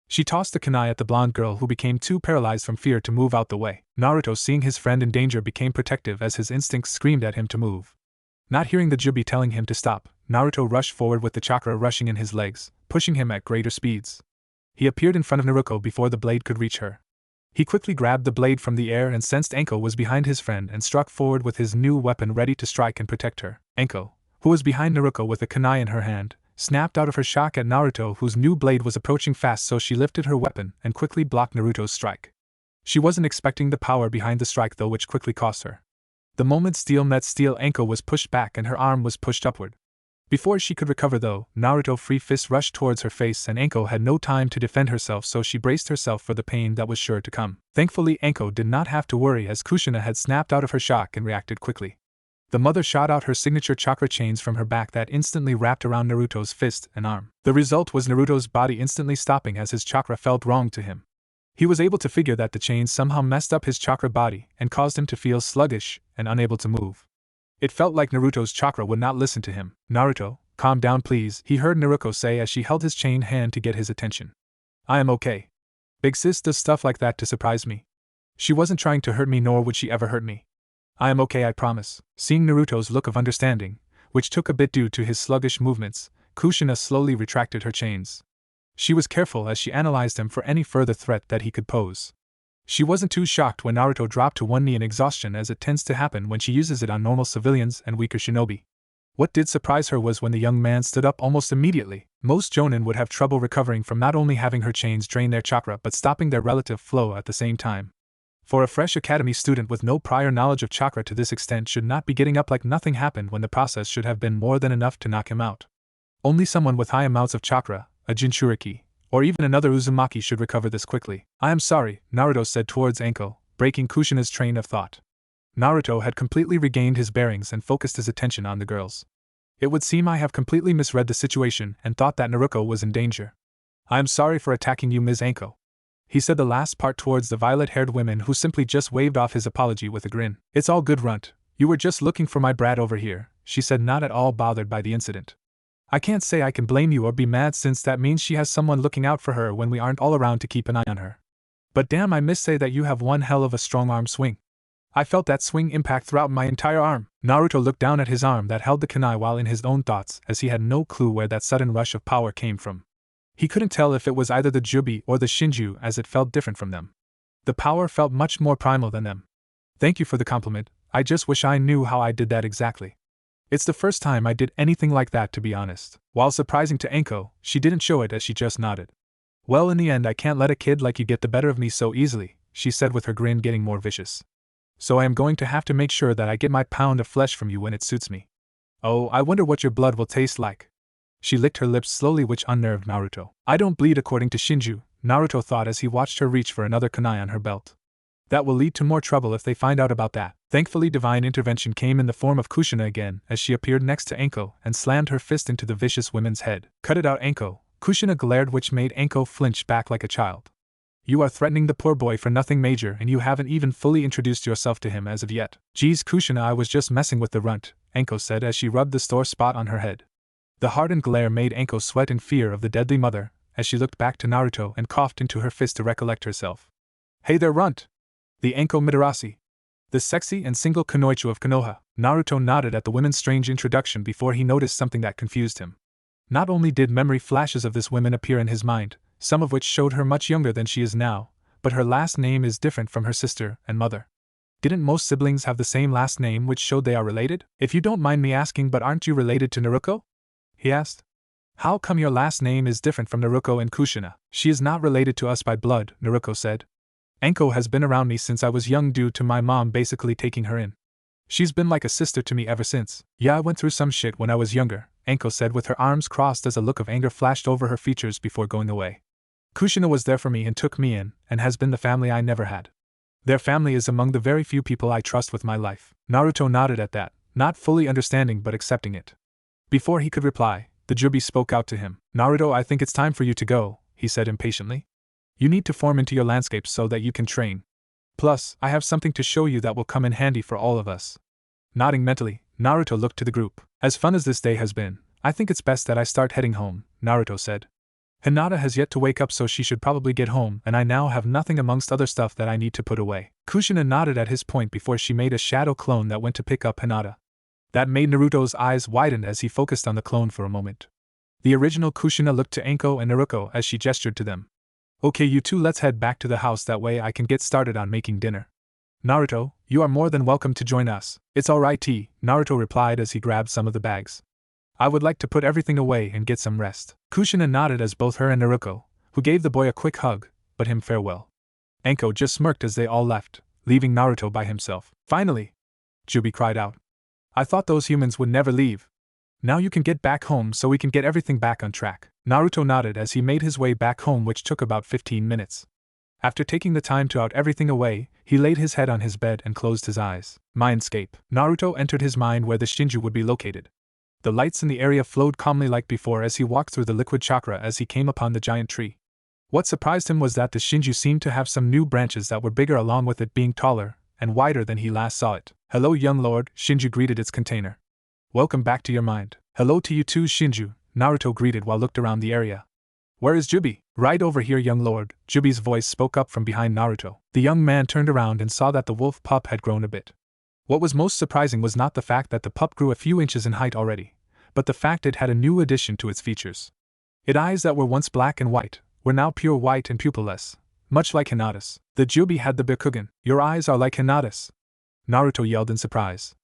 She tossed the kunai at the blonde girl, who became too paralyzed from fear to move out the way. Naruto, seeing his friend in danger, became protective as his instincts screamed at him to move. Not hearing the Jubie telling him to stop, Naruto rushed forward with the chakra rushing in his legs, pushing him at greater speeds. He appeared in front of Naruko before the blade could reach her. He quickly grabbed the blade from the air and sensed Anko was behind his friend and struck forward with his new weapon ready to strike and protect her. Anko, who was behind Naruko with the kunai in her hand, snapped out of her shock at Naruto, whose new blade was approaching fast, so she lifted her weapon and quickly blocked Naruto's strike. She wasn't expecting the power behind the strike though, which quickly cost her. The moment steel met steel, Anko was pushed back and her arm was pushed upward. Before she could recover though, Naruto's free fist rushed towards her face and Anko had no time to defend herself, so she braced herself for the pain that was sure to come. Thankfully, Anko did not have to worry as Kushina had snapped out of her shock and reacted quickly. The mother shot out her signature chakra chains from her back that instantly wrapped around Naruto's fist and arm. The result was Naruto's body instantly stopping as his chakra felt wrong to him. He was able to figure that the chains somehow messed up his chakra body and caused him to feel sluggish and unable to move. It felt like Naruto's chakra would not listen to him. "Naruto, calm down please," he heard Naruko say as she held his chained hand to get his attention. "I am okay. Big sis does stuff like that to surprise me. She wasn't trying to hurt me, nor would she ever hurt me. I am okay, I promise." Seeing Naruto's look of understanding, which took a bit due to his sluggish movements, Kushina slowly retracted her chains. She was careful as she analyzed him for any further threat that he could pose. She wasn't too shocked when Naruto dropped to one knee in exhaustion, as it tends to happen when she uses it on normal civilians and weaker shinobi. What did surprise her was when the young man stood up almost immediately. Most jonin would have trouble recovering from not only having her chains drain their chakra but stopping their relative flow at the same time. For a fresh academy student with no prior knowledge of chakra to this extent should not be getting up like nothing happened when the process should have been more than enough to knock him out. Only someone with high amounts of chakra, a Jinchuriki, or even another Uzumaki should recover this quickly. "I am sorry," Naruto said towards Anko, breaking Kushina's train of thought. Naruto had completely regained his bearings and focused his attention on the girls. It would seem I have completely misread the situation and thought that Naruko was in danger. I am sorry for attacking you, Ms. Anko. He said the last part towards the violet-haired woman who simply just waved off his apology with a grin. It's all good, Runt. You were just looking for my brat over here, she said, not at all bothered by the incident. I can't say I can blame you or be mad since that means she has someone looking out for her when we aren't all around to keep an eye on her. But damn, I must say that you have one hell of a strong arm swing. I felt that swing impact throughout my entire arm. Naruto looked down at his arm that held the kunai while in his own thoughts, as he had no clue where that sudden rush of power came from. He couldn't tell if it was either the Jubie or the Shinju, as it felt different from them. The power felt much more primal than them. Thank you for the compliment. I just wish I knew how I did that exactly. It's the first time I did anything like that, to be honest. While surprising to Anko, she didn't show it as she just nodded. Well, in the end I can't let a kid like you get the better of me so easily, she said with her grin getting more vicious. So I am going to have to make sure that I get my pound of flesh from you when it suits me. Oh, I wonder what your blood will taste like. She licked her lips slowly, which unnerved Naruto. I don't bleed according to Shinju, Naruto thought as he watched her reach for another kunai on her belt. That will lead to more trouble if they find out about that. Thankfully, divine intervention came in the form of Kushina again, as she appeared next to Anko and slammed her fist into the vicious woman's head. Cut it out, Anko, Kushina glared, which made Anko flinch back like a child. You are threatening the poor boy for nothing major and you haven't even fully introduced yourself to him as of yet. Geez, Kushina, I was just messing with the runt, Anko said as she rubbed the sore spot on her head. The hardened glare made Anko sweat in fear of the deadly mother, as she looked back to Naruto and coughed into her fist to recollect herself. Hey there, runt! The Anko Midorasi. The sexy and single Kunoichi of Konoha. Naruto nodded at the woman's strange introduction before he noticed something that confused him. Not only did memory flashes of this woman appear in his mind, some of which showed her much younger than she is now, but her last name is different from her sister and mother. Didn't most siblings have the same last name, which showed they are related? If you don't mind me asking, but aren't you related to Naruko? He asked. How come your last name is different from Naruko and Kushina? She is not related to us by blood, Naruko said. Anko has been around me since I was young due to my mom basically taking her in. She's been like a sister to me ever since. Yeah, I went through some shit when I was younger, Anko said with her arms crossed as a look of anger flashed over her features before going away. Kushina was there for me and took me in, and has been the family I never had. Their family is among the very few people I trust with my life. Naruto nodded at that, not fully understanding but accepting it. Before he could reply, the Jubie spoke out to him. Naruto, I think it's time for you to go, he said impatiently. You need to form into your landscape so that you can train. Plus, I have something to show you that will come in handy for all of us. Nodding mentally, Naruto looked to the group. As fun as this day has been, I think it's best that I start heading home, Naruto said. Hinata has yet to wake up, so she should probably get home, and I now have nothing amongst other stuff that I need to put away. Kushina nodded at his point before she made a shadow clone that went to pick up Hinata. That made Naruto's eyes widen as he focused on the clone for a moment. The original Kushina looked to Anko and Naruko as she gestured to them. Okay, you two, let's head back to the house, that way I can get started on making dinner. Naruto, you are more than welcome to join us. It's alright, Naruto replied as he grabbed some of the bags. I would like to put everything away and get some rest. Kushina nodded as both her and Naruko, who gave the boy a quick hug, bid him farewell. Anko just smirked as they all left, leaving Naruto by himself. Finally! Jubie cried out. I thought those humans would never leave. Now you can get back home so we can get everything back on track. Naruto nodded as he made his way back home, which took about 15 minutes. After taking the time to out everything away, he laid his head on his bed and closed his eyes. Mindscape. Naruto entered his mind where the Shinju would be located. The lights in the area flowed calmly like before as he walked through the liquid chakra as he came upon the giant tree. What surprised him was that the Shinju seemed to have some new branches that were bigger, along with it being taller and wider than he last saw it. Hello, young lord, Shinju greeted its container. Welcome back to your mind. Hello to you too, Shinju, Naruto greeted while looked around the area. Where is Jubie? Right over here, young lord, Jubie's voice spoke up from behind Naruto. The young man turned around and saw that the wolf pup had grown a bit. What was most surprising was not the fact that the pup grew a few inches in height already, but the fact it had a new addition to its features. Its eyes that were once black and white were now pure white and pupilless, much like Hinata's. The Jubie had the Byakugan. Your eyes are like Hinata's, Naruto yelled in surprise.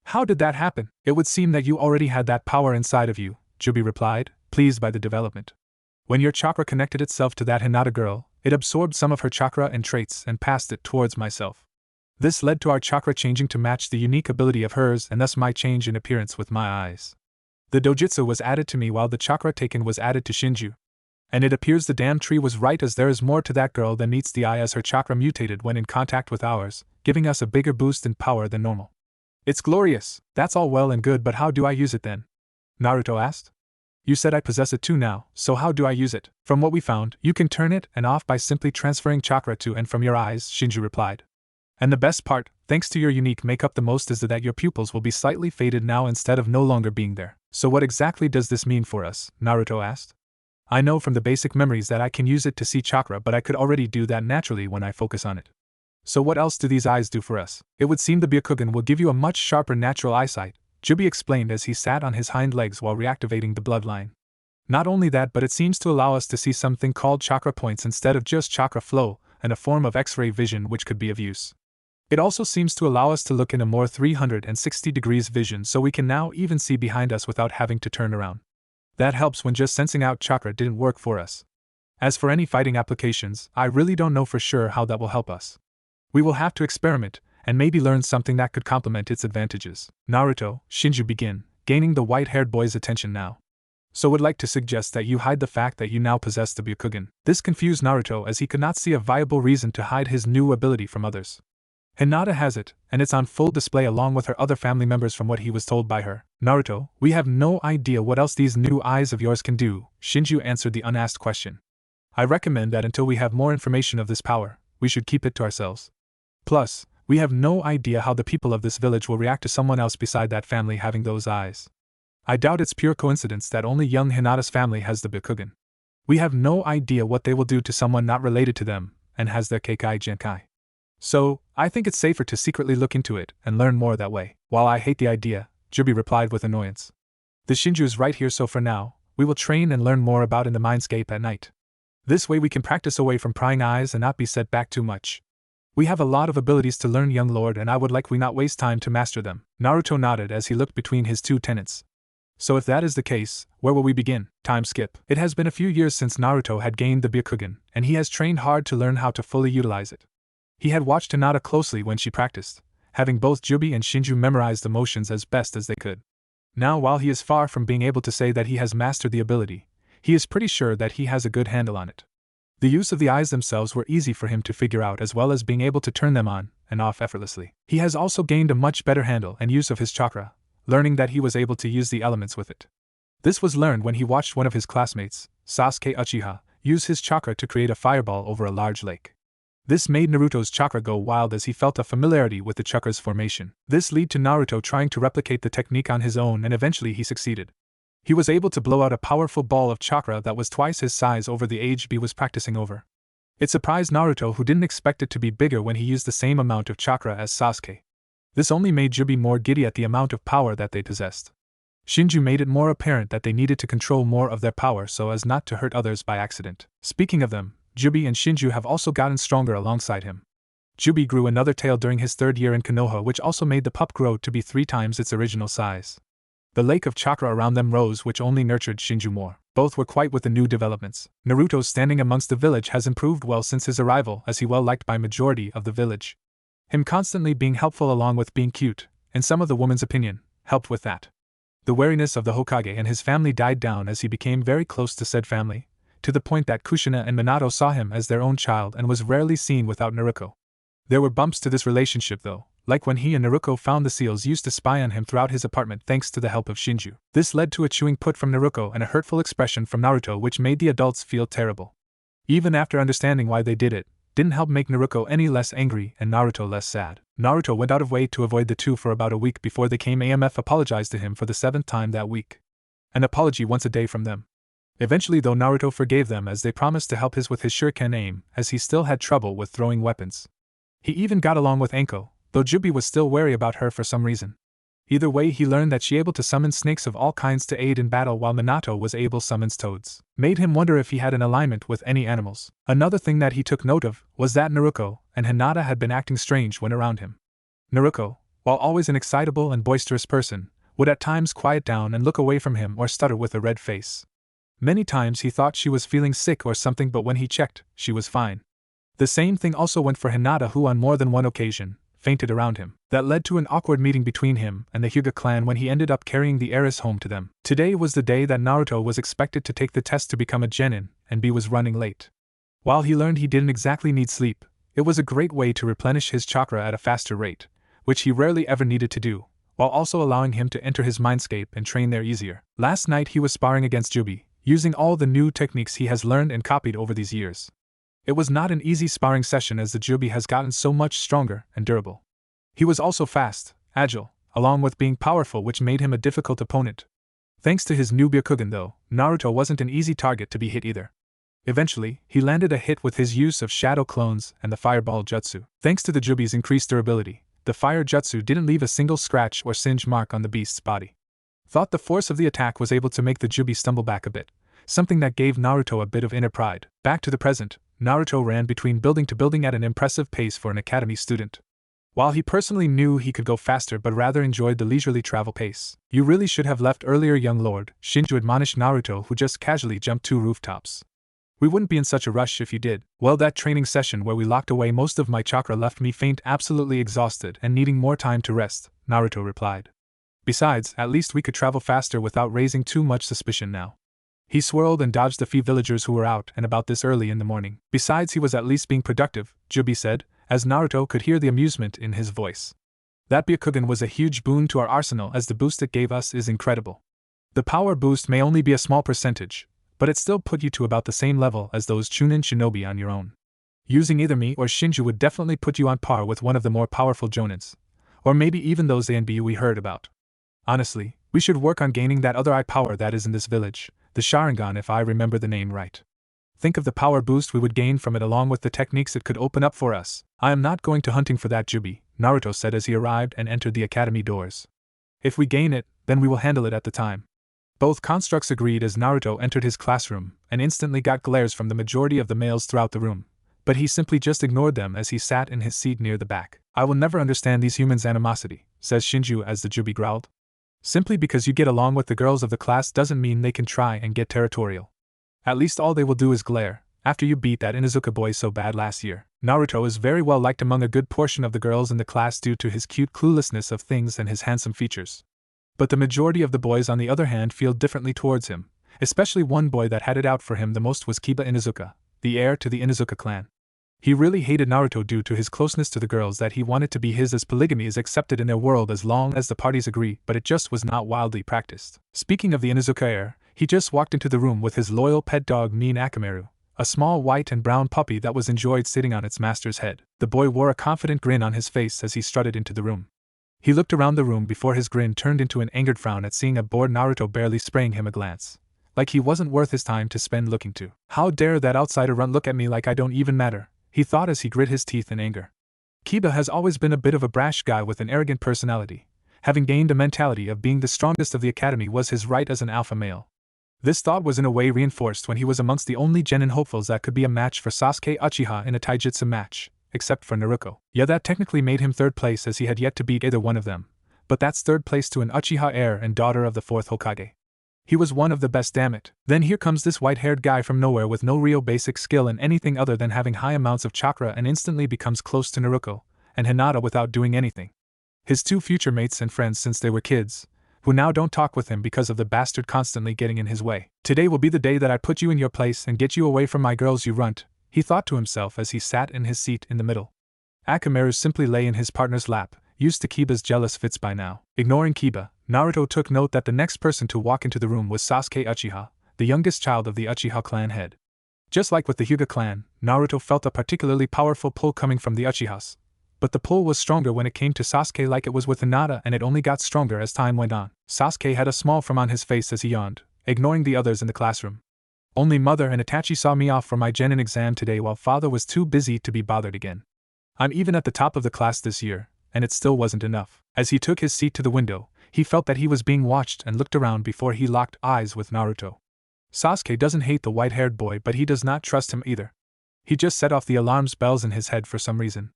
How did that happen? It would seem that you already had that power inside of you, Jubie replied, pleased by the development. When your chakra connected itself to that Hinata girl, it absorbed some of her chakra and traits and passed it towards myself. This led to our chakra changing to match the unique ability of hers and thus my change in appearance with my eyes. The dojutsu was added to me while the chakra taken was added to Shinju. And it appears the damn tree was right, as there is more to that girl than meets the eye, as her chakra mutated when in contact with ours, giving us a bigger boost in power than normal. It's glorious. That's all well and good, but how do I use it then? Naruto asked. You said I possess it too now, so how do I use it? From what we found, you can turn it and off by simply transferring chakra to and from your eyes, Shinju replied. And the best part, thanks to your unique makeup the most, is that your pupils will be slightly faded now instead of no longer being there. So what exactly does this mean for us? Naruto asked. I know from the basic memories that I can use it to see chakra, but I could already do that naturally when I focus on it. So what else do these eyes do for us? It would seem the Byakugan will give you a much sharper natural eyesight, Jubie explained as he sat on his hind legs while reactivating the bloodline. Not only that, but it seems to allow us to see something called chakra points instead of just chakra flow, and a form of X-ray vision which could be of use. It also seems to allow us to look in a more 360 degrees vision, so we can now even see behind us without having to turn around. That helps when just sensing out chakra didn't work for us. As for any fighting applications, I really don't know for sure how that will help us. We will have to experiment, and maybe learn something that could complement its advantages. Naruto, Shinju began, gaining the white-haired boy's attention now. So would like to suggest that you hide the fact that you now possess the Byakugan. This confused Naruto as he could not see a viable reason to hide his new ability from others. Hinata has it, and it's on full display along with her other family members from what he was told by her. Naruto, we have no idea what else these new eyes of yours can do, Shinju answered the unasked question. I recommend that until we have more information of this power, we should keep it to ourselves. Plus, we have no idea how the people of this village will react to someone else beside that family having those eyes. I doubt it's pure coincidence that only young Hinata's family has the Byakugan. We have no idea what they will do to someone not related to them, and has their Keikai Genkai. So, I think it's safer to secretly look into it and learn more that way. While I hate the idea, Jubie replied with annoyance. The Shinju is right here, so for now, we will train and learn more about in the mindscape at night. This way we can practice away from prying eyes and not be set back too much. We have a lot of abilities to learn, young lord, and I would like we not waste time to master them. Naruto nodded as he looked between his two tenants. So if that is the case, where will we begin? Time skip. It has been a few years since Naruto had gained the Byakugan, and he has trained hard to learn how to fully utilize it. He had watched Hinata closely when she practiced, having both Jubie and Shinju memorize the motions as best as they could. Now, while he is far from being able to say that he has mastered the ability, he is pretty sure that he has a good handle on it. The use of the eyes themselves were easy for him to figure out, as well as being able to turn them on and off effortlessly. He has also gained a much better handle and use of his chakra, learning that he was able to use the elements with it. This was learned when he watched one of his classmates, Sasuke Uchiha, use his chakra to create a fireball over a large lake. This made Naruto's chakra go wild as he felt a familiarity with the chakra's formation. This led to Naruto trying to replicate the technique on his own, and eventually he succeeded. He was able to blow out a powerful ball of chakra that was twice his size over the age he was practicing over. It surprised Naruto, who didn't expect it to be bigger when he used the same amount of chakra as Sasuke. This only made Jubie more giddy at the amount of power that they possessed. Shinju made it more apparent that they needed to control more of their power so as not to hurt others by accident. Speaking of them, Jubie and Shinju have also gotten stronger alongside him. Jubie grew another tail during his 3rd year in Konoha, which also made the pup grow to be 3 times its original size. The lake of chakra around them rose, which only nurtured Shinju more. Both were quite with the new developments. Naruto's standing amongst the village has improved well since his arrival, as he well liked by majority of the village. Him constantly being helpful along with being cute, in some of the women's opinion, helped with that. The wariness of the Hokage and his family died down as he became very close to said family, to the point that Kushina and Minato saw him as their own child and was rarely seen without Naruko. There were bumps to this relationship though, like when he and Naruko found the seals used to spy on him throughout his apartment thanks to the help of Shinju. This led to a chewing put from Naruko and a hurtful expression from Naruto, which made the adults feel terrible. Even after understanding why they did it, didn't help make Naruko any less angry and Naruto less sad. Naruto went out of way to avoid the two for about a week before they came. AMF apologized to him for the 7th time that week. An apology once a day from them. Eventually though, Naruto forgave them as they promised to help his with his shuriken aim, as he still had trouble with throwing weapons. He even got along with Anko, though Jubie was still wary about her for some reason. Either way, he learned that she able to summon snakes of all kinds to aid in battle, while Minato was able summons toads. Made him wonder if he had an alignment with any animals. Another thing that he took note of was that Naruko and Hinata had been acting strange when around him. Naruko, while always an excitable and boisterous person, would at times quiet down and look away from him or stutter with a red face. Many times he thought she was feeling sick or something, but when he checked, she was fine. The same thing also went for Hinata, who on more than one occasion fainted around him. That led to an awkward meeting between him and the Hyuga clan when he ended up carrying the heiress home to them. Today was the day that Naruto was expected to take the test to become a genin, and B was running late. While he learned he didn't exactly need sleep, it was a great way to replenish his chakra at a faster rate, which he rarely ever needed to do, while also allowing him to enter his mindscape and train there easier. Last night he was sparring against Jubie, using all the new techniques he has learned and copied over these years. It was not an easy sparring session as the Jubie has gotten so much stronger and durable. He was also fast, agile, along with being powerful, which made him a difficult opponent. Thanks to his new Byakugan though, Naruto wasn't an easy target to be hit either. Eventually, he landed a hit with his use of shadow clones and the fireball jutsu. Thanks to the Jubie's increased durability, the fire jutsu didn't leave a single scratch or singe mark on the beast's body. Thought the force of the attack was able to make the Jubie stumble back a bit, something that gave Naruto a bit of inner pride. Back to the present, Naruto ran between building to building at an impressive pace for an academy student. While he personally knew he could go faster but rather enjoyed the leisurely travel pace. You really should have left earlier, young lord, Shinju admonished Naruto, who just casually jumped 2 rooftops. We wouldn't be in such a rush if you did. Well, that training session where we locked away most of my chakra left me faint, absolutely exhausted and needing more time to rest, Naruto replied. Besides, at least we could travel faster without raising too much suspicion now. He swirled and dodged the few villagers who were out and about this early in the morning. Besides, he was at least being productive, Jubie said, as Naruto could hear the amusement in his voice. That Byakugan was a huge boon to our arsenal, as the boost it gave us is incredible. The power boost may only be a small percentage, but it still put you to about the same level as those Chunin shinobi on your own. Using either me or Shinju would definitely put you on par with one of the more powerful jonins, or maybe even those ANBU we heard about. Honestly, we should work on gaining that other eye power that is in this village, the Sharingan, if I remember the name right. Think of the power boost we would gain from it along with the techniques it could open up for us. I am not going to hunting for that, Jubie, Naruto said as he arrived and entered the academy doors. If we gain it, then we will handle it at the time. Both constructs agreed as Naruto entered his classroom and instantly got glares from the majority of the males throughout the room, but he simply just ignored them as he sat in his seat near the back. I will never understand these humans' animosity, says Shinju as the Jubie growled. Simply because you get along with the girls of the class doesn't mean they can try and get territorial. At least all they will do is glare, after you beat that Inuzuka boy so bad last year. Naruto is very well liked among a good portion of the girls in the class due to his cute cluelessness of things and his handsome features. But the majority of the boys on the other hand feel differently towards him, especially one boy that had it out for him the most was Kiba Inuzuka, the heir to the Inuzuka clan. He really hated Naruto due to his closeness to the girls that he wanted to be his, as polygamy is accepted in their world as long as the parties agree, but it just was not wildly practiced. Speaking of the Inuzuka heir, he just walked into the room with his loyal pet dog Nin Akamaru, a small white and brown puppy that was enjoyed sitting on its master's head. The boy wore a confident grin on his face as he strutted into the room. He looked around the room before his grin turned into an angered frown at seeing a bored Naruto barely spraying him a glance. Like he wasn't worth his time to spend looking to. How dare that outsider runt look at me like I don't even matter, he thought as he grit his teeth in anger. Kiba has always been a bit of a brash guy with an arrogant personality. Having gained a mentality of being the strongest of the academy was his right as an alpha male. This thought was in a way reinforced when he was amongst the only genin hopefuls that could be a match for Sasuke Uchiha in a taijutsu match, except for Naruko. Yeah, that technically made him third place as he had yet to beat either one of them, but that's third place to an Uchiha heir and daughter of the fourth Hokage. He was one of the best, damn it. Then here comes this white-haired guy from nowhere with no real basic skill in anything other than having high amounts of chakra and instantly becomes close to Naruko and Hinata without doing anything. His 2 future mates and friends since they were kids, who now don't talk with him because of the bastard constantly getting in his way. Today will be the day that I put you in your place and get you away from my girls, you runt, he thought to himself as he sat in his seat in the middle. Akamaru simply lay in his partner's lap, used to Kiba's jealous fits by now. Ignoring Kiba, Naruto took note that the next person to walk into the room was Sasuke Uchiha, the youngest child of the Uchiha clan head. Just like with the Hyuga clan, Naruto felt a particularly powerful pull coming from the Uchihas. But the pull was stronger when it came to Sasuke, like it was with Hinata, and it only got stronger as time went on. Sasuke had a small frown on his face as he yawned, ignoring the others in the classroom. Only mother and Itachi saw me off for my genin exam today while father was too busy to be bothered again. I'm even at the top of the class this year, and it still wasn't enough. As he took his seat to the window, he felt that he was being watched and looked around before he locked eyes with Naruto. Sasuke doesn't hate the white-haired boy, but he does not trust him either. He just set off the alarm bells in his head for some reason.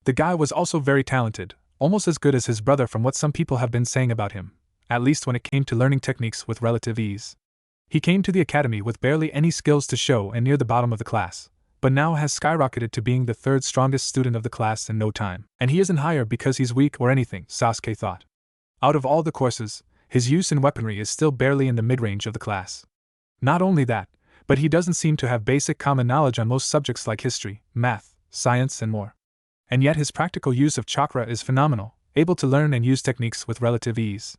The guy was also very talented, almost as good as his brother from what some people have been saying about him, at least when it came to learning techniques with relative ease. He came to the academy with barely any skills to show and near the bottom of the class, but now has skyrocketed to being the 3rd strongest student of the class in no time. And he isn't higher because he's weak or anything, Sasuke thought. Out of all the courses, his use in weaponry is still barely in the mid-range of the class. Not only that, but he doesn't seem to have basic common knowledge on most subjects like history, math, science, and more. And yet his practical use of chakra is phenomenal, able to learn and use techniques with relative ease.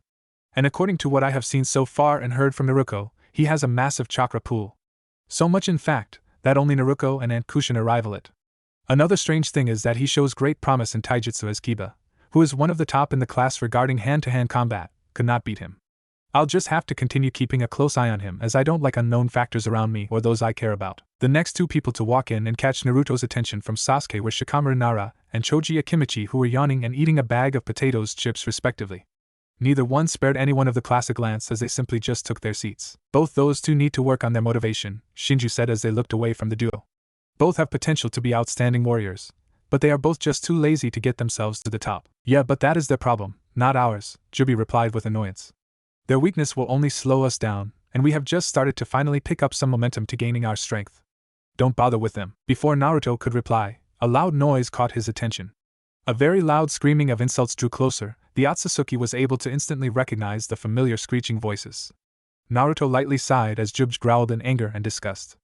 And according to what I have seen so far and heard from Naruko, he has a massive chakra pool. So much in fact, that only Naruko and Aunt Kushina rival it. Another strange thing is that he shows great promise in taijutsu as Kiba, who is one of the top in the class regarding hand-to-hand combat, could not beat him. I'll just have to continue keeping a close eye on him as I don't like unknown factors around me or those I care about. The next two people to walk in and catch Naruto's attention from Sasuke were Shikamaru Nara and Choji Akimichi, who were yawning and eating a bag of potato chips respectively. Neither one spared anyone of the classic glance as they simply just took their seats. Both those two need to work on their motivation, Shinju said as they looked away from the duo. Both have potential to be outstanding warriors, but they are both just too lazy to get themselves to the top. Yeah, but that is their problem, not ours, Jubie replied with annoyance. Their weakness will only slow us down, and we have just started to finally pick up some momentum to gaining our strength. Don't bother with them. Before Naruto could reply, a loud noise caught his attention. A very loud screaming of insults drew closer. The Otsutsuki was able to instantly recognize the familiar screeching voices. Naruto lightly sighed as Jubie growled in anger and disgust.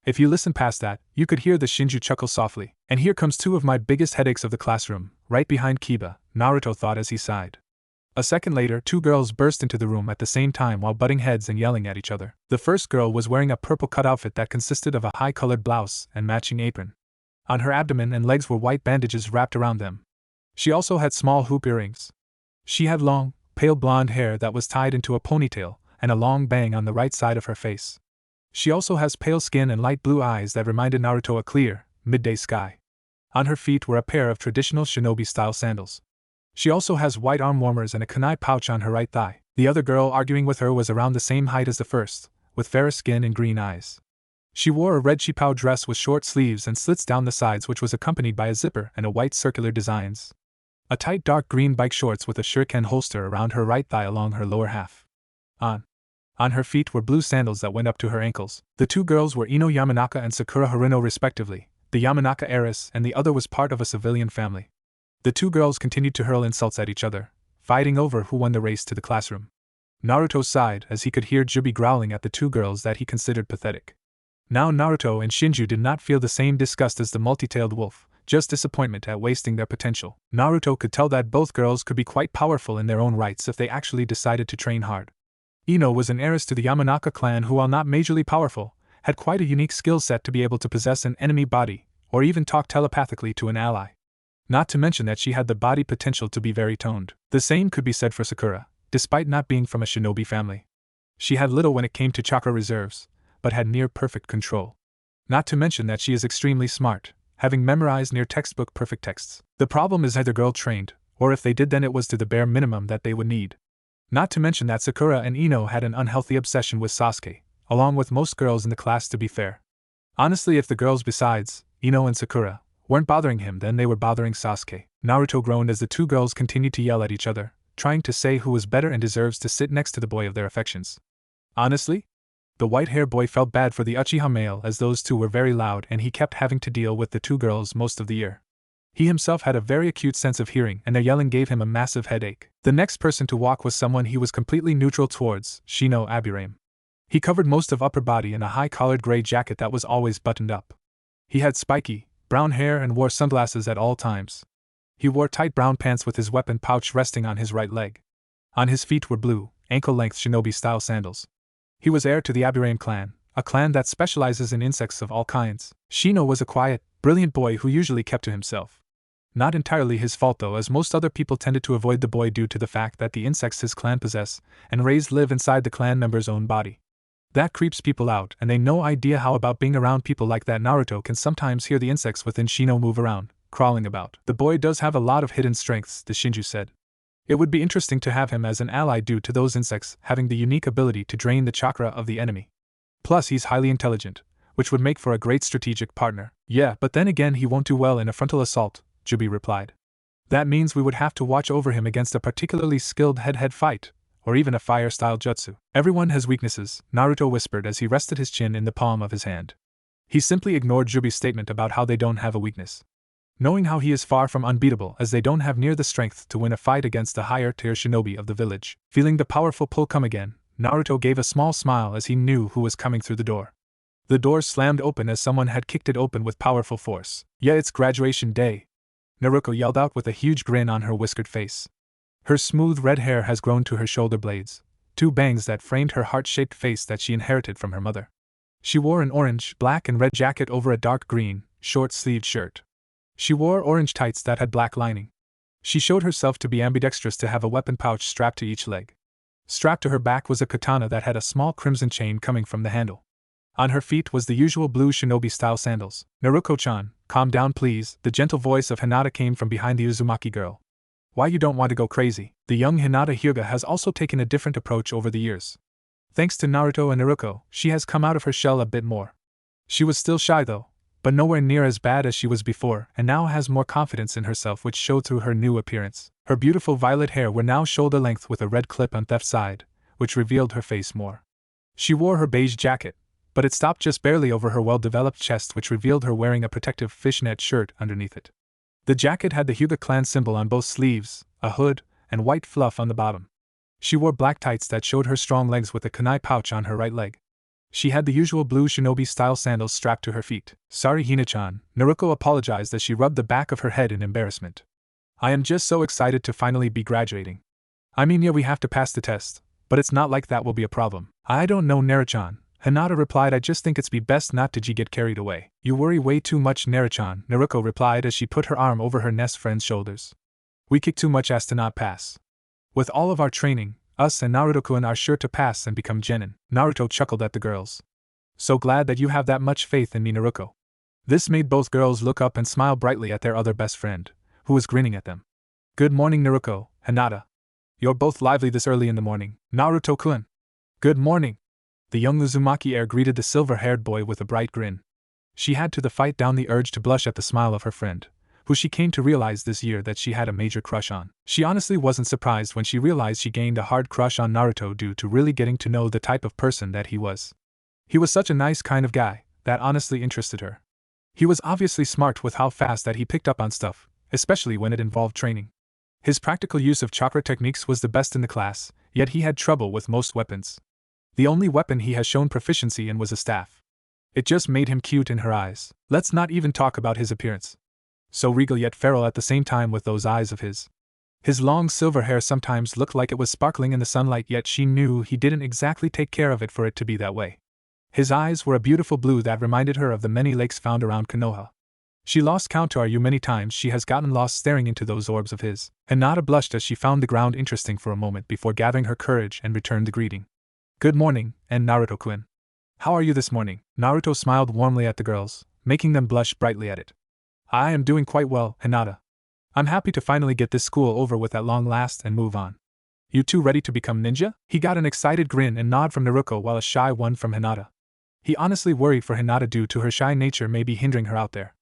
If you listen past that, you could hear the Shinju chuckle softly. And here comes two of my biggest headaches of the classroom, right behind Kiba, Naruto thought as he sighed. A second later, two girls burst into the room at the same time while butting heads and yelling at each other. The first girl was wearing a purple cut outfit that consisted of a high-colored blouse and matching apron. On her abdomen and legs were white bandages wrapped around them. She also had small hoop earrings. She had long, pale blonde hair that was tied into a ponytail, and a long bang on the right side of her face. She also has pale skin and light blue eyes that reminded Naruto a clear, midday sky. On her feet were a pair of traditional shinobi-style sandals. She also has white arm warmers and a kunai pouch on her right thigh. The other girl arguing with her was around the same height as the first, with fairer skin and green eyes. She wore a red chipao dress with short sleeves and slits down the sides, which was accompanied by a zipper and a white circular designs. A tight dark green bike shorts with a shuriken holster around her right thigh along her lower half. On her feet were blue sandals that went up to her ankles. The two girls were Ino Yamanaka and Sakura Haruno respectively. The Yamanaka heiress and the other was part of a civilian family. The two girls continued to hurl insults at each other, fighting over who won the race to the classroom. Naruto sighed as he could hear Jubie growling at the two girls that he considered pathetic. Now Naruto and Shinju did not feel the same disgust as the multi-tailed wolf, just disappointment at wasting their potential. Naruto could tell that both girls could be quite powerful in their own rights if they actually decided to train hard. Ino was an heiress to the Yamanaka clan who, while not majorly powerful, had quite a unique skill set to be able to possess an enemy body, or even talk telepathically to an ally. Not to mention that she had the body potential to be very toned. The same could be said for Sakura, despite not being from a shinobi family. She had little when it came to chakra reserves, but had near-perfect control. Not to mention that she is extremely smart, having memorized near textbook perfect texts. The problem is either girl trained, or if they did then it was to the bare minimum that they would need. Not to mention that Sakura and Ino had an unhealthy obsession with Sasuke, along with most girls in the class to be fair. Honestly, if the girls besides Ino and Sakura weren't bothering him, then they were bothering Sasuke. Naruto groaned as the two girls continued to yell at each other, trying to say who was better and deserves to sit next to the boy of their affections. Honestly, the white-haired boy felt bad for the Uchiha male as those two were very loud and he kept having to deal with the two girls most of the year. He himself had a very acute sense of hearing and their yelling gave him a massive headache. The next person to walk was someone he was completely neutral towards, Shino Aburame. He covered most of upper body in a high-collared gray jacket that was always buttoned up. He had spiky, brown hair and wore sunglasses at all times. He wore tight brown pants with his weapon pouch resting on his right leg. On his feet were blue, ankle-length shinobi-style sandals. He was heir to the Aburame clan, a clan that specializes in insects of all kinds. Shino was a quiet, brilliant boy who usually kept to himself. Not entirely his fault though, as most other people tended to avoid the boy due to the fact that the insects his clan possess and raise live inside the clan member's own body. That creeps people out, and they no idea how about being around people like that. Naruto can sometimes hear the insects within Shino move around, crawling about. The boy does have a lot of hidden strengths, the Shinju said. It would be interesting to have him as an ally due to those insects having the unique ability to drain the chakra of the enemy. Plus he's highly intelligent, which would make for a great strategic partner. Yeah, but then again he won't do well in a frontal assault, Jubie replied. That means we would have to watch over him against a particularly skilled head-to-head fight, or even a fire-style jutsu. Everyone has weaknesses, Naruto whispered as he rested his chin in the palm of his hand. He simply ignored Jubie's statement about how they don't have a weakness. Knowing how he is far from unbeatable as they don't have near the strength to win a fight against the higher-tier shinobi of the village. Feeling the powerful pull come again, Naruto gave a small smile as he knew who was coming through the door. The door slammed open as someone had kicked it open with powerful force. "Yeah, it's graduation day," Naruko yelled out with a huge grin on her whiskered face. Her smooth red hair has grown to her shoulder blades, two bangs that framed her heart-shaped face that she inherited from her mother. She wore an orange, black and red jacket over a dark green, short-sleeved shirt. She wore orange tights that had black lining. She showed herself to be ambidextrous to have a weapon pouch strapped to each leg. Strapped to her back was a katana that had a small crimson chain coming from the handle. On her feet was the usual blue shinobi-style sandals. "Naruko-chan, calm down please," the gentle voice of Hinata came from behind the Uzumaki girl. "Why you don't want to go crazy?" The young Hinata Hyuga has also taken a different approach over the years. Thanks to Naruto and Naruko, she has come out of her shell a bit more. She was still shy though, but nowhere near as bad as she was before, and now has more confidence in herself, which showed through her new appearance. Her beautiful violet hair were now shoulder length with a red clip on left side, which revealed her face more. She wore her beige jacket, but it stopped just barely over her well-developed chest, which revealed her wearing a protective fishnet shirt underneath it. The jacket had the Hyuga clan symbol on both sleeves, a hood, and white fluff on the bottom. She wore black tights that showed her strong legs with a kunai pouch on her right leg. She had the usual blue shinobi-style sandals strapped to her feet. "Sorry Hina-chan," Naruko apologized as she rubbed the back of her head in embarrassment. "I am just so excited to finally be graduating. I mean, yeah, we have to pass the test, but it's not like that will be a problem." "I don't know Naruto-chan," Hinata replied. "I just think it's be best not to get carried away." "You worry way too much Naruto-chan," Naruko replied as she put her arm over her nest friend's shoulders. "We kick too much ass to not pass. With all of our training, us and Naruto-kun are sure to pass and become genin." Naruto chuckled at the girls. "So glad that you have that much faith in me, Naruko." This made both girls look up and smile brightly at their other best friend, who was grinning at them. "Good morning Naruko, Hinata. You're both lively this early in the morning." "Naruto-kun." "Good morning." The young Uzumaki heir greeted the silver-haired boy with a bright grin. She had to fight down the urge to blush at the smile of her friend, who she came to realize this year that she had a major crush on. She honestly wasn't surprised when she realized she gained a hard crush on Naruto due to really getting to know the type of person that he was. He was such a nice kind of guy that honestly interested her. He was obviously smart with how fast that he picked up on stuff, especially when it involved training. His practical use of chakra techniques was the best in the class, yet he had trouble with most weapons. The only weapon he has shown proficiency in was a staff. It just made him cute in her eyes. Let's not even talk about his appearance. So regal yet feral at the same time with those eyes of his. His long silver hair sometimes looked like it was sparkling in the sunlight, yet she knew he didn't exactly take care of it for it to be that way. His eyes were a beautiful blue that reminded her of the many lakes found around Konoha. She lost count to how many times she has gotten lost staring into those orbs of his. Hinata blushed as she found the ground interesting for a moment before gathering her courage and returned the greeting. "Good morning, and Naruto-kun. How are you this morning?" Naruto smiled warmly at the girls, making them blush brightly at it. "I am doing quite well, Hinata. I'm happy to finally get this school over with at long last and move on." "You two ready to become ninja?" He got an excited grin and nod from Naruko while a shy one from Hinata. He honestly worried for Hinata due to her shy nature may be hindering her out there.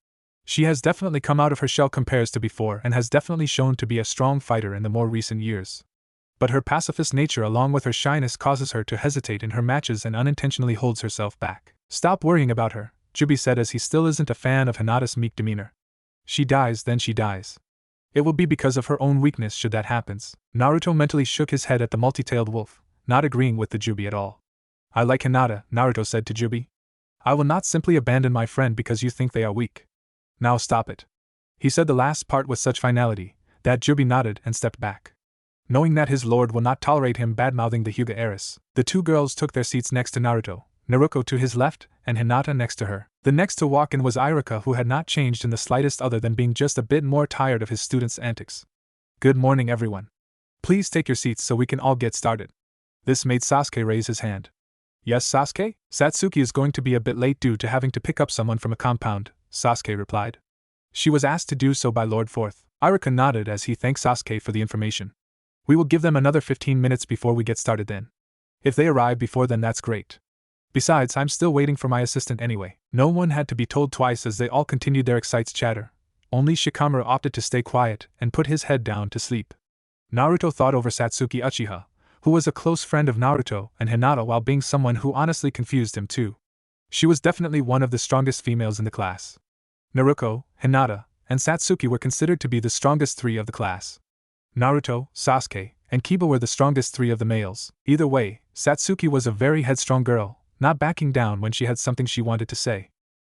She has definitely come out of her shell compares to before and has definitely shown to be a strong fighter in the more recent years. But her pacifist nature along with her shyness causes her to hesitate in her matches and unintentionally holds herself back. "Stop worrying about her," Jubie said as he still isn't a fan of Hinata's meek demeanor. "She dies, then she dies. It will be because of her own weakness should that happens." Naruto mentally shook his head at the multi-tailed wolf, not agreeing with the Jubie at all. "I like Hinata," Naruto said to Jubie. "I will not simply abandon my friend because you think they are weak. Now stop it." He said the last part with such finality that Jubie nodded and stepped back. Knowing that his lord will not tolerate him bad-mouthing the Hyuga heiress, the two girls took their seats next to Naruto, Naruko to his left, and Hinata next to her. The next to walk in was Irika, who had not changed in the slightest other than being just a bit more tired of his students' antics. "Good morning everyone. Please take your seats so we can all get started." This made Sasuke raise his hand. "Yes Sasuke? Satsuki is going to be a bit late due to having to pick up someone from a compound," Sasuke replied. She was asked to do so by Lord Forth. Irika nodded as he thanked Sasuke for the information. "We will give them another 15 minutes before we get started then. If they arrive before then that's great. Besides, I'm still waiting for my assistant anyway." No one had to be told twice as they all continued their excited chatter. Only Shikamaru opted to stay quiet and put his head down to sleep. Naruto thought over Satsuki Uchiha, who was a close friend of Naruto and Hinata while being someone who honestly confused him too. She was definitely one of the strongest females in the class. Naruko, Hinata, and Satsuki were considered to be the strongest three of the class. Naruto, Sasuke, and Kiba were the strongest three of the males. Either way, Satsuki was a very headstrong girl, not backing down when she had something she wanted to say.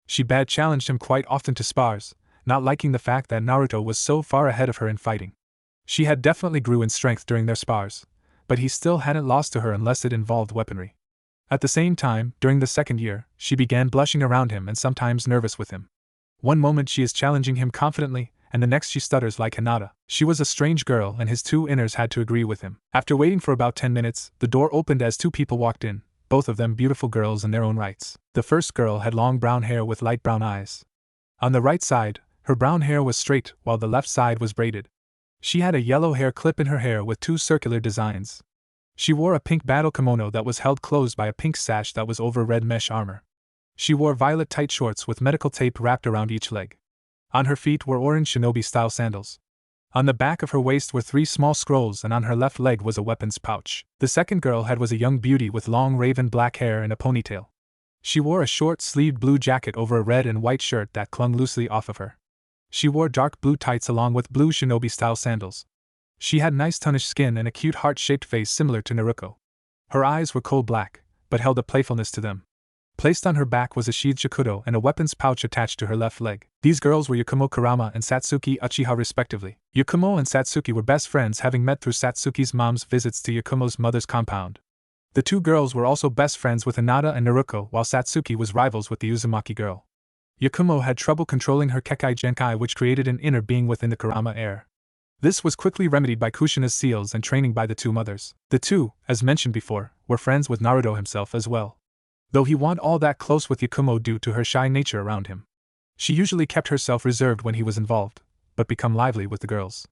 She bad challenged him quite often to spars, not liking the fact that Naruto was so far ahead of her in fighting. She had definitely grew in strength during their spars, but he still hadn't lost to her unless it involved weaponry. At the same time, during the second year, she began blushing around him and sometimes nervous with him. One moment she is challenging him confidently, and the next she stutters like Hinata. She was a strange girl and his two inners had to agree with him. After waiting for about 10 minutes, the door opened as two people walked in, both of them beautiful girls in their own rights. The first girl had long brown hair with light brown eyes. On the right side, her brown hair was straight while the left side was braided. She had a yellow hair clip in her hair with two circular designs. She wore a pink battle kimono that was held closed by a pink sash that was over red mesh armor. She wore violet tight shorts with medical tape wrapped around each leg. On her feet were orange shinobi-style sandals. On the back of her waist were 3 small scrolls and on her left leg was a weapons pouch. The second girl was a young beauty with long raven black hair and a ponytail. She wore a short-sleeved blue jacket over a red and white shirt that clung loosely off of her. She wore dark blue tights along with blue shinobi-style sandals. She had nice tonish skin and a cute heart-shaped face similar to Naruko. Her eyes were coal black, but held a playfulness to them. Placed on her back was a sheathed shakudo and a weapons pouch attached to her left leg. These girls were Yakumo Kurama and Satsuki Uchiha respectively. Yakumo and Satsuki were best friends, having met through Satsuki's mom's visits to Yakumo's mother's compound. The two girls were also best friends with Hinata and Naruko, while Satsuki was rivals with the Uzumaki girl. Yakumo had trouble controlling her Kekai Genkai, which created an inner being within the Kurama heir. This was quickly remedied by Kushina's seals and training by the two mothers. The two, as mentioned before, were friends with Naruto himself as well, though he wasn't all that close with Yakumo due to her shy nature around him. She usually kept herself reserved when he was involved, but become lively with the girls.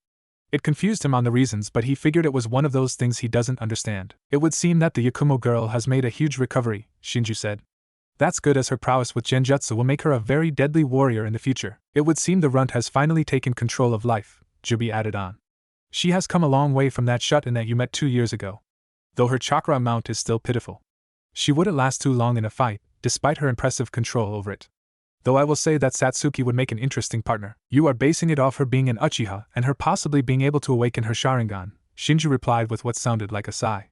It confused him on the reasons, but he figured it was one of those things he doesn't understand. It would seem that the Yakumo girl has made a huge recovery, Shinju said. That's good, as her prowess with genjutsu will make her a very deadly warrior in the future. It would seem the runt has finally taken control of life, Jubie added on. She has come a long way from that shut-in that you met 2 years ago. Though her chakra amount is still pitiful. She wouldn't last too long in a fight, despite her impressive control over it. Though I will say that Satsuki would make an interesting partner. You are basing it off her being an Uchiha and her possibly being able to awaken her Sharingan, Shinju replied with what sounded like a sigh.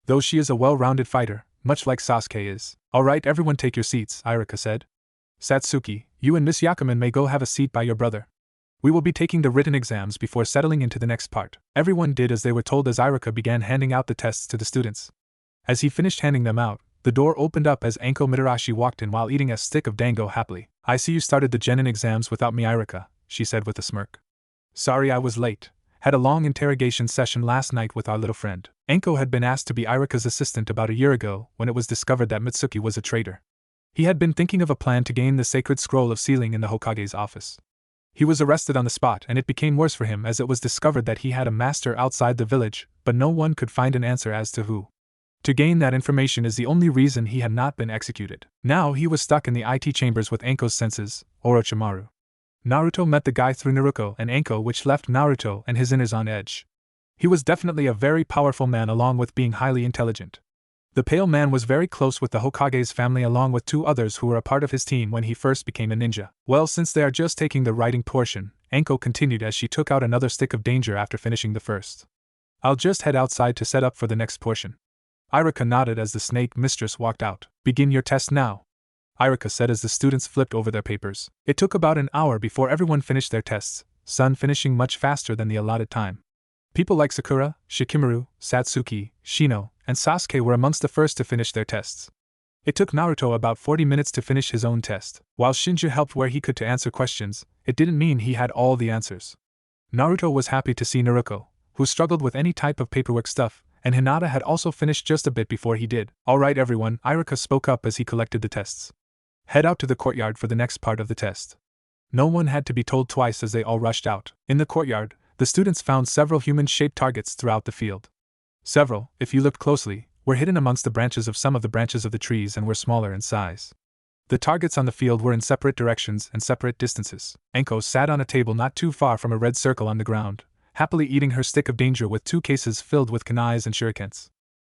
Though she is a well-rounded fighter, much like Sasuke is. Alright, everyone take your seats, Irika said. Satsuki, you and Miss Yakuman may go have a seat by your brother. We will be taking the written exams before settling into the next part. Everyone did as they were told as Irika began handing out the tests to the students. As he finished handing them out, the door opened up as Anko Mitarashi walked in while eating a stick of dango happily. I see you started the genin exams without me, Irika, she said with a smirk. Sorry I was late. Had a long interrogation session last night with our little friend. Anko had been asked to be Irika's assistant about a year ago when it was discovered that Mitsuki was a traitor. He had been thinking of a plan to gain the sacred scroll of sealing in the Hokage's office. He was arrested on the spot, and it became worse for him as it was discovered that he had a master outside the village, but no one could find an answer as to who. To gain that information is the only reason he had not been executed. Now he was stuck in the IT chambers with Anko's senses, Orochimaru. Naruto met the guy through Naruko and Anko, which left Naruto and his inners on edge. He was definitely a very powerful man along with being highly intelligent. The pale man was very close with the Hokage's family along with 2 others who were a part of his team when he first became a ninja. Well, since they are just taking the writing portion, Anko continued as she took out another stick of danger after finishing the first. I'll just head outside to set up for the next portion. Irika nodded as the snake mistress walked out. Begin your test now, Irika said as the students flipped over their papers. It took about an hour before everyone finished their tests, Sun finishing much faster than the allotted time. People like Sakura, Shikamaru, Satsuki, Shino, and Sasuke were amongst the first to finish their tests. It took Naruto about 40 minutes to finish his own test. While Shinju helped where he could to answer questions, it didn't mean he had all the answers. Naruto was happy to see Naruko, who struggled with any type of paperwork stuff, and Hinata had also finished just a bit before he did. Alright everyone, Irika spoke up as he collected the tests. Head out to the courtyard for the next part of the test. No one had to be told twice as they all rushed out. In the courtyard, the students found several human-shaped targets throughout the field. Several, if you looked closely, were hidden amongst the branches of some of the branches of the trees and were smaller in size. The targets on the field were in separate directions and separate distances. Anko sat on a table not too far from a red circle on the ground, happily eating her stick of danger with 2 cases filled with kunais and shurikens.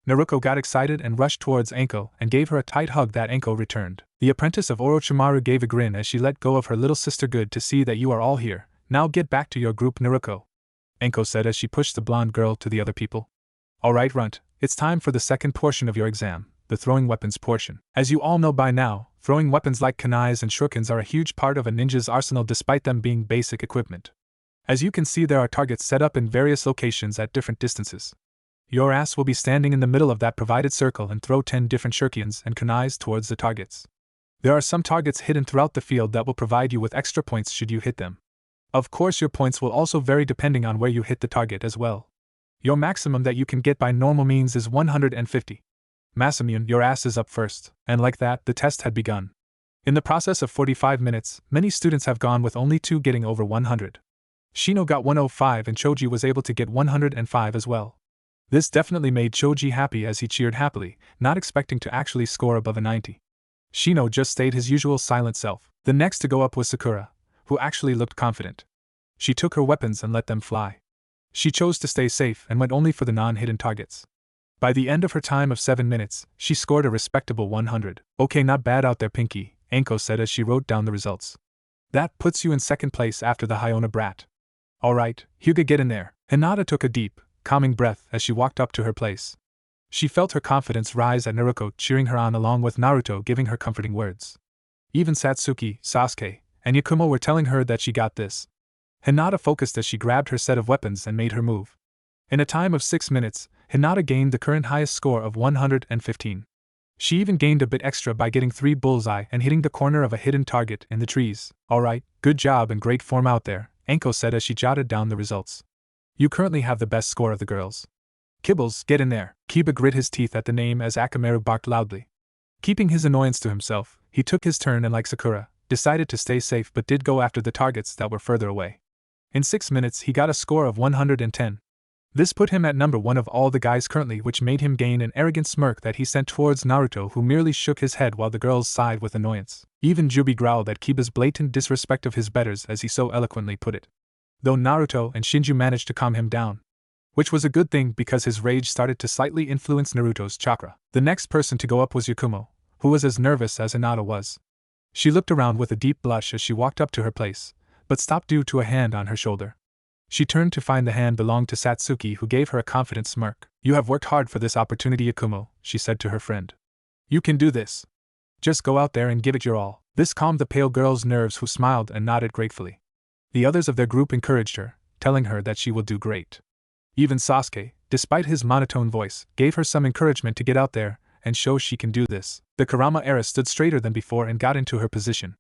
Naruko got excited and rushed towards Anko and gave her a tight hug that Anko returned. The apprentice of Orochimaru gave a grin as she let go of her little sister. Good to see that you are all here. Now get back to your group, Naruko, Anko said as she pushed the blonde girl to the other people. Alright, Runt, it's time for the second portion of your exam, the throwing weapons portion. As you all know by now, throwing weapons like kunais and shurikens are a huge part of a ninja's arsenal despite them being basic equipment. As you can see, there are targets set up in various locations at different distances. Your ass will be standing in the middle of that provided circle and throw 10 different shurikens and kunais towards the targets. There are some targets hidden throughout the field that will provide you with extra points should you hit them. Of course, your points will also vary depending on where you hit the target as well. Your maximum that you can get by normal means is 150. Masamune, your ass is up first, and like that, the test had begun. In the process of 45 minutes, many students have gone with only 2 getting over 100. Shino got 105 and Choji was able to get 105 as well. This definitely made Choji happy as he cheered happily, not expecting to actually score above a 90. Shino just stayed his usual silent self. The next to go up was Sakura, who actually looked confident. She took her weapons and let them fly. She chose to stay safe and went only for the non-hidden targets. By the end of her time of 7 minutes, she scored a respectable 100. Okay, not bad out there, Pinky, Anko said as she wrote down the results. That puts you in second place after the Hyona brat. Alright, Hyuga, get in there. Hinata took a deep, calming breath as she walked up to her place. She felt her confidence rise at Naruko cheering her on along with Naruto giving her comforting words. Even Satsuki, Sasuke, and Yakumo were telling her that she got this. Hinata focused as she grabbed her set of weapons and made her move. In a time of 6 minutes, Hinata gained the current highest score of 115. She even gained a bit extra by getting 3 bullseye and hitting the corner of a hidden target in the trees. Alright, good job and great form out there, Anko said as she jotted down the results. You currently have the best score of the girls. Kibbles, get in there. Kiba grit his teeth at the name as Akamaru barked loudly. Keeping his annoyance to himself, he took his turn and like Sakura, decided to stay safe but did go after the targets that were further away. In 6 minutes he got a score of 110. This put him at number 1 of all the guys currently, which made him gain an arrogant smirk that he sent towards Naruto, who merely shook his head while the girls sighed with annoyance. Even Jubie growled at Kiba's blatant disrespect of his betters as he so eloquently put it. Though Naruto and Shinju managed to calm him down. Which was a good thing because his rage started to slightly influence Naruto's chakra. The next person to go up was Yakumo, who was as nervous as Hinata was. She looked around with a deep blush as she walked up to her place, but stopped due to a hand on her shoulder. She turned to find the hand belonged to Satsuki, who gave her a confident smirk. You have worked hard for this opportunity, Yakumo, she said to her friend. You can do this. Just go out there and give it your all. This calmed the pale girl's nerves, who smiled and nodded gratefully. The others of their group encouraged her, telling her that she will do great. Even Sasuke, despite his monotone voice, gave her some encouragement to get out there and show she can do this. The Kurama era stood straighter than before and got into her position.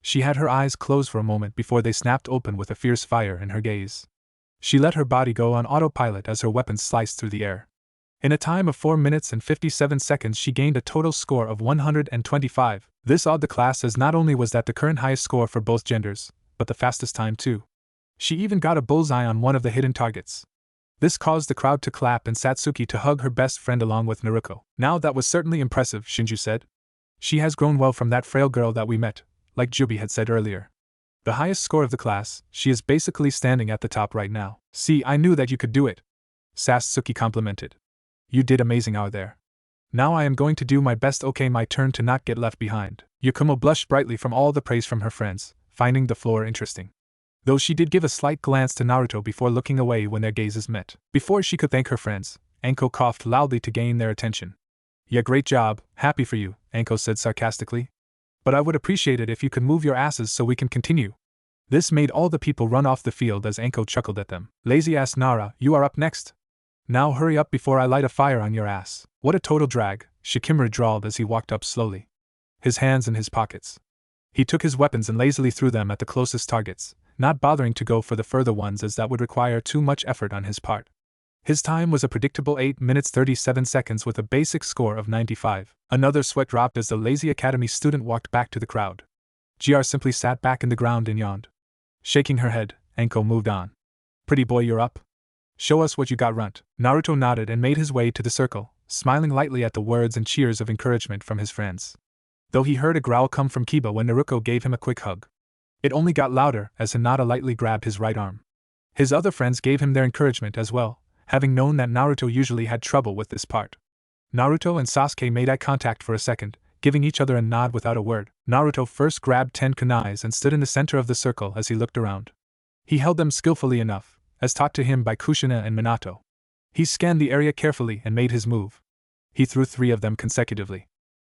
She had her eyes closed for a moment before they snapped open with a fierce fire in her gaze. She let her body go on autopilot as her weapons sliced through the air. In a time of 4 minutes and 57 seconds she gained a total score of 125. This awed the class, as not only was that the current highest score for both genders, but the fastest time too. She even got a bullseye on one of the hidden targets. This caused the crowd to clap and Satsuki to hug her best friend along with Naruko. Now that was certainly impressive, Shinju said. She has grown well from that frail girl that we met, like Jubie had said earlier. The highest score of the class, she is basically standing at the top right now. See, I knew that you could do it, Satsuki complimented. You did amazing out there. Now I am going to do my best. Okay, my turn to not get left behind. Yakumo blushed brightly from all the praise from her friends, finding the floor interesting. Though she did give a slight glance to Naruto before looking away when their gazes met. Before she could thank her friends, Anko coughed loudly to gain their attention. Yeah, great job, happy for you, Anko said sarcastically. But I would appreciate it if you could move your asses so we can continue. This made all the people run off the field as Anko chuckled at them. Lazy ass Nara, you are up next. Now hurry up before I light a fire on your ass. What a total drag, Shikimura drawled as he walked up slowly. His hands in his pockets. He took his weapons and lazily threw them at the closest targets, not bothering to go for the further ones as that would require too much effort on his part. His time was a predictable 8 minutes 37 seconds with a basic score of 95. Another sweat dropped as the lazy academy student walked back to the crowd. GR simply sat back in the ground and yawned. Shaking her head, Anko moved on. Pretty boy, you're up. Show us what you got, runt. Naruto nodded and made his way to the circle, smiling lightly at the words and cheers of encouragement from his friends. Though he heard a growl come from Kiba when Naruko gave him a quick hug. It only got louder as Hinata lightly grabbed his right arm. His other friends gave him their encouragement as well, having known that Naruto usually had trouble with this part. Naruto and Sasuke made eye contact for a second, giving each other a nod without a word. Naruto first grabbed 10 kunais and stood in the center of the circle as he looked around. He held them skillfully enough, as taught to him by Kushina and Minato. He scanned the area carefully and made his move. He threw 3 of them consecutively.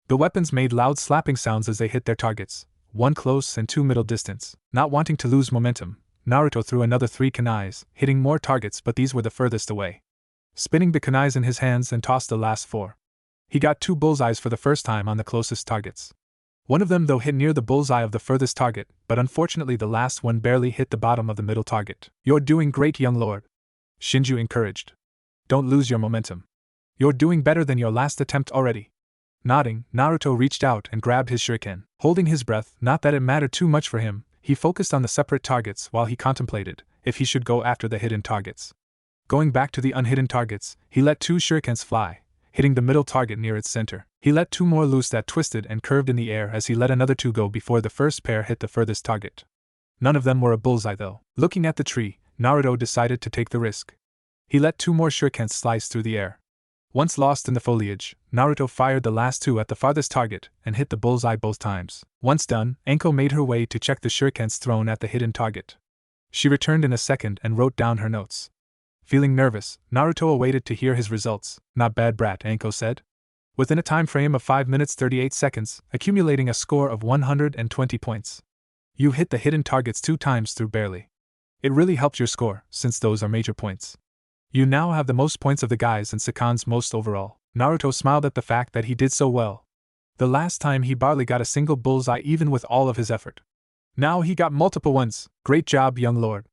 The weapons made loud slapping sounds as they hit their targets, 1 close and 2 middle distance. Not wanting to lose momentum, Naruto threw another 3 kunais, hitting more targets, but these were the furthest away. Spinning the kunais in his hands and tossed the last 4. He got 2 bullseyes for the first time on the closest targets. One of them though hit near the bullseye of the furthest target, but unfortunately the last one barely hit the bottom of the middle target. "You're doing great, young lord," Shinju encouraged. "Don't lose your momentum. You're doing better than your last attempt already." Nodding, Naruto reached out and grabbed his shuriken. Holding his breath, not that it mattered too much for him, he focused on the separate targets while he contemplated if he should go after the hidden targets. Going back to the unhidden targets, he let 2 shurikens fly, hitting the middle target near its center. He let 2 more loose that twisted and curved in the air as he let another 2 go before the first pair hit the furthest target. None of them were a bullseye though. Looking at the tree, Naruto decided to take the risk. He let 2 more shurikens slice through the air. Once lost in the foliage, Naruto fired the last 2 at the farthest target and hit the bullseye both times. Once done, Anko made her way to check the shurikens thrown at the hidden target. She returned in a second and wrote down her notes. Feeling nervous, Naruto awaited to hear his results. "Not bad, brat," Anko said. Within a time frame of 5 minutes 38 seconds, accumulating a score of 120 points. You hit the hidden targets 2 times through barely. It really helped your score, since those are major points. You now have the most points of the guys and Sakan's most overall. Naruto smiled at the fact that he did so well. The last time he barely got a single bullseye even with all of his effort. Now he got multiple ones. "Great job, young lord,"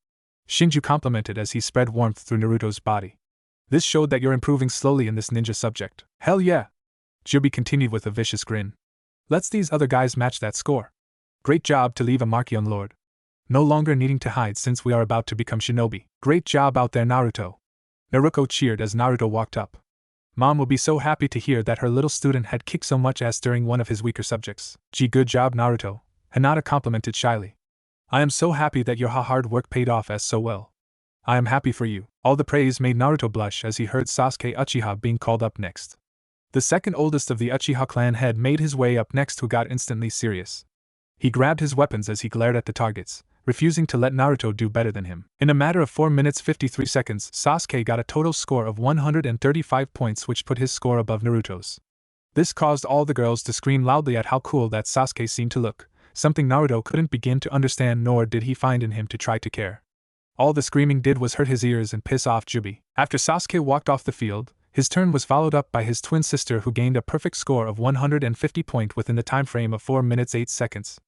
Shinju complimented as he spread warmth through Naruto's body. "This showed that you're improving slowly in this ninja subject." "Hell yeah," Jubie continued with a vicious grin. "Let's these other guys match that score." "Great job to leave a mark, young lord. No longer needing to hide since we are about to become shinobi." "Great job out there, Naruto," Naruko cheered as Naruto walked up. Mom will be so happy to hear that her little student had kicked so much ass during one of his weaker subjects. "Gee, good job, Naruto," Hinata complimented shyly. "I am so happy that your hard work paid off as so well. I am happy for you." All the praise made Naruto blush as he heard Sasuke Uchiha being called up next. The second oldest of the Uchiha clan had made his way up next, who got instantly serious. He grabbed his weapons as he glared at the targets, refusing to let Naruto do better than him. In a matter of 4 minutes 53 seconds, Sasuke got a total score of 135 points, which put his score above Naruto's. This caused all the girls to scream loudly at how cool that Sasuke seemed to look, something Naruto couldn't begin to understand, nor did he find in him to try to care. All the screaming did was hurt his ears and piss off Jubie. After Sasuke walked off the field, his turn was followed up by his twin sister, who gained a perfect score of 150 points within the time frame of 4 minutes 8 seconds.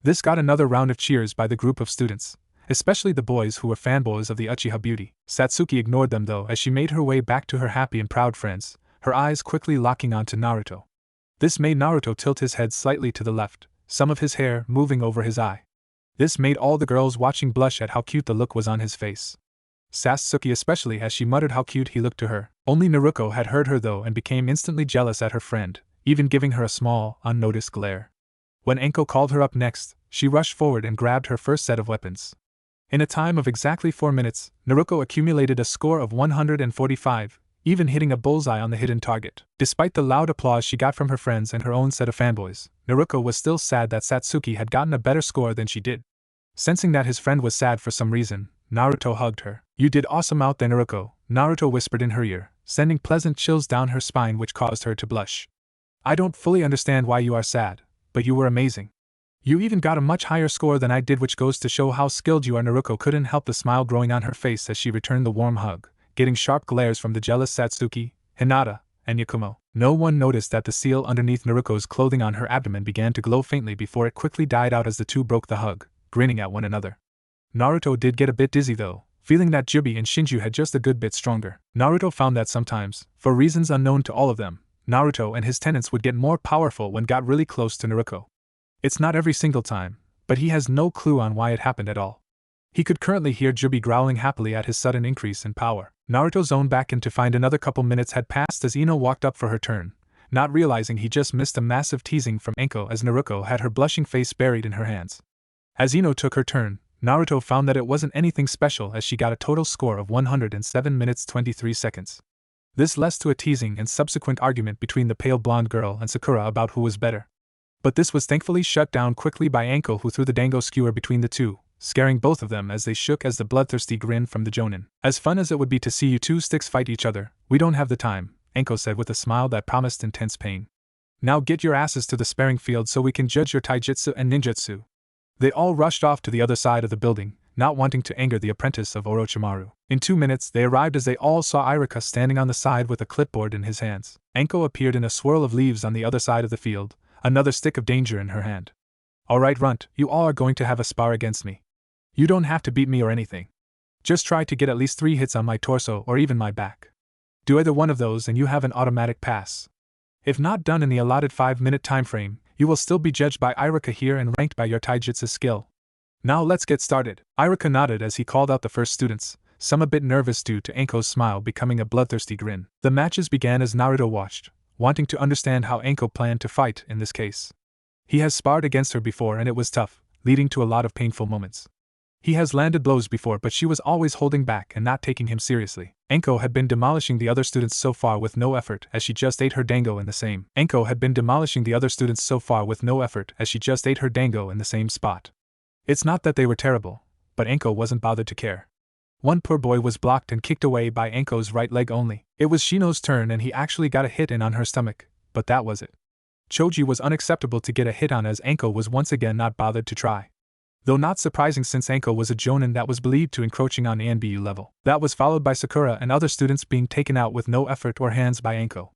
This got another round of cheers by the group of students, especially the boys who were fanboys of the Uchiha beauty. Satsuki ignored them though as she made her way back to her happy and proud friends, her eyes quickly locking onto Naruto. This made Naruto tilt his head slightly to the left, some of his hair moving over his eye. This made all the girls watching blush at how cute the look was on his face. Satsuki especially, as she muttered how cute he looked to her. Only Naruko had heard her though and became instantly jealous at her friend, even giving her a small, unnoticed glare. When Anko called her up next, she rushed forward and grabbed her first set of weapons. In a time of exactly 4 minutes, Naruko accumulated a score of 145, even hitting a bullseye on the hidden target. Despite the loud applause she got from her friends and her own set of fanboys, Naruko was still sad that Satsuki had gotten a better score than she did. Sensing that his friend was sad for some reason, Naruto hugged her. "You did awesome out there, Naruko," Naruto whispered in her ear, sending pleasant chills down her spine which caused her to blush. "I don't fully understand why you are sad, but you were amazing. You even got a much higher score than I did, which goes to show how skilled you are." Naruko couldn't help the smile growing on her face as she returned the warm hug, getting sharp glares from the jealous Satsuki, Hinata, and Yakumo. No one noticed that the seal underneath Naruko's clothing on her abdomen began to glow faintly before it quickly died out as the two broke the hug, grinning at one another. Naruto did get a bit dizzy though, feeling that Jubie and Shinju had just a good bit stronger. Naruto found that sometimes, for reasons unknown to all of them, Naruto and his tenants would get more powerful when got really close to Naruko. It's not every single time, but he has no clue on why it happened at all. He could currently hear Jubie growling happily at his sudden increase in power. Naruto zoned back in to find another couple minutes had passed as Ino walked up for her turn, not realizing he just missed a massive teasing from Anko as Naruko had her blushing face buried in her hands. As Ino took her turn, Naruto found that it wasn't anything special as she got a total score of 107 minutes 23 seconds. This led to a teasing and subsequent argument between the pale blonde girl and Sakura about who was better. But this was thankfully shut down quickly by Anko, who threw the dango skewer between the two, scaring both of them as they shook as the bloodthirsty grin from the Jonin. "As fun as it would be to see you two sticks fight each other, we don't have the time," Anko said with a smile that promised intense pain. Now get your asses to the sparring field so we can judge your taijutsu and ninjutsu. They all rushed off to the other side of the building, not wanting to anger the apprentice of Orochimaru. In 2 minutes they arrived as they all saw Iruka standing on the side with a clipboard in his hands. Anko appeared in a swirl of leaves on the other side of the field, another stick of danger in her hand. Alright Runt, you all are going to have a spar against me. You don't have to beat me or anything. Just try to get at least 3 hits on my torso or even my back. Do either one of those and you have an automatic pass. If not done in the allotted 5-minute time frame, you will still be judged by Iruka here and ranked by your taijutsu skill. Now let's get started. Iruka nodded as he called out the first students, some a bit nervous due to Anko's smile becoming a bloodthirsty grin. The matches began as Naruto watched, wanting to understand how Anko planned to fight in this case. He has sparred against her before and it was tough, leading to a lot of painful moments. He has landed blows before but she was always holding back and not taking him seriously. Anko had been demolishing the other students so far with no effort as she just ate her dango in the same. Spot. It's not that they were terrible, but Anko wasn't bothered to care. One poor boy was blocked and kicked away by Anko's right leg only. It was Shino's turn and he actually got a hit in on her stomach, but that was it. Choji was unacceptable to get a hit on as Anko was once again not bothered to try. Though not surprising since Anko was a jonin that was believed to encroaching on ANBU level. That was followed by Sakura and other students being taken out with no effort or hands by Anko.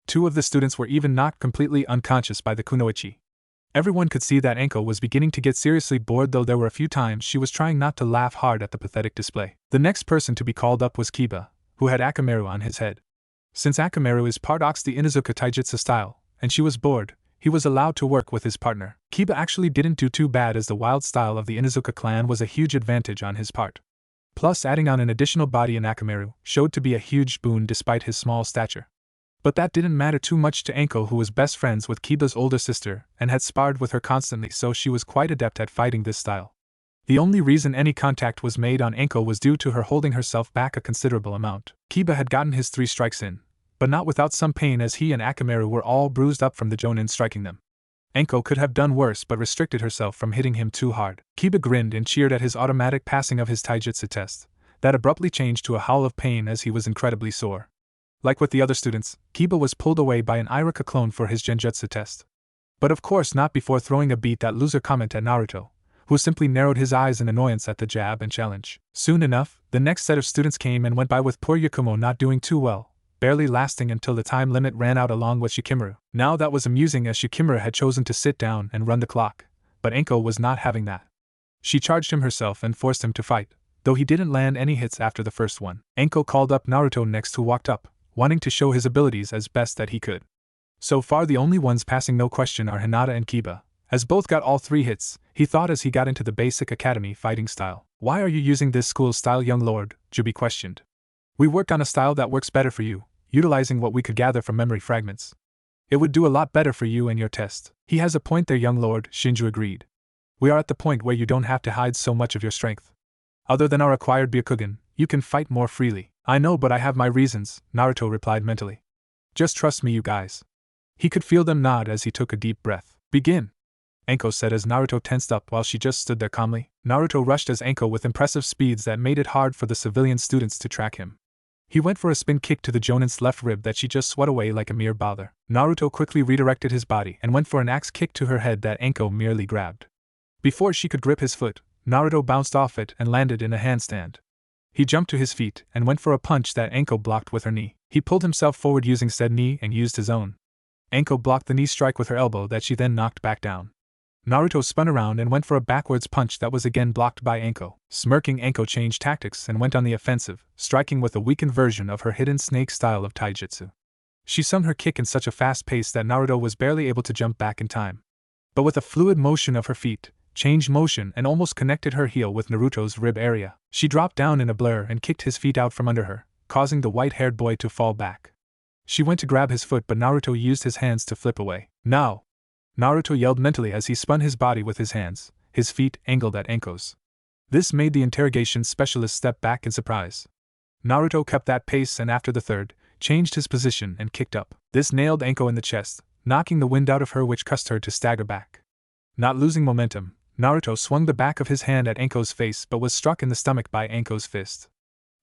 2 of the students were even knocked completely unconscious by the kunoichi. Everyone could see that Anko was beginning to get seriously bored, though there were a few times she was trying not to laugh hard at the pathetic display. The next person to be called up was Kiba, who had Akamaru on his head. Since Akamaru is part ox the Inuzuka taijutsu style, and she was bored, he was allowed to work with his partner. Kiba actually didn't do too bad as the wild style of the Inuzuka clan was a huge advantage on his part. Plus adding on an additional body in Akamaru showed to be a huge boon despite his small stature. But that didn't matter too much to Anko, who was best friends with Kiba's older sister and had sparred with her constantly, so she was quite adept at fighting this style. The only reason any contact was made on Anko was due to her holding herself back a considerable amount. Kiba had gotten his 3 strikes in, but not without some pain as he and Akamaru were all bruised up from the jonin striking them. Anko could have done worse but restricted herself from hitting him too hard. Kiba grinned and cheered at his automatic passing of his taijutsu test, that abruptly changed to a howl of pain as he was incredibly sore. Like with the other students, Kiba was pulled away by an Iruka clone for his genjutsu test. But of course not before throwing a beat that loser comment at Naruto, who simply narrowed his eyes in annoyance at the jab and challenge. Soon enough, the next set of students came and went by with poor Yakumo not doing too well, barely lasting until the time limit ran out along with Shikamaru. Now that was amusing as Shikamaru had chosen to sit down and run the clock, but Anko was not having that. She charged him herself and forced him to fight, though he didn't land any hits after the first one. Anko called up Naruto next, who walked up, wanting to show his abilities as best that he could. So far the only ones passing no question are Hinata and Kiba, as both got all 3 hits, he thought as he got into the basic academy fighting style. Why are you using this school style, young lord? Jubie questioned. We worked on a style that works better for you, utilizing what we could gather from memory fragments. It would do a lot better for you and your test. He has a point there, young lord, Shinju agreed. We are at the point where you don't have to hide so much of your strength. Other than our acquired Byakugan, you can fight more freely. I know, but I have my reasons, Naruto replied mentally. Just trust me, you guys. He could feel them nod as he took a deep breath. Begin, Anko said as Naruto tensed up while she just stood there calmly. Naruto rushed as Anko with impressive speeds that made it hard for the civilian students to track him. He went for a spin kick to the jonin's left rib that she just swept away like a mere bother. Naruto quickly redirected his body and went for an axe kick to her head that Anko merely grabbed. Before she could grip his foot, Naruto bounced off it and landed in a handstand. He jumped to his feet and went for a punch that Anko blocked with her knee. He pulled himself forward using said knee and used his own. Anko blocked the knee strike with her elbow that she then knocked back down. Naruto spun around and went for a backwards punch that was again blocked by Anko. Smirking, Anko changed tactics and went on the offensive, striking with a weakened version of her hidden snake style of taijutsu. She sung her kick in such a fast pace that Naruto was barely able to jump back in time. But with a fluid motion of her feet, changed motion and almost connected her heel with Naruto's rib area. She dropped down in a blur and kicked his feet out from under her, causing the white-haired boy to fall back. She went to grab his foot, but Naruto used his hands to flip away. Now! Naruto yelled mentally as he spun his body with his hands, his feet angled at Anko's. This made the interrogation specialist step back in surprise. Naruto kept that pace and after the third, changed his position and kicked up. This nailed Anko in the chest, knocking the wind out of her, which caused her to stagger back. Not losing momentum, Naruto swung the back of his hand at Anko's face but was struck in the stomach by Anko's fist.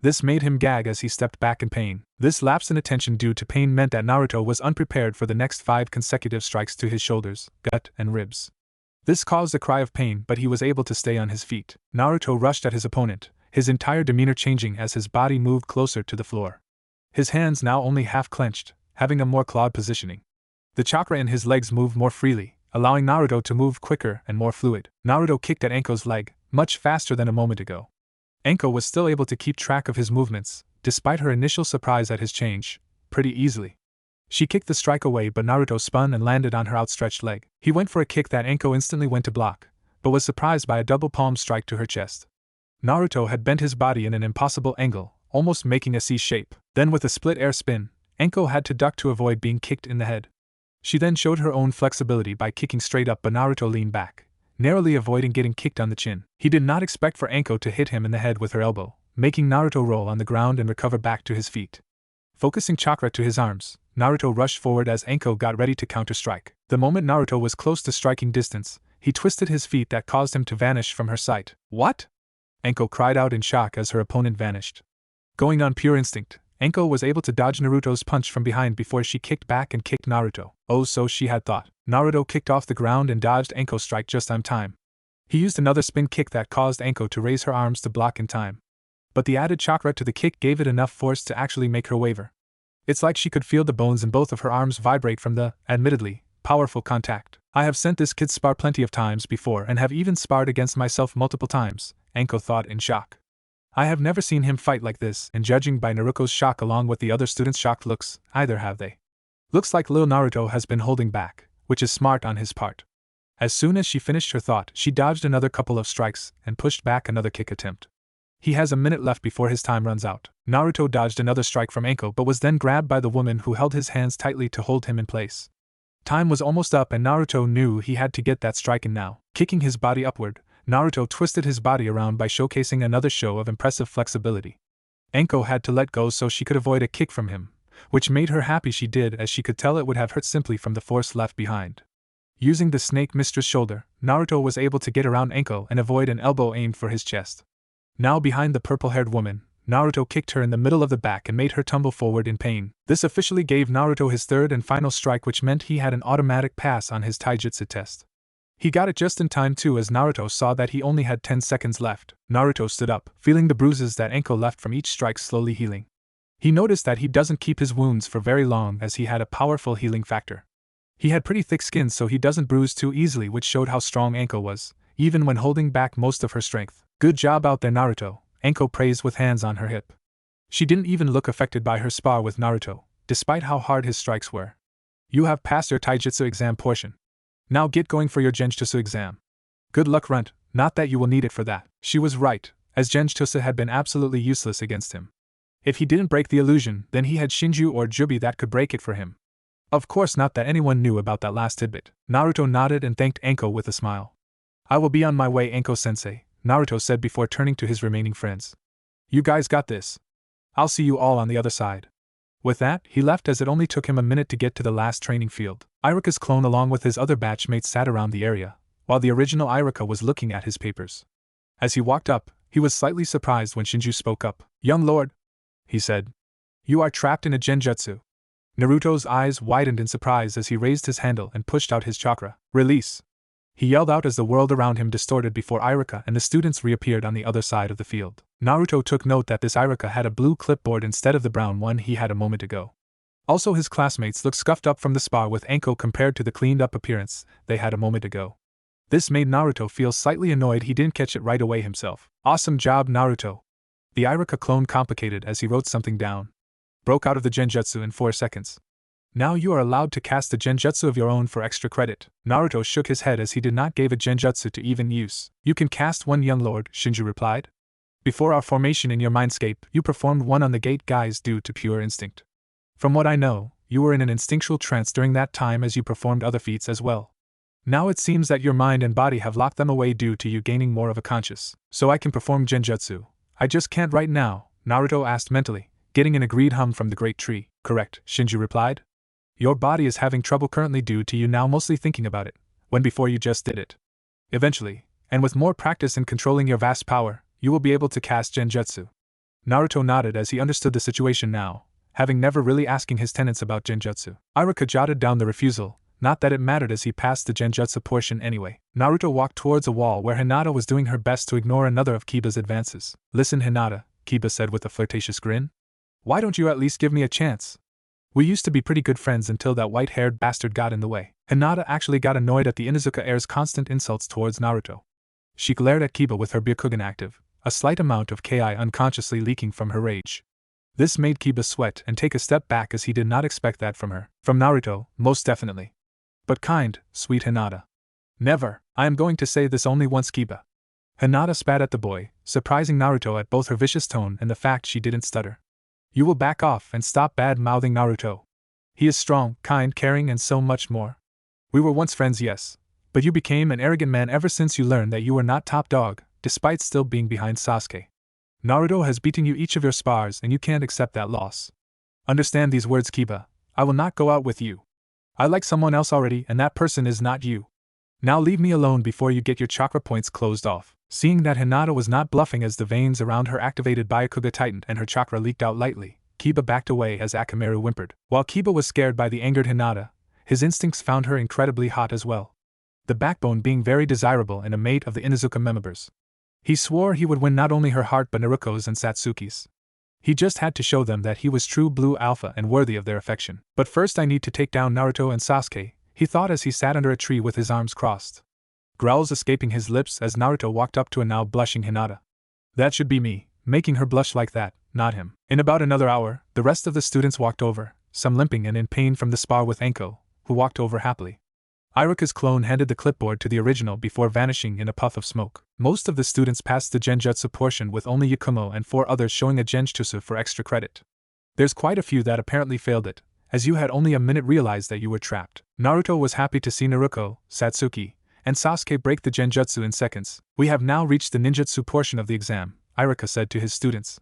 This made him gag as he stepped back in pain. This lapse in attention due to pain meant that Naruto was unprepared for the next 5 consecutive strikes to his shoulders, gut, and ribs. This caused a cry of pain, but he was able to stay on his feet. Naruto rushed at his opponent, his entire demeanor changing as his body moved closer to the floor. His hands now only half clenched, having a more clawed positioning. The chakra in his legs moved more freely, allowing Naruto to move quicker and more fluid. Naruto kicked at Anko's leg, much faster than a moment ago. Anko was still able to keep track of his movements, despite her initial surprise at his change, pretty easily. She kicked the strike away, but Naruto spun and landed on her outstretched leg. He went for a kick that Anko instantly went to block, but was surprised by a double palm strike to her chest. Naruto had bent his body in an impossible angle, almost making a C shape. Then with a split air spin, Anko had to duck to avoid being kicked in the head. She then showed her own flexibility by kicking straight up, but Naruto leaned back, narrowly avoiding getting kicked on the chin. He did not expect for Anko to hit him in the head with her elbow, making Naruto roll on the ground and recover back to his feet. Focusing chakra to his arms, Naruto rushed forward as Anko got ready to counter-strike. The moment Naruto was close to striking distance, he twisted his feet that caused him to vanish from her sight. "What?" Anko cried out in shock as her opponent vanished. Going on pure instinct, Anko was able to dodge Naruto's punch from behind before she kicked back and kicked Naruto. Oh, so she had thought. Naruto kicked off the ground and dodged Anko's strike just on time. He used another spin kick that caused Anko to raise her arms to block in time. But the added chakra to the kick gave it enough force to actually make her waver. It's like she could feel the bones in both of her arms vibrate from the, admittedly, powerful contact. "I have sent this kid spar plenty of times before and have even sparred against myself multiple times," Anko thought in shock. "I have never seen him fight like this, and judging by Naruko's shock along with the other students' shocked looks, either have they. Looks like Lil Naruto has been holding back, which is smart on his part." As soon as she finished her thought, she dodged another couple of strikes and pushed back another kick attempt. He has a minute left before his time runs out. Naruto dodged another strike from Anko but was then grabbed by the woman who held his hands tightly to hold him in place. Time was almost up and Naruto knew he had to get that strike in now. Kicking his body upward, Naruto twisted his body around by showcasing another show of impressive flexibility. Anko had to let go so she could avoid a kick from him, which made her happy she did, as she could tell it would have hurt simply from the force left behind. Using the snake mistress shoulder, Naruto was able to get around Anko and avoid an elbow aimed for his chest. Now behind the purple-haired woman, Naruto kicked her in the middle of the back and made her tumble forward in pain. This officially gave Naruto his third and final strike, which meant he had an automatic pass on his taijutsu test. He got it just in time too, as Naruto saw that he only had 10 seconds left. Naruto stood up, feeling the bruises that Anko left from each strike slowly healing. He noticed that he doesn't keep his wounds for very long, as he had a powerful healing factor. He had pretty thick skin, so he doesn't bruise too easily, which showed how strong Anko was, even when holding back most of her strength. "Good job out there, Naruto," Anko praised with hands on her hip. She didn't even look affected by her spar with Naruto, despite how hard his strikes were. "You have passed your taijutsu exam portion. Now get going for your genjutsu exam. Good luck, Runt, not that you will need it for that." She was right, as genjutsu had been absolutely useless against him. If he didn't break the illusion, then he had Shinju or Jubie that could break it for him. Of course, not that anyone knew about that last tidbit. Naruto nodded and thanked Anko with a smile. "I will be on my way, Anko-sensei," Naruto said before turning to his remaining friends. "You guys got this. I'll see you all on the other side." With that, he left, as it only took him a minute to get to the last training field. Iruka's clone along with his other batchmates sat around the area, while the original Iruka was looking at his papers. As he walked up, he was slightly surprised when Shinju spoke up. "Young lord," he said, "you are trapped in a genjutsu." Naruto's eyes widened in surprise as he raised his handle and pushed out his chakra. "Release!" he yelled out as the world around him distorted before Iruka and the students reappeared on the other side of the field. Naruto took note that this Iruka had a blue clipboard instead of the brown one he had a moment ago. Also, his classmates looked scuffed up from the spar with Anko compared to the cleaned-up appearance they had a moment ago. This made Naruto feel slightly annoyed he didn't catch it right away himself. "Awesome job, Naruto," the Iruka clone complicated as he wrote something down. "Broke out of the genjutsu in 4 seconds. Now you are allowed to cast a genjutsu of your own for extra credit." Naruto shook his head as he did not give a genjutsu to even use. "You can cast one, young lord," Shinju replied. "Before our formation in your mindscape, you performed one on the gate guys due to pure instinct. From what I know, you were in an instinctual trance during that time as you performed other feats as well. Now it seems that your mind and body have locked them away due to you gaining more of a conscious. So I can perform genjutsu. I just can't right now," Naruto asked mentally, getting an agreed hum from the great tree. "Correct," Shinju replied. "Your body is having trouble currently due to you now mostly thinking about it, when before you just did it. Eventually, and with more practice in controlling your vast power, you will be able to cast genjutsu." Naruto nodded as he understood the situation now, having never really asking his tenants about genjutsu. Iruka jotted down the refusal, not that it mattered as he passed the genjutsu portion anyway. Naruto walked towards a wall where Hinata was doing her best to ignore another of Kiba's advances. Listen, Hinata, Kiba said with a flirtatious grin. Why don't you at least give me a chance? We used to be pretty good friends until that white-haired bastard got in the way. Hinata actually got annoyed at the Inuzuka heir's constant insults towards Naruto. She glared at Kiba with her Byakugan active, a slight amount of Ki unconsciously leaking from her rage. This made Kiba sweat and take a step back as he did not expect that from her. From Naruto, most definitely. But kind, sweet Hinata. Never. I am going to say this only once, Kiba. Hinata spat at the boy, surprising Naruto at both her vicious tone and the fact she didn't stutter. You will back off and stop bad-mouthing Naruto. He is strong, kind, caring, and so much more. We were once friends, yes, but you became an arrogant man ever since you learned that you were not top dog, despite still being behind Sasuke. Naruto has beaten you each of your spars and you can't accept that loss. Understand these words, Kiba. I will not go out with you. I like someone else already and that person is not you. Now leave me alone before you get your chakra points closed off. Seeing that Hinata was not bluffing as the veins around her activated Byakugan tightened and her chakra leaked out lightly, Kiba backed away as Akamaru whimpered. While Kiba was scared by the angered Hinata, his instincts found her incredibly hot as well. The backbone being very desirable and a mate of the Inuzuka members. He swore he would win not only her heart but Naruko's and Satsuki's. He just had to show them that he was true blue alpha and worthy of their affection. But first I need to take down Naruto and Sasuke, he thought as he sat under a tree with his arms crossed. Growls escaping his lips as Naruto walked up to a now blushing Hinata. That should be me, making her blush like that, not him. In about another hour, the rest of the students walked over, some limping and in pain from the spar with Enko, who walked over happily. Iruka's clone handed the clipboard to the original before vanishing in a puff of smoke. Most of the students passed the genjutsu portion with only Yakumo and 4 others showing a genjutsu for extra credit. There's quite a few that apparently failed it, as you had only a minute realized that you were trapped. Naruto was happy to see Naruko, Satsuki, and Sasuke break the genjutsu in seconds. We have now reached the ninjutsu portion of the exam, Iruka said to his students.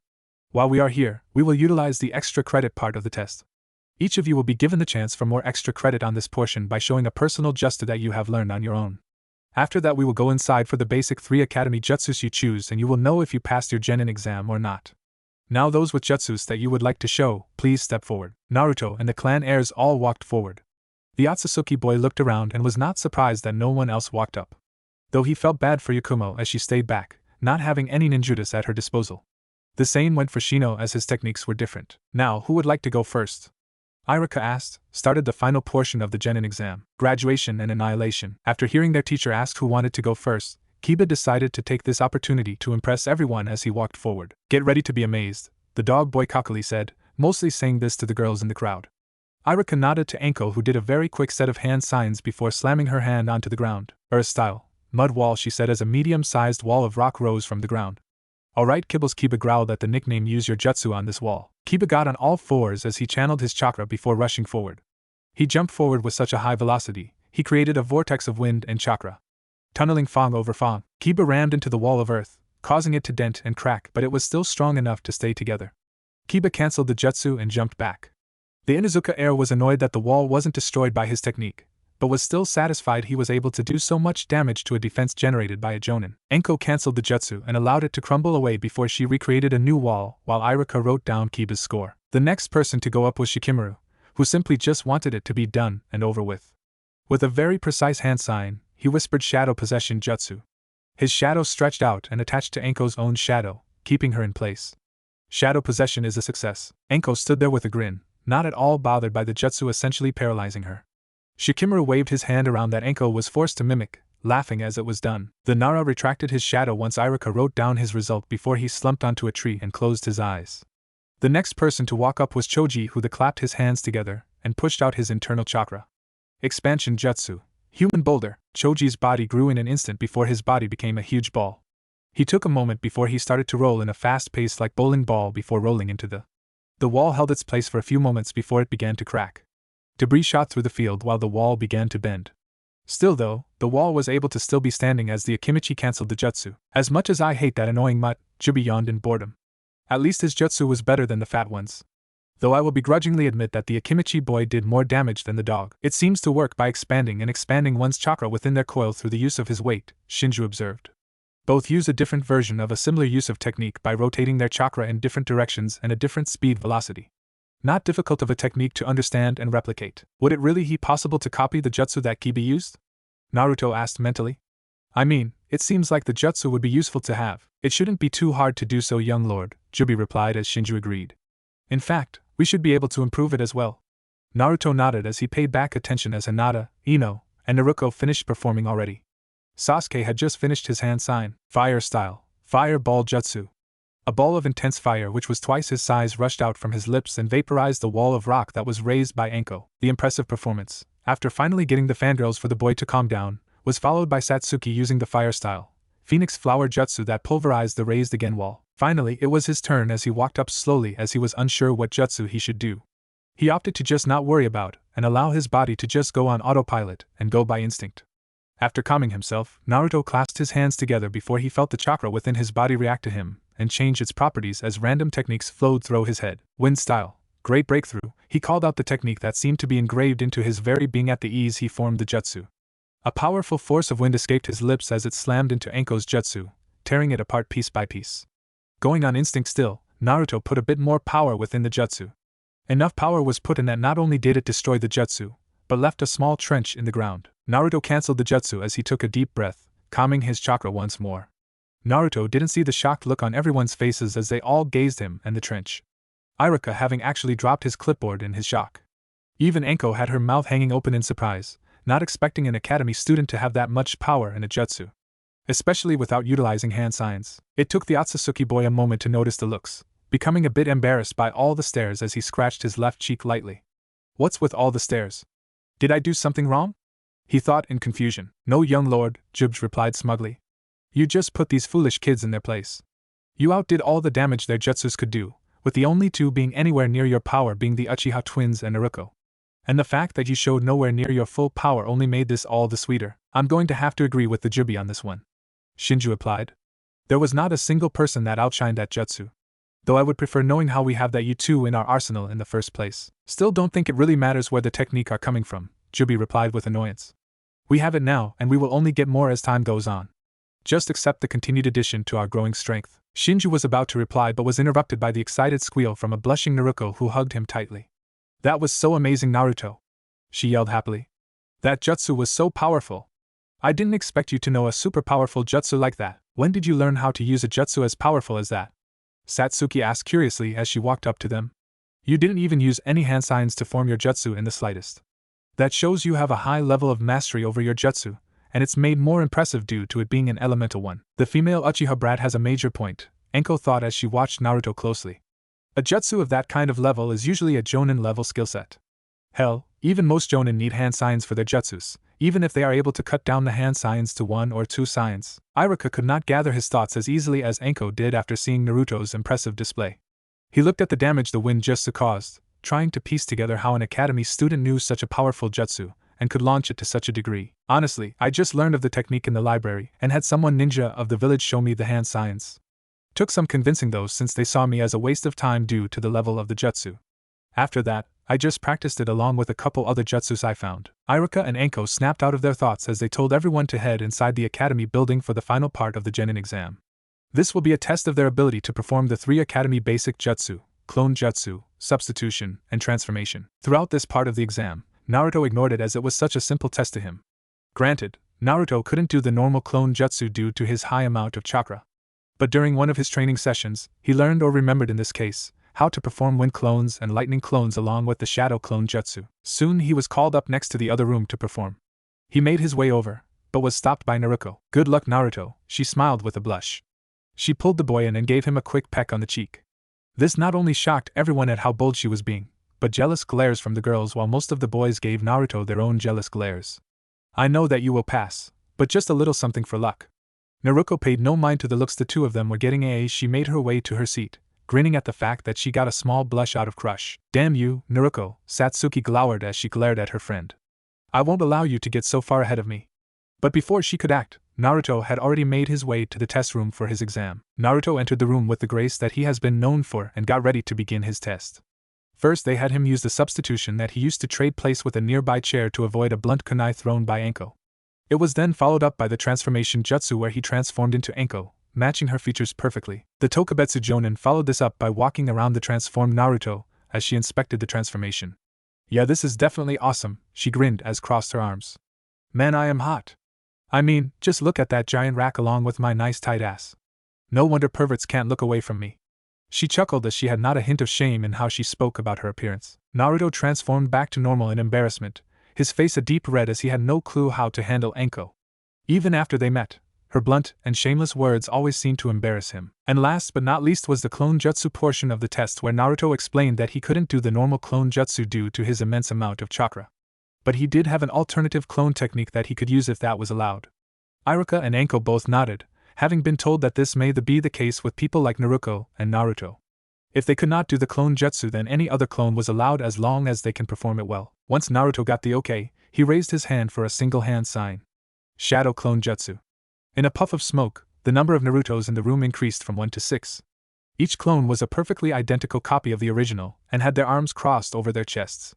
While we are here, we will utilize the extra credit part of the test. Each of you will be given the chance for more extra credit on this portion by showing a personal jutsu that you have learned on your own. After that we will go inside for the basic 3 academy jutsus you choose and you will know if you passed your genin exam or not. Now those with jutsus that you would like to show, please step forward. Naruto and the clan heirs all walked forward. The Otsutsuki boy looked around and was not surprised that no one else walked up. Though he felt bad for Yakumo as she stayed back, not having any ninjutsu at her disposal. The same went for Shino as his techniques were different. Now who would like to go first? Iruka asked, started the final portion of the genin exam, graduation and annihilation. After hearing their teacher ask who wanted to go first, Kiba decided to take this opportunity to impress everyone as he walked forward. Get ready to be amazed, the dog boy cockily said, mostly saying this to the girls in the crowd. Iruka nodded to Enko who did a very quick set of hand signs before slamming her hand onto the ground. Style, mud wall she said as a medium-sized wall of rock rose from the ground. Alright Kibbles, Kiba growled at the nickname use your jutsu on this wall. Kiba got on all fours as he channeled his chakra before rushing forward. He jumped forward with such a high velocity, he created a vortex of wind and chakra. Tunneling Fong over Fong, Kiba rammed into the wall of earth, causing it to dent and crack but it was still strong enough to stay together. Kiba cancelled the jutsu and jumped back. The Inuzuka heir was annoyed that the wall wasn't destroyed by his technique, but was still satisfied he was able to do so much damage to a defense generated by a jonin. Enko cancelled the jutsu and allowed it to crumble away before she recreated a new wall while Iruka wrote down Kiba's score. The next person to go up was Shikamaru, who simply just wanted it to be done and over with. With a very precise hand sign, he whispered shadow possession jutsu. His shadow stretched out and attached to Enko's own shadow, keeping her in place. Shadow possession is a success. Enko stood there with a grin, not at all bothered by the jutsu essentially paralyzing her. Shikamaru waved his hand around that Enko was forced to mimic, laughing as it was done. The Nara retracted his shadow once Iruka wrote down his result before he slumped onto a tree and closed his eyes. The next person to walk up was Choji who clapped his hands together and pushed out his internal chakra. Expansion jutsu. Human boulder. Choji's body grew in an instant before his body became a huge ball. He took a moment before he started to roll in a fast pace like bowling ball before rolling into the wall held its place for a few moments before it began to crack. Debris shot through the field while the wall began to bend. Still though, the wall was able to still be standing as the Akimichi cancelled the jutsu. As much as I hate that annoying mutt, Jubie yawned in boredom. At least his jutsu was better than the fat ones. Though I will begrudgingly admit that the Akimichi boy did more damage than the dog. It seems to work by expanding one's chakra within their coil through the use of his weight, Shinju observed. Both use a different version of a similar use of technique by rotating their chakra in different directions and a different speed velocity. Not difficult of a technique to understand and replicate. Would it really be possible to copy the jutsu that Kibi used? Naruto asked mentally. I mean, it seems like the jutsu would be useful to have. It shouldn't be too hard to do so, young lord, Jubie replied as Shinju agreed. In fact, we should be able to improve it as well. Naruto nodded as he paid back attention as Hinata, Ino, and Naruko finished performing already. Sasuke had just finished his hand sign, fire style, fire ball jutsu. A ball of intense fire which was twice his size rushed out from his lips and vaporized the wall of rock that was raised by Anko. The impressive performance, after finally getting the fangirls for the boy to calm down, was followed by Satsuki using the fire style, Phoenix Flower Jutsu that pulverized the raised again wall. Finally, it was his turn as he walked up slowly as he was unsure what jutsu he should do. He opted to just not worry about and allow his body to just go on autopilot and go by instinct. After calming himself, Naruto clasped his hands together before he felt the chakra within his body react to him and change its properties as random techniques flowed through his head. Wind style, great breakthrough, he called out the technique that seemed to be engraved into his very being. At the ease he formed the jutsu. A powerful force of wind escaped his lips as it slammed into Anko's jutsu, tearing it apart piece by piece. Going on instinct still, Naruto put a bit more power within the jutsu. Enough power was put in that not only did it destroy the jutsu, but left a small trench in the ground. Naruto cancelled the jutsu as he took a deep breath, calming his chakra once more. Naruto didn't see the shocked look on everyone's faces as they all gazed him and the trench. Iruka having actually dropped his clipboard in his shock. Even Anko had her mouth hanging open in surprise, not expecting an academy student to have that much power in a jutsu. Especially without utilizing hand signs. It took the Otsutsuki boy a moment to notice the looks, becoming a bit embarrassed by all the stares as he scratched his left cheek lightly. What's with all the stares? Did I do something wrong? He thought in confusion. No, young lord, Jubes replied smugly. You just put these foolish kids in their place. You outdid all the damage their jutsus could do, with the only two being anywhere near your power being the Uchiha twins and Naruko. And the fact that you showed nowhere near your full power only made this all the sweeter. I'm going to have to agree with the Jubie on this one, Shinju replied. There was not a single person that outshined that jutsu. Though I would prefer knowing how we have that you two in our arsenal in the first place. Still don't think it really matters where the technique are coming from, Jubie replied with annoyance. We have it now and we will only get more as time goes on. Just accept the continued addition to our growing strength. Shinju was about to reply but was interrupted by the excited squeal from a blushing Naruko who hugged him tightly. That was so amazing, Naruto! She yelled happily. That jutsu was so powerful! I didn't expect you to know a super powerful jutsu like that. When did you learn how to use a jutsu as powerful as that? Satsuki asked curiously as she walked up to them. You didn't even use any hand signs to form your jutsu in the slightest. That shows you have a high level of mastery over your jutsu, and it's made more impressive due to it being an elemental one. The female Uchiha brat has a major point, Anko thought as she watched Naruto closely. A jutsu of that kind of level is usually a jonin level skill set. Hell, even most jonin need hand signs for their jutsus, even if they are able to cut down the hand signs to 1 or 2 signs. Iruka could not gather his thoughts as easily as Anko did after seeing Naruto's impressive display. He looked at the damage the wind just caused, trying to piece together how an academy student knew such a powerful jutsu, and could launch it to such a degree. Honestly, I just learned of the technique in the library and had someone ninja of the village show me the hand signs. Took some convincing though since they saw me as a waste of time due to the level of the jutsu. After that, I just practiced it along with a couple other jutsus I found. Iruka and Anko snapped out of their thoughts as they told everyone to head inside the academy building for the final part of the genin exam. This will be a test of their ability to perform the 3 academy basic jutsu, clone jutsu, substitution, and transformation. Throughout this part of the exam, Naruto ignored it as it was such a simple test to him. Granted, Naruto couldn't do the normal clone jutsu due to his high amount of chakra. But during one of his training sessions, he learned or remembered in this case, how to perform wind clones and lightning clones along with the shadow clone jutsu. Soon he was called up next to the other room to perform. He made his way over, but was stopped by Naruko. Good luck, Naruto, she smiled with a blush. She pulled the boy in and gave him a quick peck on the cheek. This not only shocked everyone at how bold she was being, but jealous glares from the girls while most of the boys gave Naruto their own jealous glares. I know that you will pass, but just a little something for luck. Naruko paid no mind to the looks the two of them were getting as she made her way to her seat, grinning at the fact that she got a small blush out of crush. Damn you, Naruko, Satsuki glowered as she glared at her friend. I won't allow you to get so far ahead of me. But before she could act, Naruto had already made his way to the test room for his exam. Naruto entered the room with the grace that he has been known for and got ready to begin his test. First they had him use the substitution that he used to trade place with a nearby chair to avoid a blunt kunai thrown by Anko. It was then followed up by the transformation jutsu where he transformed into Anko, matching her features perfectly. The Tokubetsu Jonin followed this up by walking around the transformed Naruto as she inspected the transformation. Yeah, this is definitely awesome, she grinned as crossed her arms. Man, I am hot. I mean, just look at that giant rack along with my nice tight ass. No wonder perverts can't look away from me. She chuckled as she had not a hint of shame in how she spoke about her appearance. Naruto transformed back to normal in embarrassment, his face a deep red as he had no clue how to handle Anko. Even after they met, her blunt and shameless words always seemed to embarrass him. And last but not least was the clone jutsu portion of the test where Naruto explained that he couldn't do the normal clone jutsu due to his immense amount of chakra. But he did have an alternative clone technique that he could use if that was allowed. Iruka and Anko both nodded, having been told that this may be the case with people like Naruko and Naruto. If they could not do the clone jutsu, then any other clone was allowed as long as they can perform it well. Once Naruto got the okay, he raised his hand for a single hand sign. Shadow clone jutsu. In a puff of smoke, the number of Narutos in the room increased from 1 to 6. Each clone was a perfectly identical copy of the original and had their arms crossed over their chests.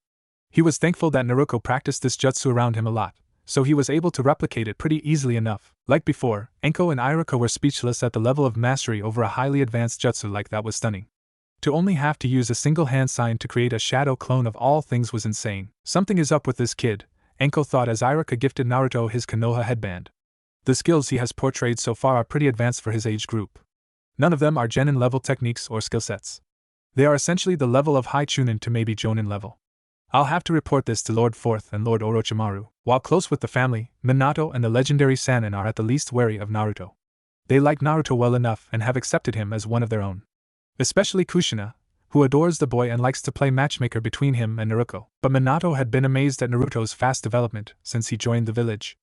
He was thankful that Naruko practiced this jutsu around him a lot, so he was able to replicate it pretty easily enough. Like before, Anko and Iruka were speechless at the level of mastery over a highly advanced jutsu like that was stunning. To only have to use a single hand sign to create a shadow clone of all things was insane. Something is up with this kid, Anko thought as Iruka gifted Naruto his Konoha headband. The skills he has portrayed so far are pretty advanced for his age group. None of them are genin level techniques or skill sets. They are essentially the level of high Chunin to maybe Jonin level. I'll have to report this to Lord Fourth and Lord Orochimaru. While close with the family, Minato and the legendary Sannin are at the least wary of Naruto. They like Naruto well enough and have accepted him as one of their own. Especially Kushina, who adores the boy and likes to play matchmaker between him and Naruko. But Minato had been amazed at Naruto's fast development since he joined the village.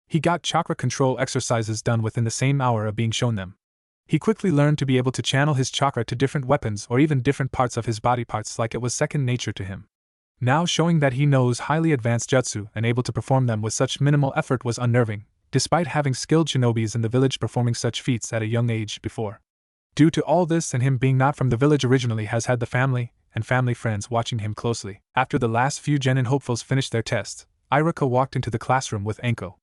He got chakra control exercises done within the same hour of being shown them. He quickly learned to be able to channel his chakra to different weapons or even different parts of his body parts like it was second nature to him. Now showing that he knows highly advanced jutsu and able to perform them with such minimal effort was unnerving, despite having skilled shinobis in the village performing such feats at a young age before. Due to all this and him being not from the village originally has had the family and family friends watching him closely. After the last few genin hopefuls finished their test, Iruka walked into the classroom with Anko.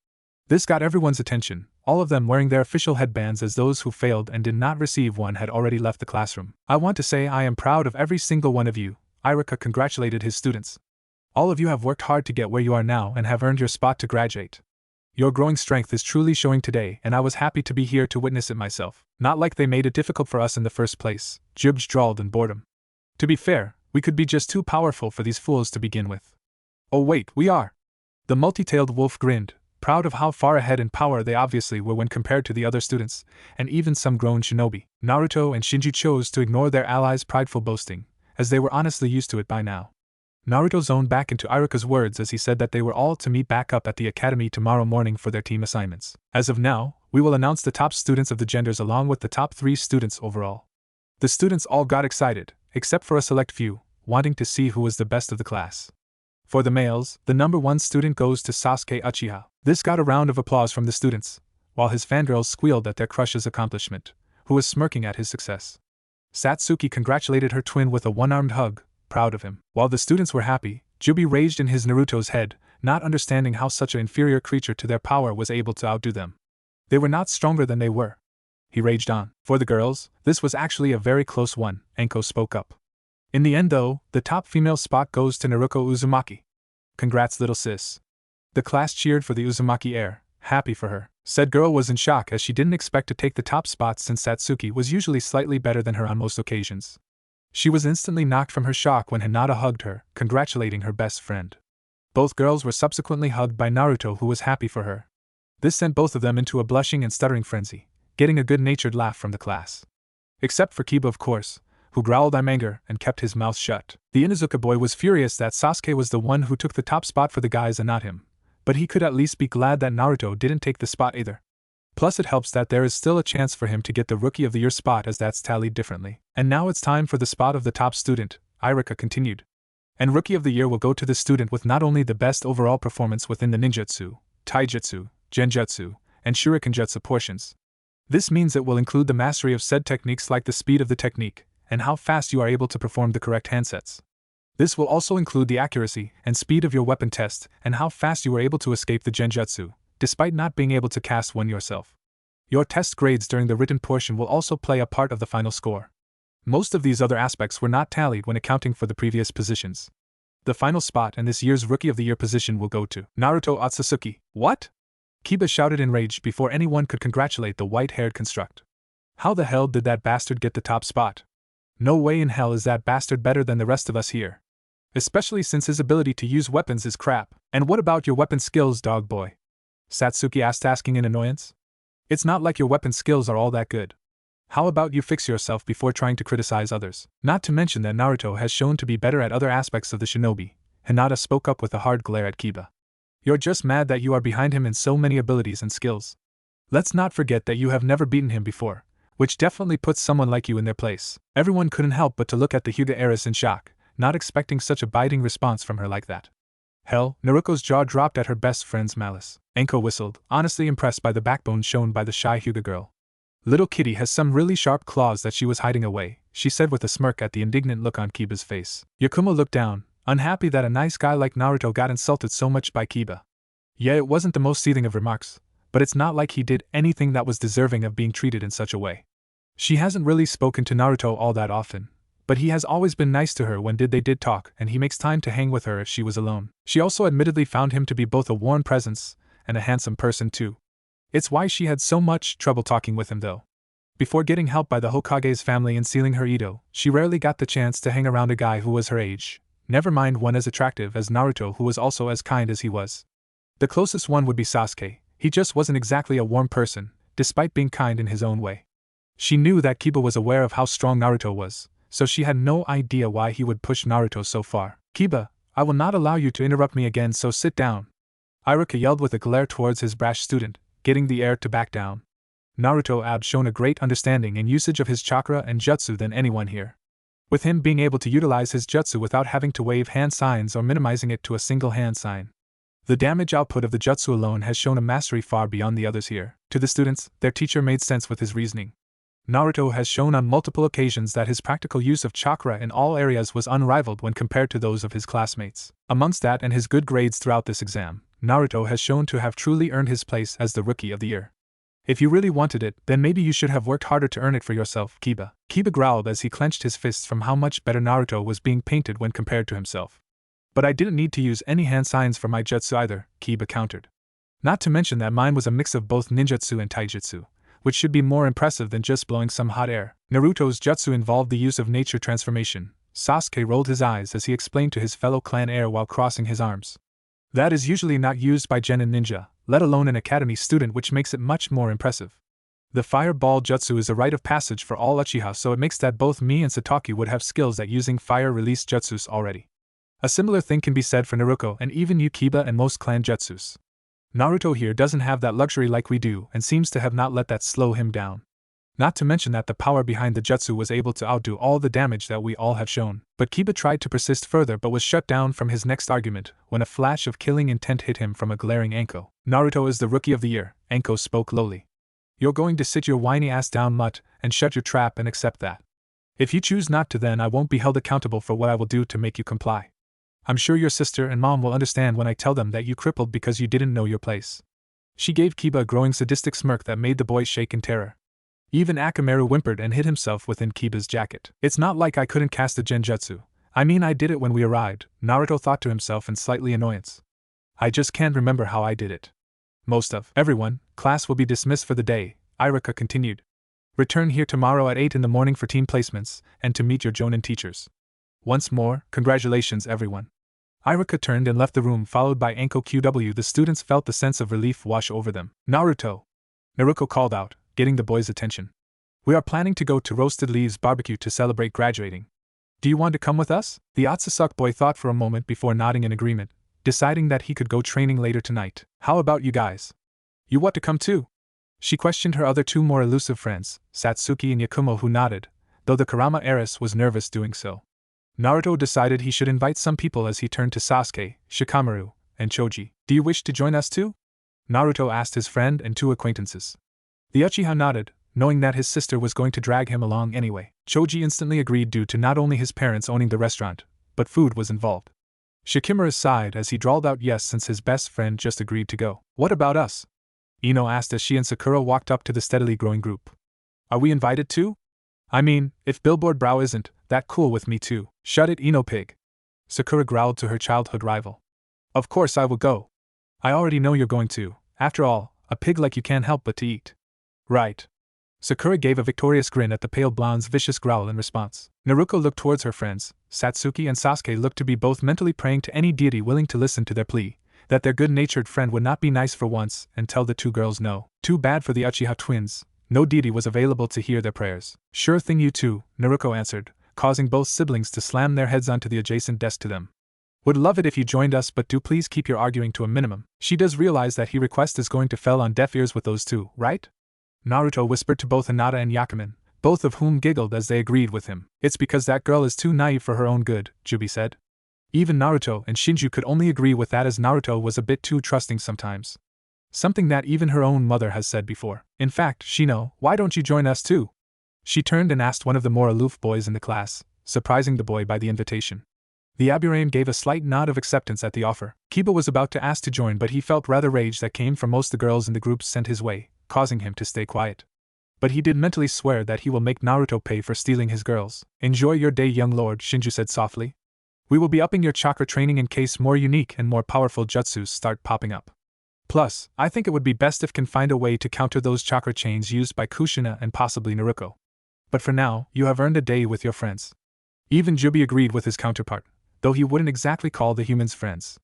This got everyone's attention, all of them wearing their official headbands as those who failed and did not receive one had already left the classroom. I want to say I am proud of every single one of you, Iruka congratulated his students. All of you have worked hard to get where you are now and have earned your spot to graduate. Your growing strength is truly showing today and I was happy to be here to witness it myself. Not like they made it difficult for us in the first place, Jubie drawled in boredom. To be fair, we could be just too powerful for these fools to begin with. Oh wait, we are. The multi-tailed wolf grinned, proud of how far ahead in power they obviously were when compared to the other students, and even some grown shinobi. Naruto and Shinju chose to ignore their allies' prideful boasting, as they were honestly used to it by now. Naruto zoned back into Iruka's words as he said that they were all to meet back up at the academy tomorrow morning for their team assignments. As of now, we will announce the top students of the genders along with the top 3 students overall. The students all got excited, except for a select few, wanting to see who was the best of the class. For the males, the number 1 student goes to Sasuke Uchiha. This got a round of applause from the students, while his fangirls squealed at their crush's accomplishment, who was smirking at his success. Satsuki congratulated her twin with a one-armed hug, proud of him. While the students were happy, Jubie raged in his Naruto's head, not understanding how such an inferior creature to their power was able to outdo them. They were not stronger than they were. He raged on. For the girls, this was actually a very close one, Anko spoke up. In the end though, the top female spot goes to Naruko Uzumaki. Congrats little sis. The class cheered for the Uzumaki heir, happy for her. Said girl was in shock as she didn't expect to take the top spot since Satsuki was usually slightly better than her on most occasions. She was instantly knocked from her shock when Hinata hugged her, congratulating her best friend. Both girls were subsequently hugged by Naruto, who was happy for her. This sent both of them into a blushing and stuttering frenzy, getting a good-natured laugh from the class. Except for Kiba, of course, who growled in anger and kept his mouth shut. The Inuzuka boy was furious that Sasuke was the one who took the top spot for the guys and not him, but he could at least be glad that Naruto didn't take the spot either. Plus it helps that there is still a chance for him to get the Rookie of the Year spot as that's tallied differently. And now it's time for the spot of the top student, Iruka continued. And Rookie of the Year will go to the student with not only the best overall performance within the ninjutsu, taijutsu, genjutsu, and shurikenjutsu portions. This means it will include the mastery of said techniques like the speed of the technique, and how fast you are able to perform the correct handsets. This will also include the accuracy and speed of your weapon test and how fast you are able to escape the genjutsu, despite not being able to cast one yourself. Your test grades during the written portion will also play a part of the final score. Most of these other aspects were not tallied when accounting for the previous positions. The final spot and this year's Rookie of the Year position will go to Naruto Otsutsuki. What? Kiba shouted enraged before anyone could congratulate the white-haired construct. How the hell did that bastard get the top spot? No way in hell is that bastard better than the rest of us here. Especially since his ability to use weapons is crap. And what about your weapon skills, dog boy? Satsuki asked, asking in annoyance. It's not like your weapon skills are all that good. How about you fix yourself before trying to criticize others? Not to mention that Naruto has shown to be better at other aspects of the shinobi. Hinata spoke up with a hard glare at Kiba. You're just mad that you are behind him in so many abilities and skills. Let's not forget that you have never beaten him before, which definitely puts someone like you in their place. Everyone couldn't help but to look at the Hyuga heiress in shock, not expecting such a biting response from her like that. Hell, Naruko's jaw dropped at her best friend's malice. Enko whistled, honestly impressed by the backbone shown by the shy Hyuga girl. Little kitty has some really sharp claws that she was hiding away, she said with a smirk at the indignant look on Kiba's face. Yakumo looked down, unhappy that a nice guy like Naruto got insulted so much by Kiba. Yeah, it wasn't the most seething of remarks, but it's not like he did anything that was deserving of being treated in such a way. She hasn't really spoken to Naruto all that often, but he has always been nice to her when they did talk, and he makes time to hang with her if she was alone. She also admittedly found him to be both a warm presence and a handsome person too. It's why she had so much trouble talking with him though. Before getting help by the Hokage's family in sealing her Ito, she rarely got the chance to hang around a guy who was her age, never mind one as attractive as Naruto who was also as kind as he was. The closest one would be Sasuke. He just wasn't exactly a warm person, despite being kind in his own way. She knew that Kiba was aware of how strong Naruto was, so she had no idea why he would push Naruto so far. Kiba, I will not allow you to interrupt me again, so sit down. Iruka yelled with a glare towards his brash student, getting the heir to back down. Naruto had shown a great understanding and usage of his chakra and jutsu than anyone here. With him being able to utilize his jutsu without having to wave hand signs or minimizing it to a single hand sign. The damage output of the jutsu alone has shown a mastery far beyond the others here. To the students, their teacher made sense with his reasoning. Naruto has shown on multiple occasions that his practical use of chakra in all areas was unrivaled when compared to those of his classmates. Amongst that and his good grades throughout this exam, Naruto has shown to have truly earned his place as the Rookie of the Year. If you really wanted it, then maybe you should have worked harder to earn it for yourself, Kiba. Kiba growled as he clenched his fists from how much better Naruto was being painted when compared to himself. But I didn't need to use any hand signs for my jutsu either, Kiba countered. Not to mention that mine was a mix of both ninjutsu and taijutsu, which should be more impressive than just blowing some hot air. Naruto's jutsu involved the use of nature transformation. Sasuke rolled his eyes as he explained to his fellow clan heir while crossing his arms. That is usually not used by genin ninja, let alone an academy student, which makes it much more impressive. The fireball jutsu is a rite of passage for all Uchiha, so it makes that both me and Sataki would have skills at using fire release jutsus already. A similar thing can be said for Naruko and even Yukiba and most clan jutsus. Naruto here doesn't have that luxury like we do and seems to have not let that slow him down. Not to mention that the power behind the jutsu was able to outdo all the damage that we all have shown. But Kiba tried to persist further but was shut down from his next argument when a flash of killing intent hit him from a glaring Anko. Naruto is the Rookie of the Year, Anko spoke lowly. You're going to sit your whiny ass down, mutt, and shut your trap and accept that. If you choose not to, then I won't be held accountable for what I will do to make you comply. I'm sure your sister and mom will understand when I tell them that you crippled because you didn't know your place. She gave Kiba a growing sadistic smirk that made the boy shake in terror. Even Akamaru whimpered and hid himself within Kiba's jacket. It's not like I couldn't cast a genjutsu. I mean, I did it when we arrived, Naruto thought to himself in slightly annoyance. I just can't remember how I did it. Most of everyone, class will be dismissed for the day, Iruka continued. Return here tomorrow at 8 in the morning for team placements, and to meet your Jonin teachers. Once more, congratulations everyone. Iruka turned and left the room followed by Anko QW. The students felt the sense of relief wash over them. Naruto! Naruko called out, getting the boys' attention. We are planning to go to Roasted Leaves Barbecue to celebrate graduating. Do you want to come with us? The Otsutsuki boy thought for a moment before nodding in agreement, deciding that he could go training later tonight. How about you guys? You want to come too? She questioned her other two more elusive friends, Satsuki and Yakumo, who nodded, though the Kurama heiress was nervous doing so. Naruto decided he should invite some people as he turned to Sasuke, Shikamaru, and Choji. Do you wish to join us too? Naruto asked his friend and two acquaintances. The Uchiha nodded, knowing that his sister was going to drag him along anyway. Choji instantly agreed due to not only his parents owning the restaurant, but food was involved. Shikimura sighed as he drawled out yes since his best friend just agreed to go. What about us? Ino asked as she and Sakura walked up to the steadily growing group. Are we invited too? I mean, if Billboard Brow isn't that cool with me too. Shut it, Ino pig. Sakura growled to her childhood rival. Of course I will go. I already know you're going to. After all, a pig like you can't help but to eat. Right. Sakura gave a victorious grin at the pale blonde's vicious growl in response. Naruko looked towards her friends. Satsuki and Sasuke looked to be both mentally praying to any deity willing to listen to their plea, that their good-natured friend would not be nice for once and tell the two girls no. Too bad for the Uchiha twins. No deity was available to hear their prayers. Sure thing you too, Naruko answered, causing both siblings to slam their heads onto the adjacent desk to them. Would love it if you joined us, but do please keep your arguing to a minimum. She does realize that his request is going to fall on deaf ears with those two, right? Naruto whispered to both Hinata and Yakumin, both of whom giggled as they agreed with him. It's because that girl is too naive for her own good, Jubie said. Even Naruto and Shinju could only agree with that, as Naruto was a bit too trusting sometimes. Something that even her own mother has said before. In fact, Shino, why don't you join us too? She turned and asked one of the more aloof boys in the class, surprising the boy by the invitation. The Aburame gave a slight nod of acceptance at the offer. Kiba was about to ask to join, but he felt rather rage that came from most the girls in the group sent his way, causing him to stay quiet. But he did mentally swear that he will make Naruto pay for stealing his girls. Enjoy your day, young lord, Shinju said softly. We will be upping your chakra training in case more unique and more powerful jutsus start popping up. Plus, I think it would be best if can find a way to counter those chakra chains used by Kushina and possibly Naruko. But for now, you have earned a day with your friends. Even Jubie agreed with his counterpart, though he wouldn't exactly call the humans friends.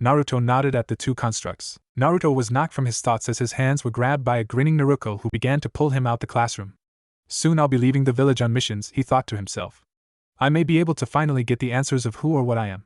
Naruto nodded at the two constructs. Naruto was knocked from his thoughts as his hands were grabbed by a grinning Naruko who began to pull him out the classroom. Soon I'll be leaving the village on missions, he thought to himself. I may be able to finally get the answers of who or what I am.